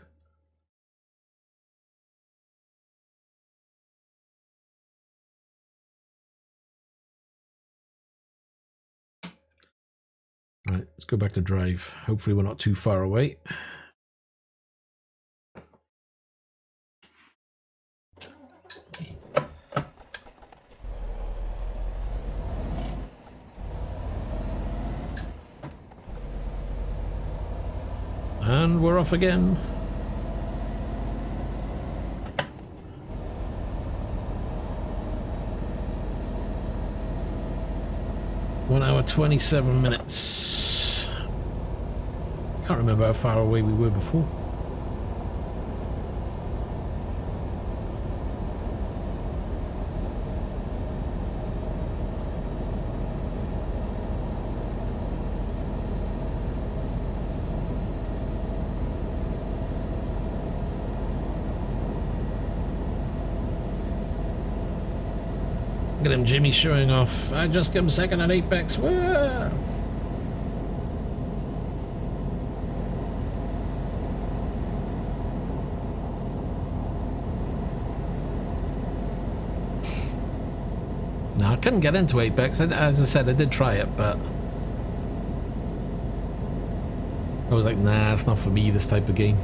Right, let's go back to drive. Hopefully we're not too far away. And we're off again. One hour, 27 minutes. can't remember how far away we were before. Look at him, Jimmy, showing off. I just come second at Apex. Whoa! No, I couldn't get into Apex. As I said, I did try it, but I was like, nah, it's not for me, this type of game.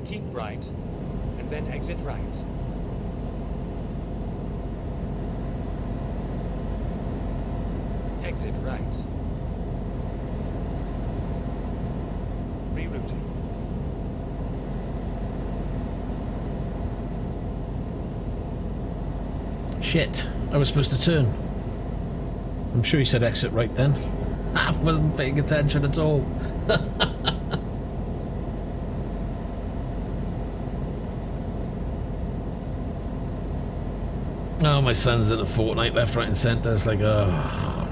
Keep right, and then exit right. Exit right. Rerouting. Shit, I was supposed to turn. I'm sure he said exit right then. I wasn't paying attention at all. Oh, my son's in a Fortnite left, right and centre. It's like, oh.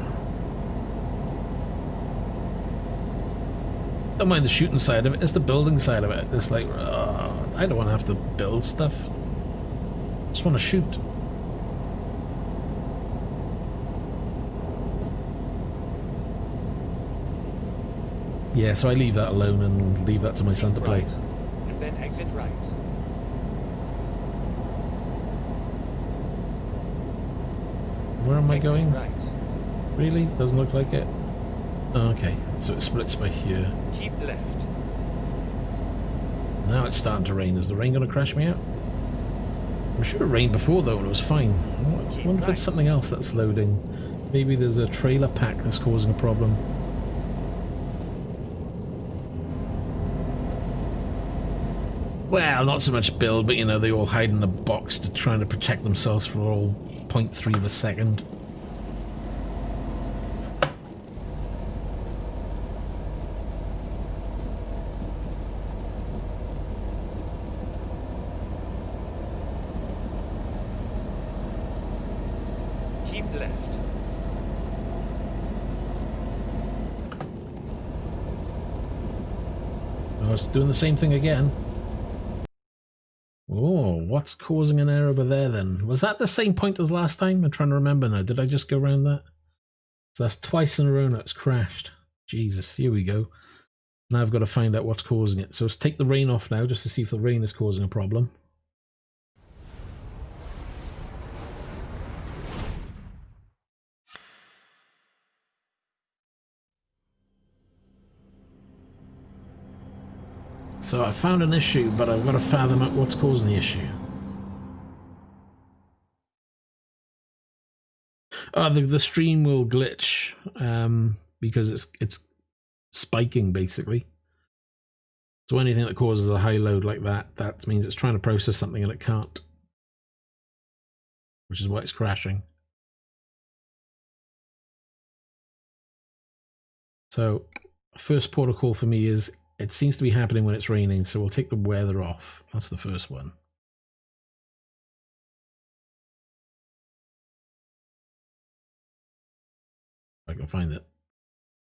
Don't mind the shooting side of it, it's the building side of it. It's like, I don't want to have to build stuff. I just want to shoot. Yeah, so I leave that alone and leave that to my son to play. And then exit right. Where am I going? Right. Really? Doesn't look like it. Okay, so it splits by here. Keep left. Now it's starting to rain. Is the rain going to crash me out? I'm sure it rained before though and it was fine. I wonder if it's something else that's loading. Maybe there's a trailer pack that's causing a problem. Well, not so much build, but you know, they all hide in a box to trying to protect themselves for all 0.3 of a second. Keep left. I was doing the same thing again. Oh, what's causing an error over there then? Was that the same point as last time? I'm trying to remember now. Did I just go around that? So that's twice in a row now it's crashed. Jesus, here we go. Now I've got to find out what's causing it. So let's take the rain off now just to see if the rain is causing a problem. So I found an issue, but I've got to fathom out what's causing the issue. The stream will glitch because it's spiking basically. So anything that causes a high load like that, that means it's trying to process something and it can't, which is why it's crashing. So first protocol for me is it seems to be happening when it's raining, so we'll take the weather off. That's the first one. I can find it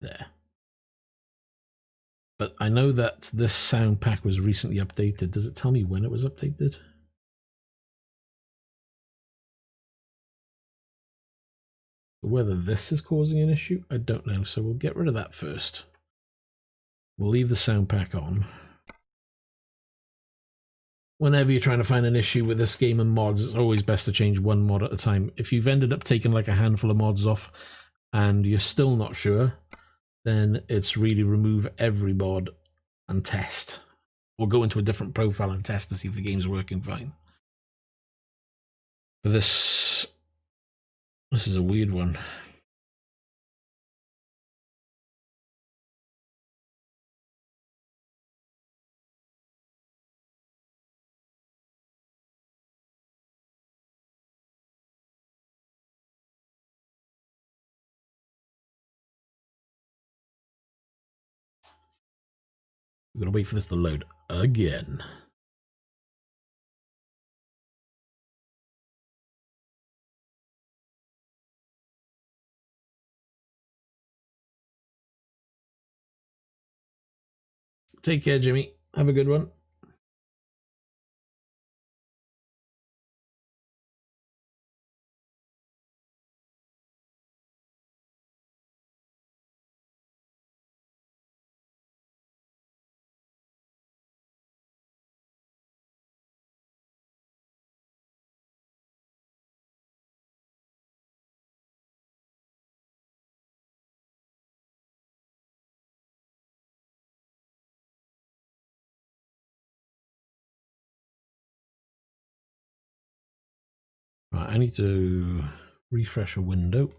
there. But I know that this sound pack was recently updated. Does it tell me when it was updated? Whether this is causing an issue, I don't know. So we'll get rid of that first. We'll leave the sound pack on. whenever you're trying to find an issue with this game and mods, it's always best to change one mod at a time. If you've ended up taking like a handful of mods off and you're still not sure, then it's really remove every mod and test. Or go into a different profile and test to see if the game's working fine. But this is a weird one. We're going to wait for this to load again. Take care, Jimmy. Have a good one. Right, I need to refresh a window.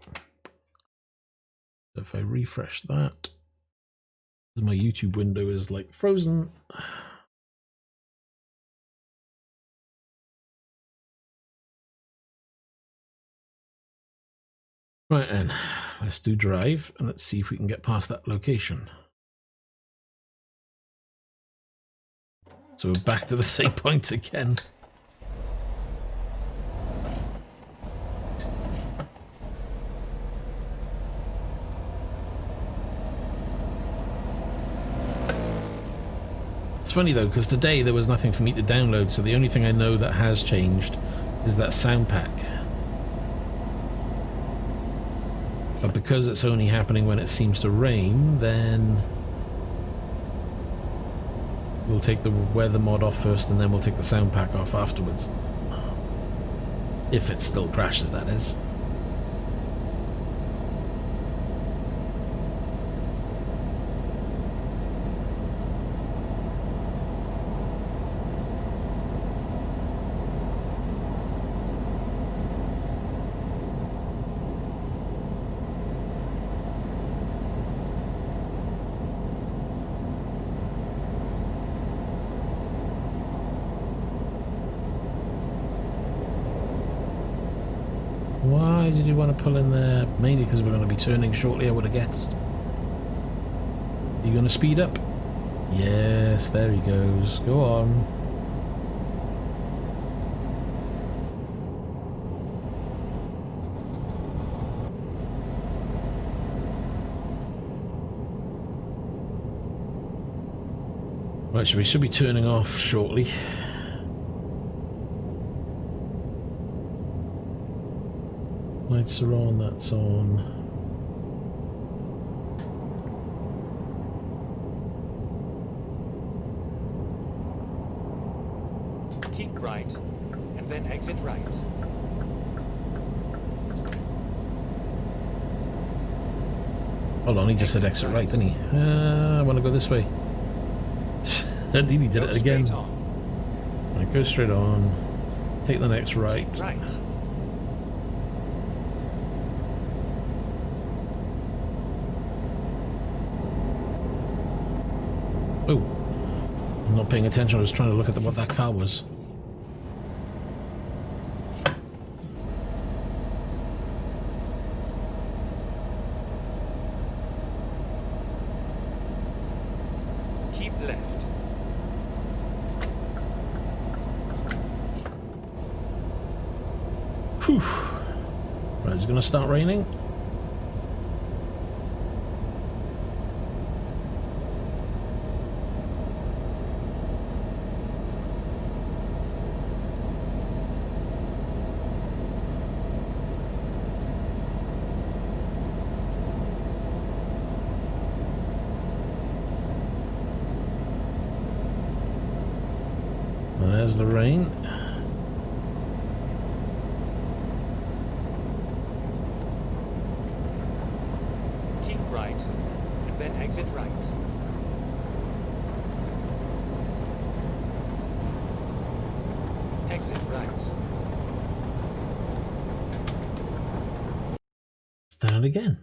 So if I refresh that, my YouTube window is like frozen. Right then, let's do drive and let's see if we can get past that location. So we're back to the same point again. It's funny though, because today there was nothing for me to download, so the only thing I know that has changed is that sound pack. But because it's only happening when it seems to rain, then we'll take the weather mod off first and then we'll take the sound pack off afterwards. If it still crashes, that is. Why did you want to pull in there? Mainly because we're going to be turning shortly, I would have guessed. Are you going to speed up? Yes, there he goes. Go on. Right, so we should be turning off shortly. Lights are on, that's on. Keep right, and then exit right. Hold on, he just said exit right, didn't he? I want to go this way. I nearly did it again. Right, go straight on. Take the next right. Right. Oh, I'm not paying attention. I was trying to look at what that car was. Keep left. Whew. Right, is it going to start raining? There's the rain. Keep right, and then exit right. Exit right. Done it again.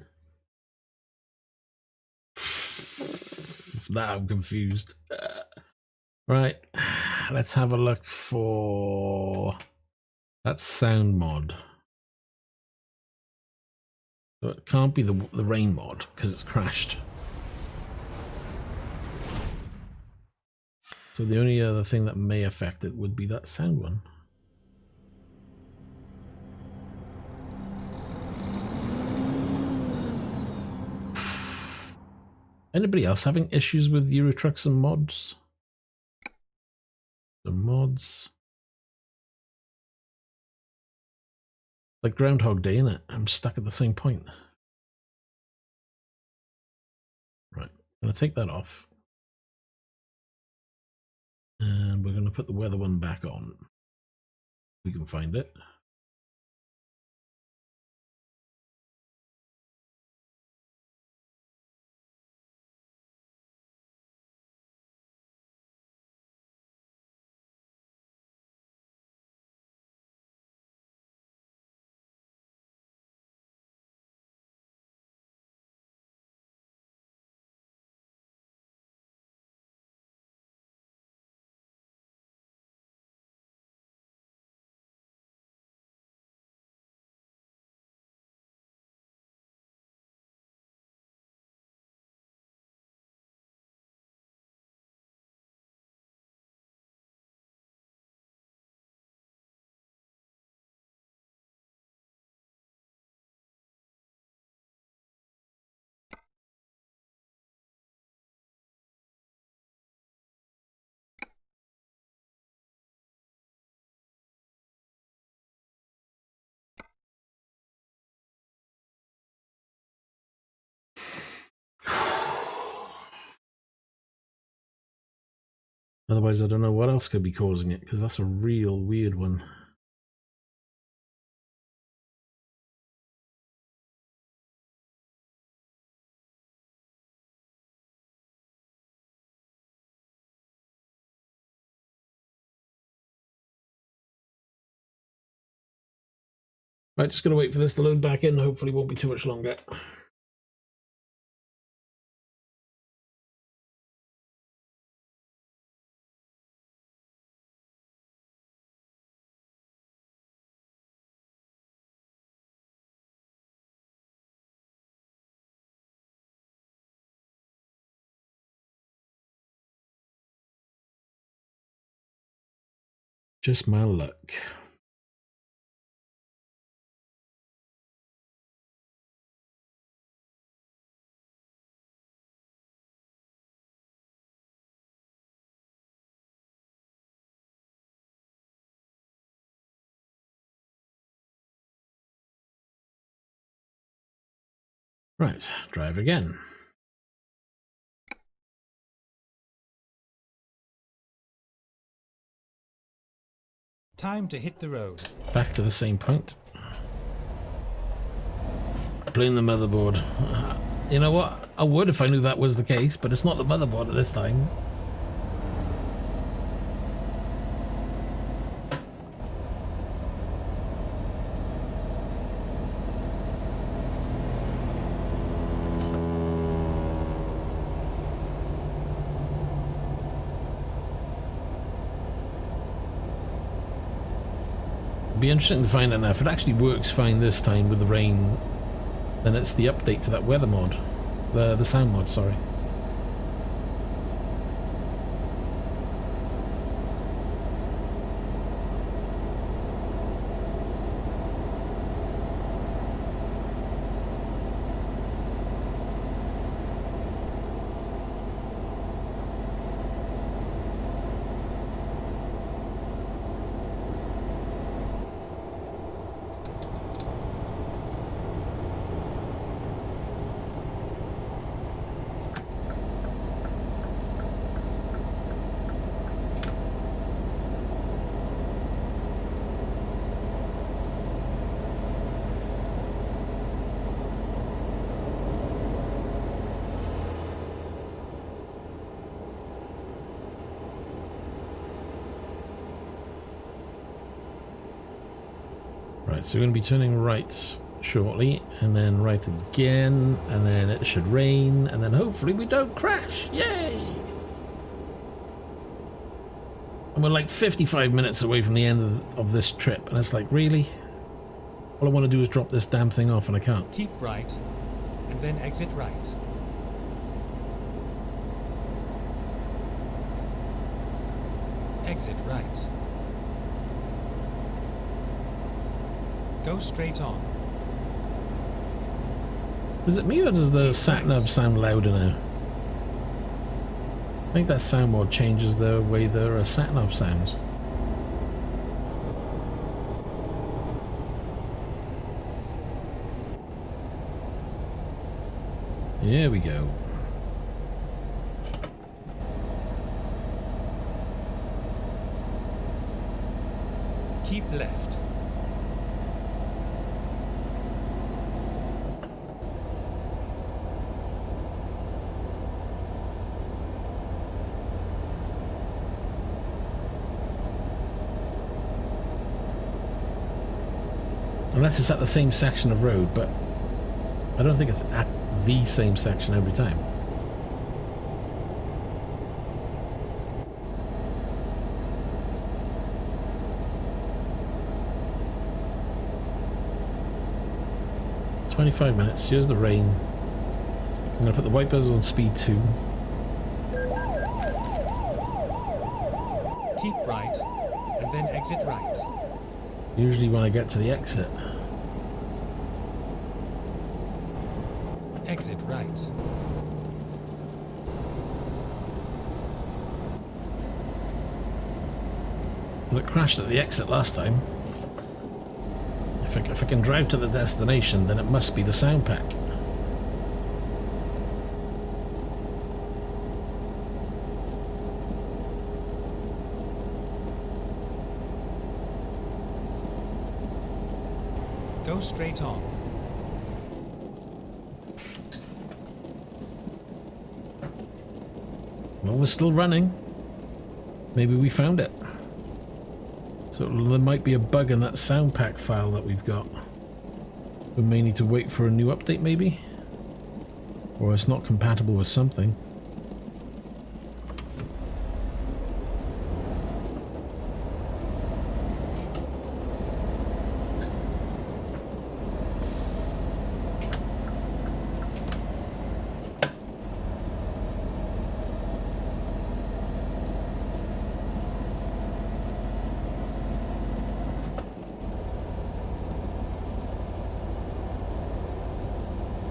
Now I'm confused. Right, let's have a look for that sound mod. So it can't be the rain mod because it's crashed. So the only other thing that may affect it would be that sound one. Anybody else having issues with Euro Trucks and mods? The mods. Like Groundhog Day, innit? I'm stuck at the same point. Right, I'm going to take that off. And we're going to put the weather one back on. We can find it. Otherwise, I don't know what else could be causing it, because that's a real weird one. Right, just going to wait for this to load back in. Hopefully, it won't be too much longer. Just my luck. Right, drive again. Time to hit the road. Back to the same point. Blame the motherboard. You know what? I would if I knew that was the case, but it's not the motherboard at this time. Be interesting to find out now if it actually works fine this time with the rain. Then it's the update to that weather mod, the sound mod. Sorry. Right, so we're going to be turning right shortly, and then right again, and then it should rain, and then hopefully we don't crash. Yay! And we're like 55 minutes away from the end of this trip, and it's like, really? All I want to do is drop this damn thing off, and I can't. Keep right, and then exit right. Exit right. Go straight on. Is it me, or does the sat-nav sound louder now? I think that soundboard changes the way the sat-nav sounds. Here we go. Keep left. Unless it's at the same section of road, but I don't think it's at the same section every time. "25 minutes, here's the rain. I'm going to put the wipers on speed 2. Keep right, and then exit right. Usually when I get to the exit. Exit right. Well, it crashed at the exit last time. If I can drive to the destination, then it must be the sound pack. Go straight on. Well, we're still running. Maybe we found it. So there might be a bug in that sound pack file that we've got. We may need to wait for a new update, maybe? Or it's not compatible with something.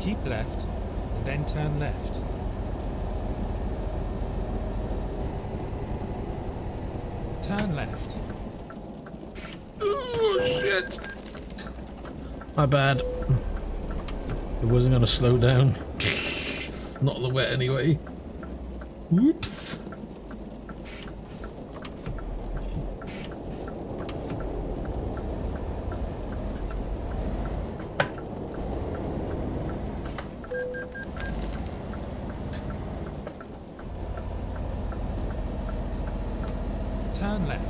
Keep left, and then turn left. Turn left. Oh shit! My bad. It wasn't going to slow down. Not the wet anyway. Whoops. Turn left.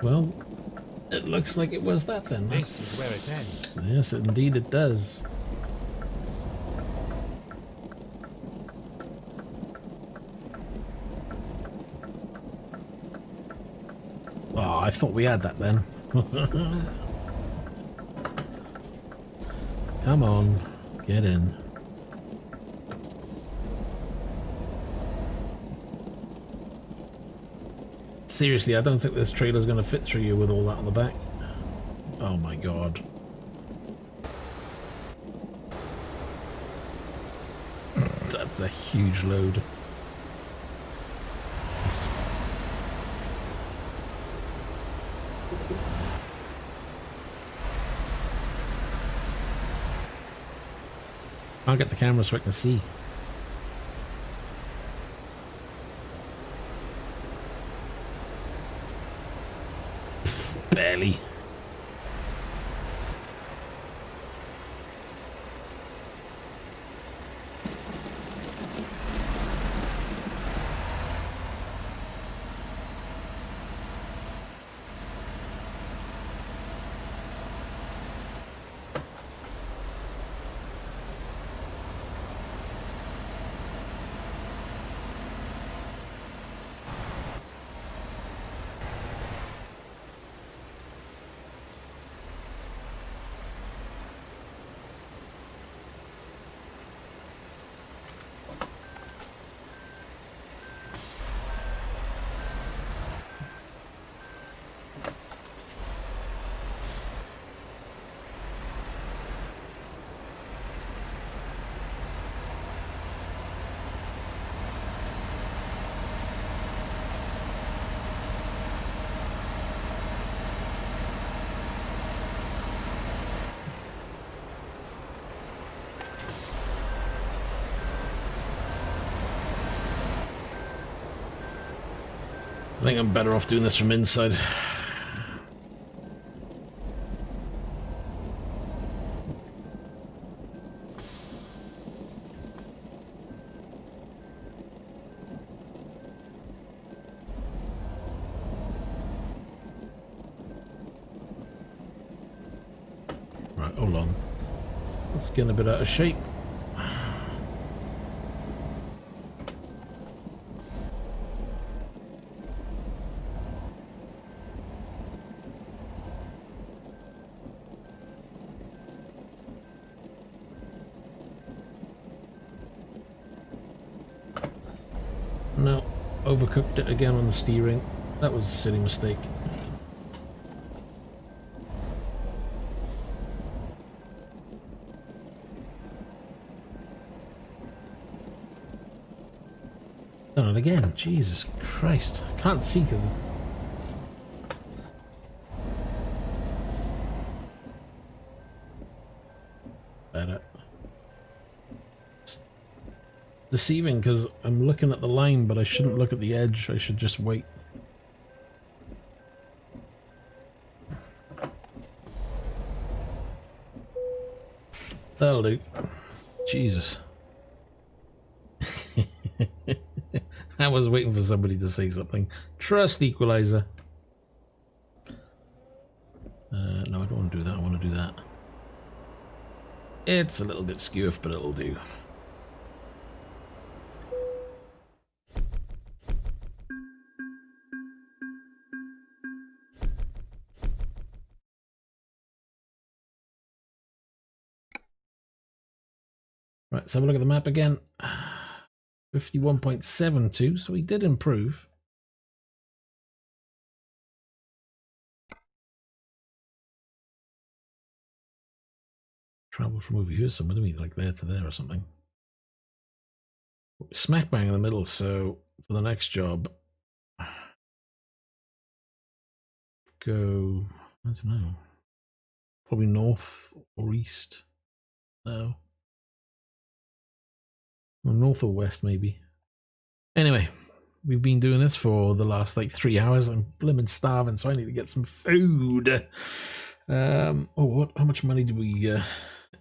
Well, it looks like it was that then. This is where it ends. Yes, indeed it does. Oh, I thought we had that then. Come on, get in. Seriously, I don't think this trailer's going to fit through you with all that on the back. Oh my god. That's a huge load. I'll get the camera so I can see. Barely. I think I'm better off doing this from inside. Right, hold on. It's getting a bit out of shape. No, overcooked it again on the steering. That was a silly mistake. Done it again. Jesus Christ. I can't see because it's... better. It's deceiving because I'm looking at the line, but I shouldn't look at the edge. I should just wait. That'll do. Jesus. I was waiting for somebody to say something. Trust equalizer. No, I don't want to do that. I want to do that. It's a little bit skew-off, but it'll do. Right, let's have a look at the map again. 51.72, so we did improve. Travel from over here somewhere, maybe like there to there or something. Smack bang in the middle, so for the next job, go, I don't know, probably north or east. No. Or north or west, maybe. Anyway, we've been doing this for the last like 3 hours. I'm blimmin' starving, so I need to get some food. Oh, what? How much money did we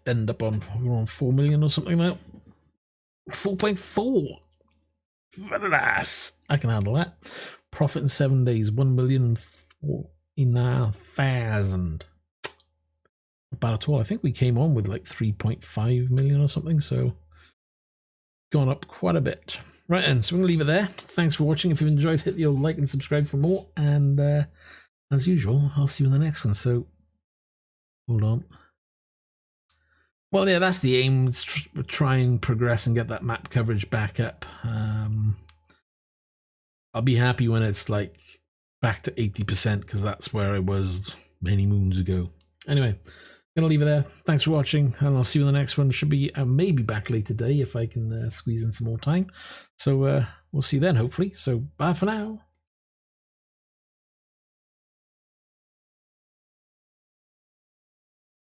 end up on? We were on 4 million or something now. 4.4. Very nice. I can handle that. Profit in 7 days, 1,049,000. Not bad at all. I think we came on with like 3.5 million or something, so gone up quite a bit. Right then, so we're going to leave it there. Thanks for watching. If you've enjoyed, hit the old like and subscribe for more. And as usual, I'll see you in the next one. So, hold on. Well, yeah, that's the aim. Let's try and progress and get that map coverage back up. I'll be happy when it's like back to 80% because that's where I was many moons ago. Anyway, I'm going to leave it there. Thanks for watching, and I'll see you in the next one. Should be maybe back later today if I can squeeze in some more time. So we'll see you then, hopefully. So bye for now.